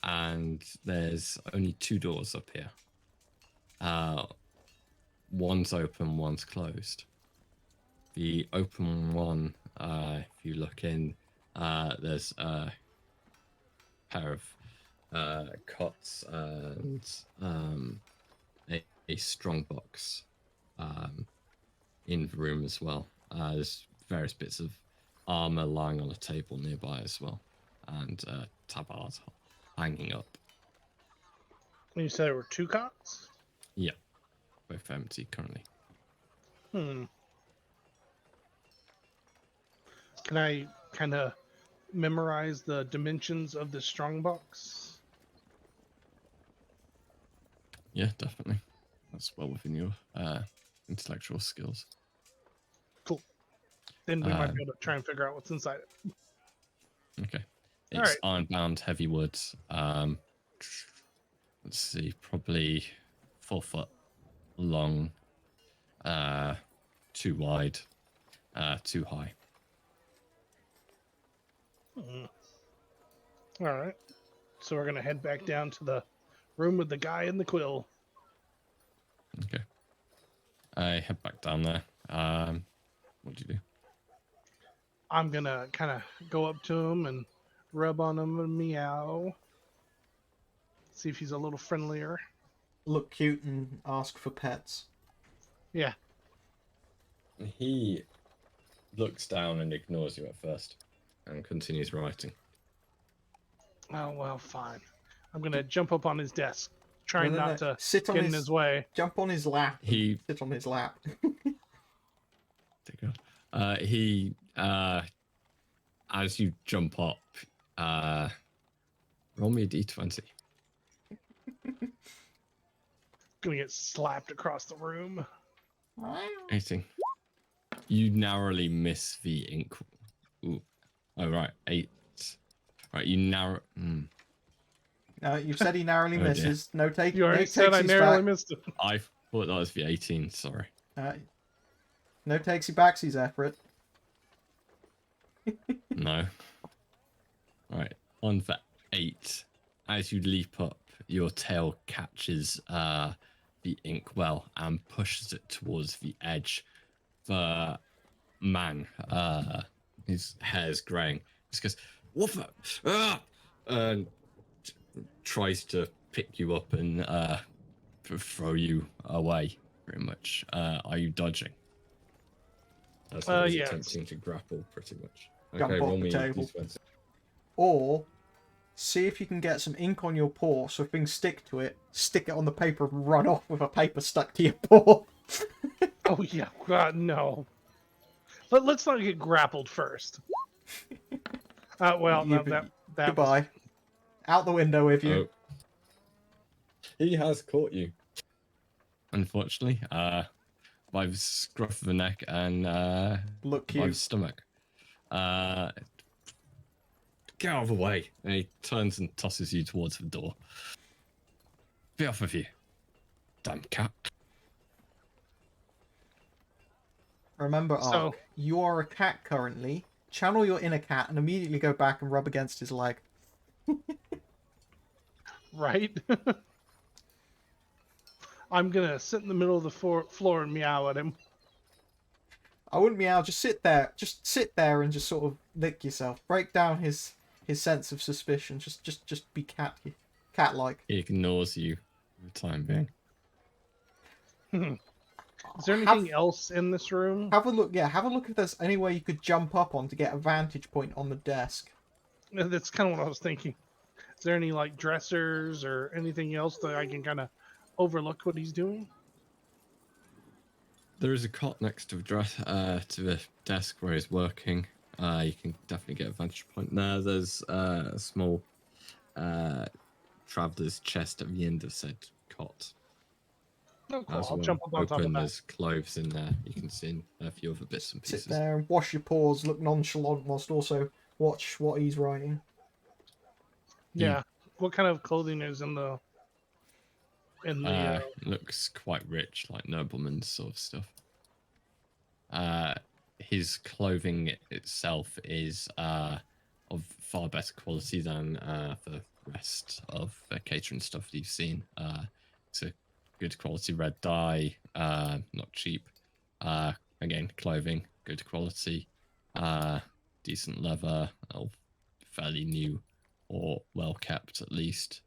And there's only two doors up here. One's open, one's closed. The open one, if you look in, there's a pair of cots and a strong box in the room as well. There's various bits of armor lying on a table nearby as well, and tabards hanging up. You said there were two cots? Yeah, both empty currently. Can I kind of memorize the dimensions of the strongbox? Yeah, definitely. That's well within your intellectual skills. Cool. Then we might be able to try and figure out what's inside it. Okay. All It's right. iron-bound, heavy wood. Let's see, probably 4 foot long, 2 wide, too high. All right. So we're gonna head back down to the room with the guy in the quill. Okay. I head back down there. What do you do? I'm gonna kind of go up to him and rub on him and meow. See if he's a little friendlier. Look cute and ask for pets. Yeah. He looks down and ignores you at first and continues writing. Oh, well, fine. I'm gonna jump up on his desk, trying No, not to sit on get in his way. Jump on his lap. He Sit on his lap. Dear God. He as you jump up, roll me a d20. Gonna get slapped across the room. 18. You narrowly miss the ink. Ooh. Oh right, 8. Right, you narrow. No, you've said he narrowly Oh, dear. misses. No take. You already no said I takesies narrowly back. missed him. I thought that was the 18. Sorry. No takesy backsies, Everett. No. Right, on for 8. As you leap up, your tail catches the inkwell and pushes it towards the edge. The man, his hair's graying. Just goes, "What the?" And tries to pick you up and throw you away. Pretty much. Are you dodging? As he was yes. attempting to grapple, pretty much. Jump Okay, off roll the me a table. d20. Or see if you can get some ink on your paw, so if things stick to it, stick it on the paper and run off with a paper stuck to your paw. Oh yeah, God no. Let's not get grappled first. Well, no, that Goodbye. Out the window with you. Oh. He has caught you. Unfortunately, by the scruff of the neck and Look by the cute. stomach. Get out of the way. And he turns and tosses you towards the door. Be off with you. Damn cat. Remember, So- Ark, you are a cat currently. Channel your inner cat and immediately go back and rub against his leg. right. I'm gonna sit in the middle of the floor and meow at him. I wouldn't meow, just sit there. Just sit there and just sort of lick yourself. Break down his sense of suspicion. Just be cat-like. He ignores you for the time being. Is there anything else in this room? Have a look. Yeah, have a look if there's any way you could jump up on to get a vantage point on the desk. That's kind of what I was thinking. Is there any like dressers or anything else that I can kind of overlook what he's doing? There is a cot next to the desk where he's working. You can definitely get a vantage point there. There's a small traveller's chest at the end of said cot. Oh, cool. As I'll well. jump up on top of Open, that. there's clothes in there. You can see a few other bits and pieces. Sit there and wash your paws, look nonchalant, whilst also watch what he's writing. Yeah. What kind of clothing is in the? Looks quite rich, like nobleman sort of stuff. His clothing itself is of far better quality than the rest of the Kaiteron stuff that you've seen. It's a good quality red dye, not cheap. Again, clothing, good quality, decent leather, fairly new or well kept at least.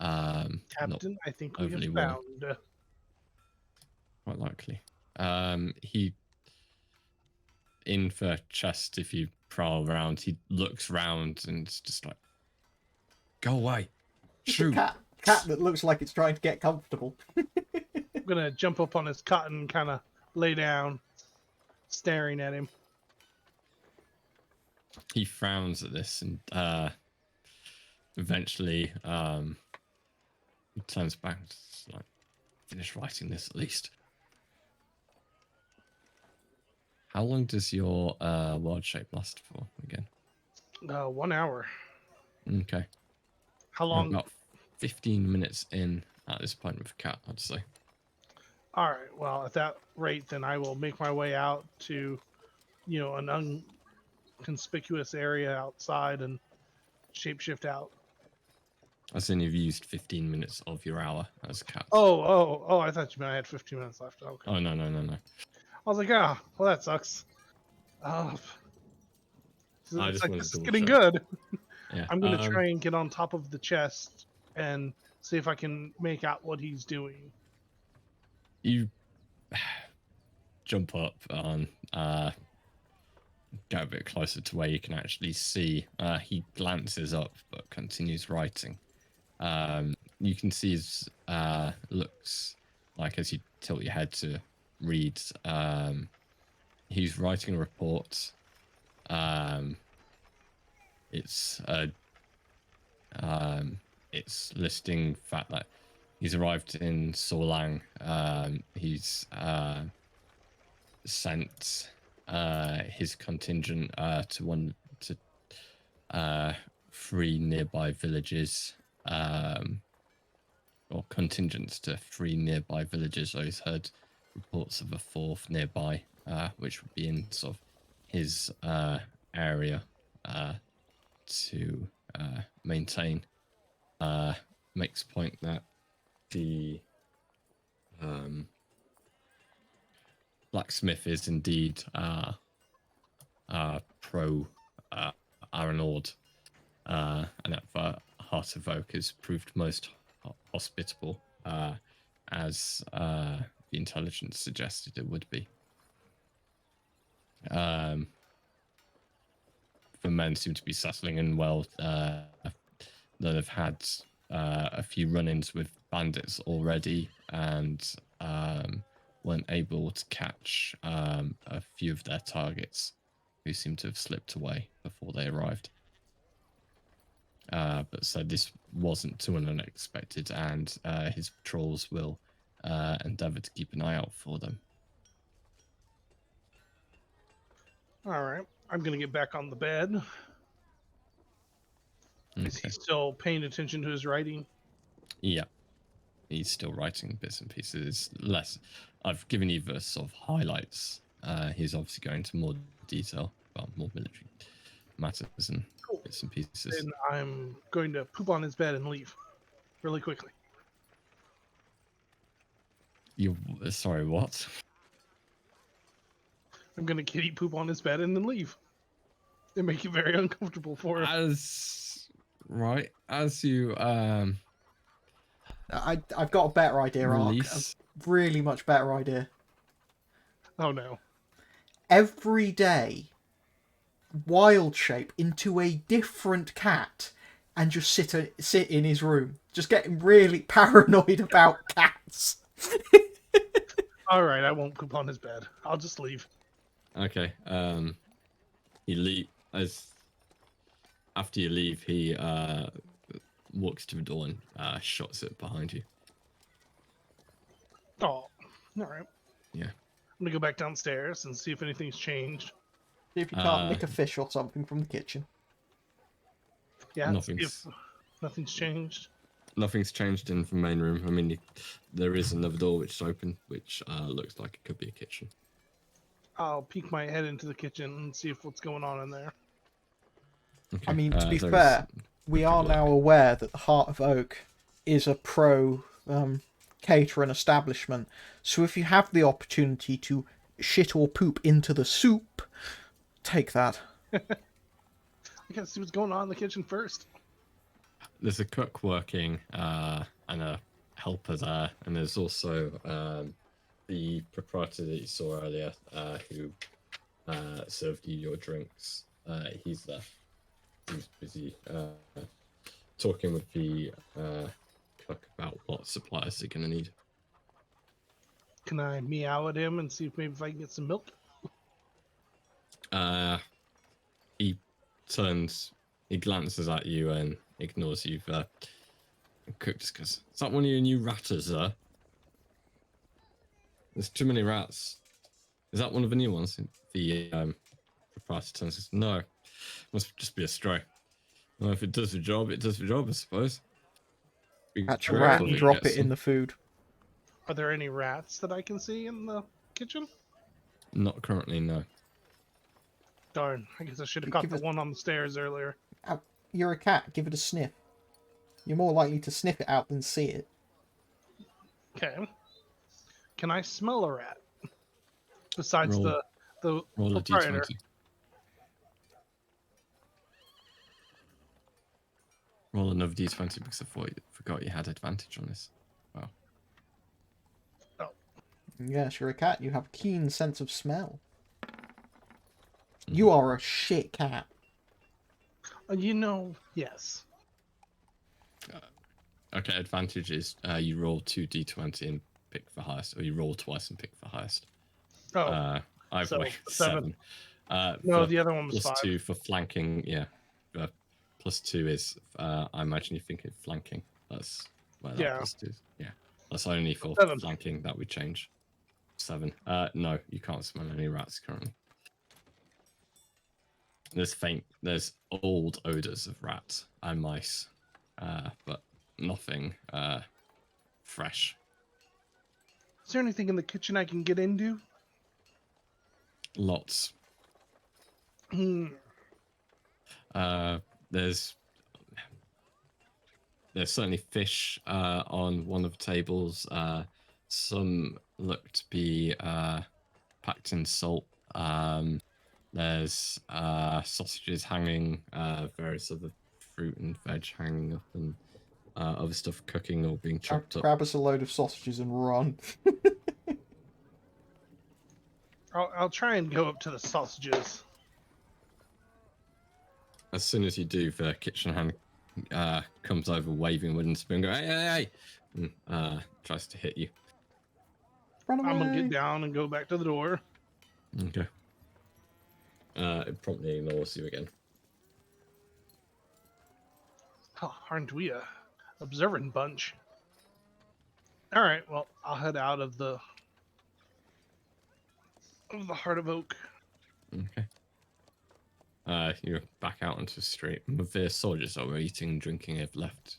Captain, I think we have overly well. found. Quite likely. He in the chest, if you prowl around, he looks round and it's just like, go away. It's Shoot. a cat that looks like it's trying to get comfortable. I'm gonna jump up on his cot and kind of lay down, staring at him. He frowns at this and eventually he turns back and just like, finish writing this at least. How long does your world shape last for again? 1 hour. Okay. How We're long? about 15 minutes in at this point with the cat, I'd say. All right. Well, at that rate, then I will make my way out to an unconspicuous area outside and shapeshift out. I assume you've used 15 minutes of your hour as cat. Oh! I thought you meant I had 15 minutes left. Okay. Oh, no. I was like, well, that sucks. I It's just like wanted this to is double getting check. good. Yeah. I'm gonna try and get on top of the chest and see if I can make out what he's doing. You jump up and get a bit closer to where you can actually see. He glances up but continues writing. You can see his looks like as you tilt your head to read. He's writing a report. It's listing the fact that he's arrived in Sorlang. He's sent his contingent to three nearby villages, or contingents to three nearby villages. So he's heard reports of a fourth nearby, which would be in sort of his area to maintain. Makes point that the blacksmith is indeed pro Aranord, and at the Heart of Oak has proved most hospitable, as the intelligence suggested it would be. The men seem to be settling in well. They've had a few run-ins with bandits already, and weren't able to catch a few of their targets, who seem to have slipped away before they arrived. But so this wasn't too unexpected, and his patrols will endeavour to keep an eye out for them. All right, I'm gonna get back on the bed. Is he still paying attention to his writing? Yeah, he's still writing bits and pieces. Less, I've given you the sort of highlights. He's obviously going into more detail about more military matters and bits and pieces. Then I'm going to poop on his bed and leave really quickly. You sorry, what? I'm gonna kitty poop on his bed and then leave. They make it very uncomfortable for him. As you I've got a better idea, release. Ark. A really much better idea. Oh no. Every day, wild shape into a different cat and just sit in his room. Just getting really paranoid about cats. All right, I won't poop on his bed. I'll just leave. Okay. He after you leave, he walks to the door and shuts it behind you. Oh, all right. Yeah. I'm gonna go back downstairs and see if anything's changed. See if you can't nick a fish or something from the kitchen. Yeah, see if nothing's changed. Nothing's changed in the main room. I mean, there is another door which is open, which looks like it could be a kitchen. I'll peek my head into the kitchen and see if what's going on in there. Okay. I mean, to be fair, we are now aware that the Heart of Oak is a pro Kaiteron establishment. So if you have the opportunity to shit or poop into the soup, take that. I gotta see what's going on in the kitchen first. There's a cook working and a helper there, and there's also the proprietor that you saw earlier who served you your drinks. He's there. He's busy talking with the cook about what supplies they're going to need. Can I meow at him and see if maybe I can get some milk? He glances at you and ignores you. The cook just goes, "Is that one of your new ratters, sir? There's too many rats. Is that one of the new ones?" The proprietor turns and says, "No, must just be a stray. Well, if it does the job, it does the job, I suppose." Catch a rat and drop it in the food. Are there any rats that I can see in the kitchen? Not currently, no. Darn, I guess I should have caught Give the us- one on the stairs earlier. You're a cat. Give it a sniff. You're more likely to sniff it out than see it. Okay. Can I smell a rat? Besides Roll. the Roll a proprietor. d20. Roll another d20 because I forgot you had advantage on this. Wow. Yes, you're a cat. You have a keen sense of smell. You are a shit cat. Yes. Okay, advantage is you roll 2d20 and pick the highest, or you roll twice and pick the highest. Oh, Either so way, 7. 7. No, For the other one was plus 5. 2 for flanking, yeah. Plus 2 is, I imagine you think of flanking. That's where that Yeah. plus 2 is. Yeah. That's only for 7. flanking that we change. 7. No, you can't smell any rats currently. There's old odors of rats and mice, but nothing fresh. Is there anything in the kitchen I can get into? Lots. Hmm. There's certainly fish on one of the tables. Some look to be packed in salt. There's sausages hanging, various other fruit and veg hanging up, and other stuff cooking or being chopped up. Grab us a load of sausages and run. I'll try and go up to the sausages. As soon as you do, the kitchen hand comes over waving a wooden spoon, go, hey, hey, hey! And, tries to hit you. Run away. I'm gonna get down and go back to the door. Okay. It promptly ignores you again. Oh, aren't we a observant bunch? All right, well, I'll head out of the Heart of Oak. Okay. You're back out onto the street. The soldiers are eating, drinking, have left.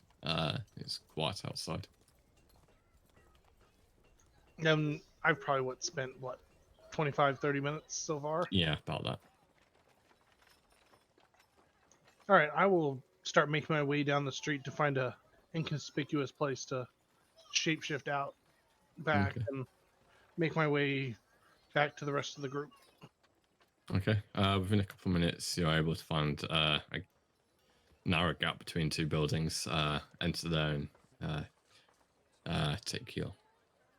It's quiet outside. I've probably spent 25, 30 minutes so far. Yeah, about that. All right, I will start making my way down the street to find a inconspicuous place to shapeshift out back Okay. and make my way back to the rest of the group. Okay. Within a couple of minutes, you're able to find a narrow gap between two buildings. Enter there and take your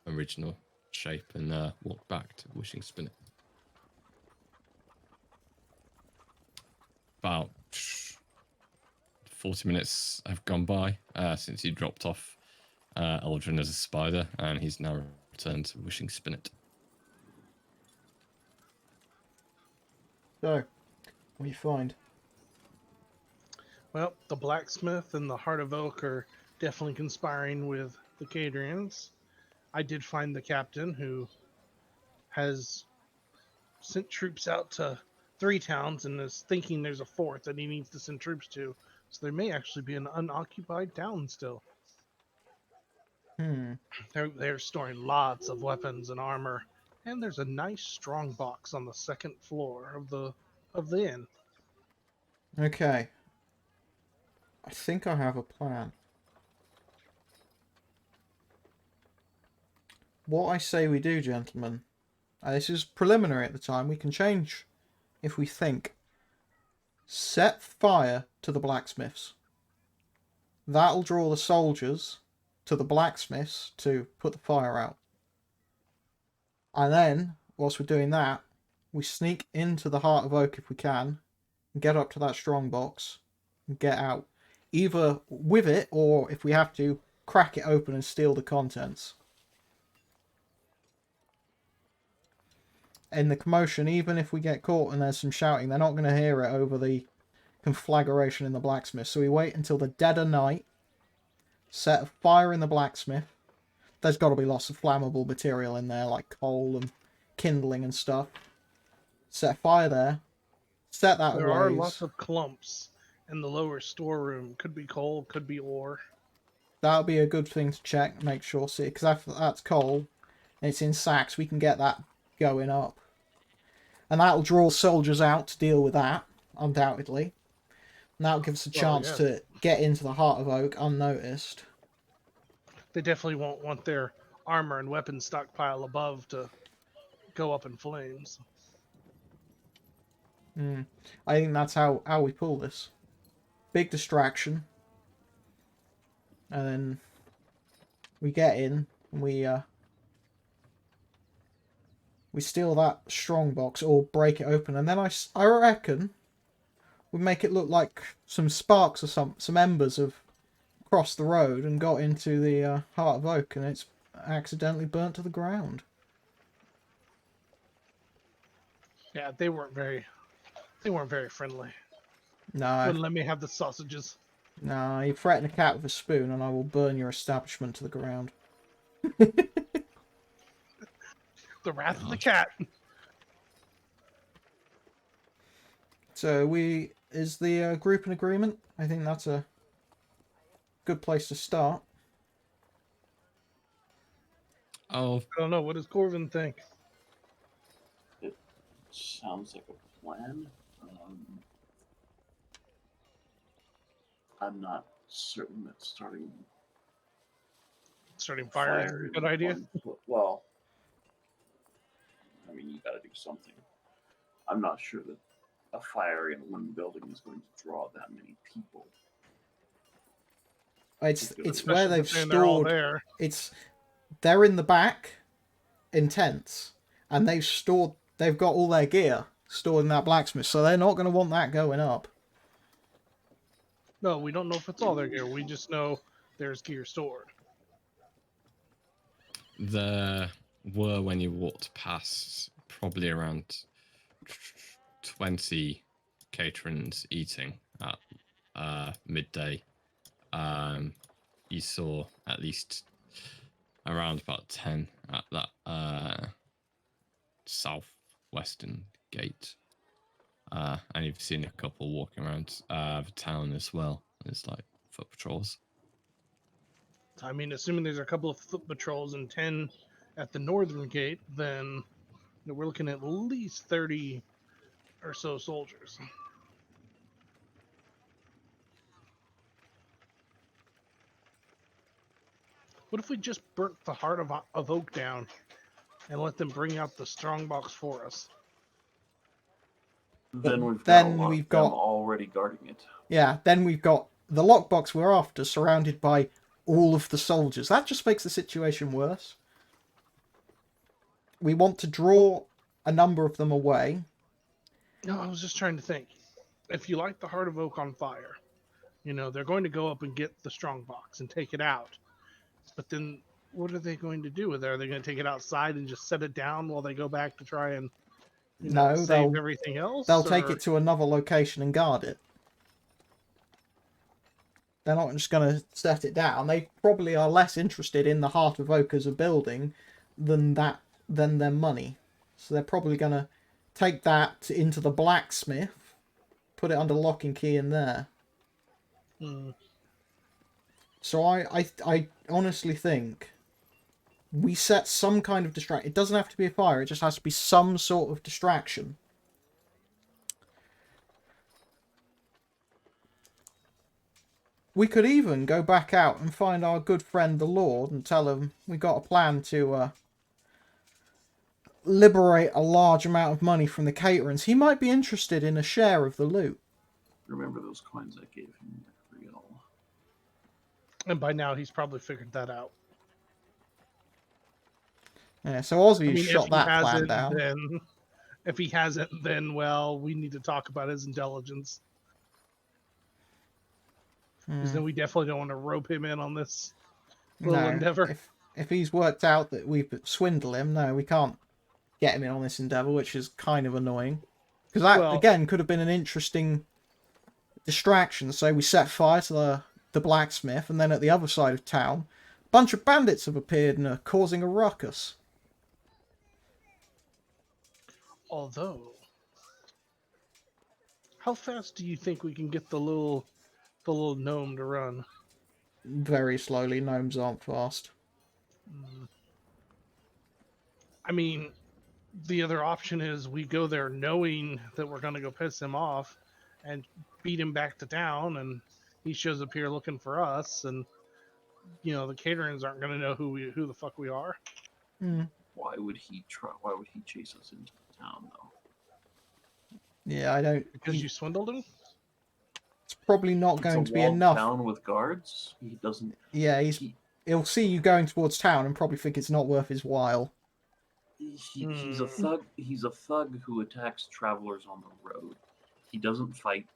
original shape and walk back to Wishing Spinet. About 40 minutes have gone by since you dropped off Aldrin as a spider, and he's now returned to Wishing Spinet. So, what do you find? Well, the blacksmith and the Heart of Oak are definitely conspiring with the Kaiterons. I did find the captain, who has sent troops out to 3 towns and is thinking there's a 4th that he needs to send troops to. So there may actually be an unoccupied town still. They're storing lots of weapons and armor, and there's a nice strong box on the 2nd floor of the inn. Okay. I think I have a plan. What I say we do, gentlemen. This is preliminary at the time. We can change if we think. Set fire to the blacksmiths. That'll draw the soldiers to the blacksmiths to put the fire out. And then, whilst we're doing that, we sneak into the Heart of Oak if we can, and get up to that strong box, and get out. Either with it, or if we have to, crack it open and steal the contents. In the commotion, even if we get caught and there's some shouting, they're not going to hear it over the conflagration in the blacksmith. So we wait until the dead of night, set a fire in the blacksmith. There's got to be lots of flammable material in there, like coal and kindling and stuff. Set a fire there. Set that There ablaze. are lots of clumps in the lower storeroom. Could be coal, could be ore. That'll be a good thing to check, make sure, see, because that's coal, and it's in sacks, we can get that going up. And that'll draw soldiers out to deal with that, undoubtedly. And that'll give us a chance yeah. to get into the heart of Oak unnoticed. They definitely won't want their armor and weapons stockpile above to go up in flames. I think that's how we pull this. Big distraction. And then we get in and we steal that strong box or break it open, and then I reckon we make it look like some sparks or some embers have crossed the road and got into the heart of Oak, and it's accidentally burnt to the ground. Yeah, they weren't very friendly. No, Wouldn't let me have the sausages. no, you threaten a cat with a spoon, and I will burn your establishment to the ground. The wrath of the cat. So is the group in agreement? I think that's a good place to start. Oh, I don't know. What does Corvin think? It sounds like a plan. I'm not certain that starting Fire is a good idea. Well, I mean, you got to do something. I'm not sure that a fire in one building is going to draw that many people. It's where they've They're all stored. there. They're in the back, in tents, and they've got all their gear stored in that blacksmith, so they're not going to want that going up. No, we don't know if it's all their gear. We just know there's gear stored. there were, when you walked past, probably around 20 Kaiterons eating at midday. You saw at least around about 10 at that southwestern gate. And you've seen a couple walking around the town as well. There's like foot patrols. I mean, assuming there's a couple of foot patrols and 10 at the northern gate, then we're looking at least 30 or so soldiers. What if we just burnt the heart of Oak down and let them bring out the strongbox for us? Then we've then got, we've them got- already guarding it. Yeah, then we've got the lockbox we're after surrounded by all of the soldiers. That just makes the situation worse. We want to draw a number of them away. No, I was just trying to think. If you light the heart of Oak on fire, they're going to go up and get the strongbox and take it out. But then what are they going to do with it? Are they going to take it outside and just set it down while they go back to try and save everything else? They'll take it to another location and guard it. They're not just going to set it down. They probably are less interested in the Heart of Oak as a building than their money. So they're probably going to take that into the blacksmith, put it under lock and key in there. So I honestly think we set some kind of distraction. It doesn't have to be a fire. It just has to be some sort of distraction. We could even go back out and find our good friend the Lord and tell him we got a plan to liberate a large amount of money from the Kaiterons. He might be interested in a share of the loot. Remember those coins I gave him? They're real. And by now he's probably figured that out. Yeah, so Ozzy shot that plan down. If he hasn't, then, well, we need to talk about his intelligence. Because then we definitely don't want to rope him in on this little endeavor. If he's worked out that we've swindled him, no, we can't get him in on this endeavor, which is kind of annoying. Because that, again, could have been an interesting distraction. So we set fire to the blacksmith, and then at the other side of town, a bunch of bandits have appeared and are causing a ruckus. Although, how fast do you think we can get the little gnome to run? Very slowly. Gnomes aren't fast. I mean, the other option is we go there knowing that we're going to go piss him off and beat him back to town, and he shows up here looking for us, and the Caterons aren't going to know who the fuck we are. Hmm. Why would he try? Why would he chase us into the town, though? Yeah, I don't. Because you swindled him. It's probably not It's going a to be walled enough. town with guards. He doesn't. Yeah, he'll see you going towards town and probably think it's not worth his while. He's a thug. He's a thug who attacks travelers on the road. He doesn't fight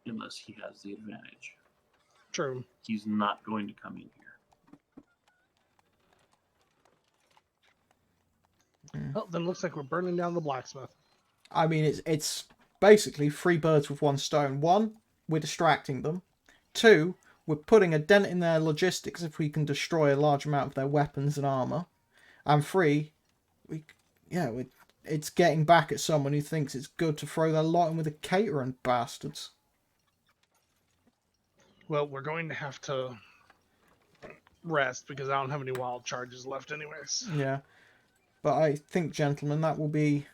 unless he has the advantage. True. He's not going to come in here. Well, then it looks like we're burning down the blacksmith. I mean, it's basically 3 birds with 1 stone. 1, we're distracting them. 2, we're putting a dent in their logistics if we can destroy a large amount of their weapons and armor. And 3, it's getting back at someone who thinks it's good to throw their lot in with the Kaiteron bastards. Well, we're going to have to rest because I don't have any wild charges left anyways. Yeah. But I think, gentlemen, that will be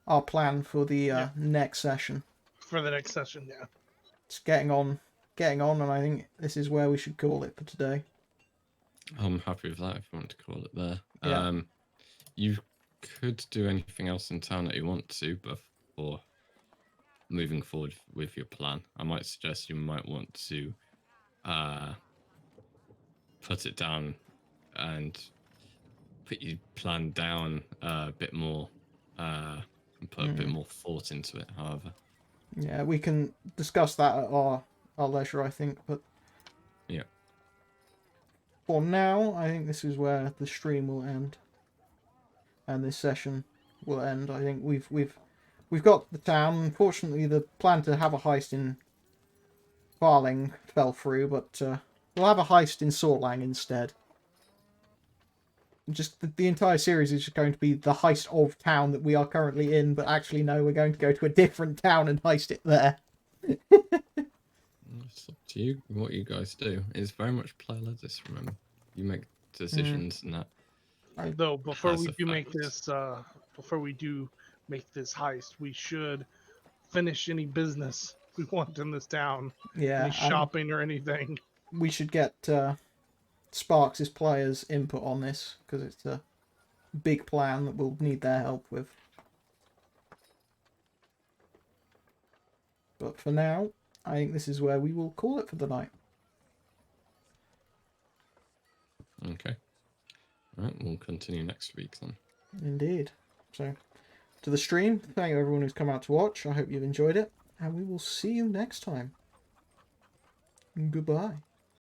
our plan for the next session. For the next session, yeah. It's getting on, and I think this is where we should call it for today. I'm happy with that if you want to call it there. Yeah. You could do anything else in town that you want to, but for moving forward with your plan, I might suggest you might want to put it down and put your plan down a bit more and put a bit more thought into it, however. Yeah, we can discuss that at our leisure, I think, but yeah. For now, I think this is where the stream will end. And this session will end. I think we've got the town. Unfortunately, the plan to have a heist in Forling fell through, but we'll have a heist in Sortlang instead. Just the entire series is just going to be the heist of town that we are currently in, but actually no, we're going to go to a different town and heist it there. It's up to you what you guys do. It's very much player-led, this, remember. You make decisions and that. Though before Has we do make effects. this heist, we should finish any business we want in this town. Yeah, Any shopping or anything. we should get Sparks' players' input on this, because it's a big plan that we'll need their help with. But for now, I think this is where we will call it for the night. Okay. Right, we'll continue next week then. Indeed. So, to the stream, thank you everyone who's come out to watch. I hope you've enjoyed it, and we will see you next time. Goodbye.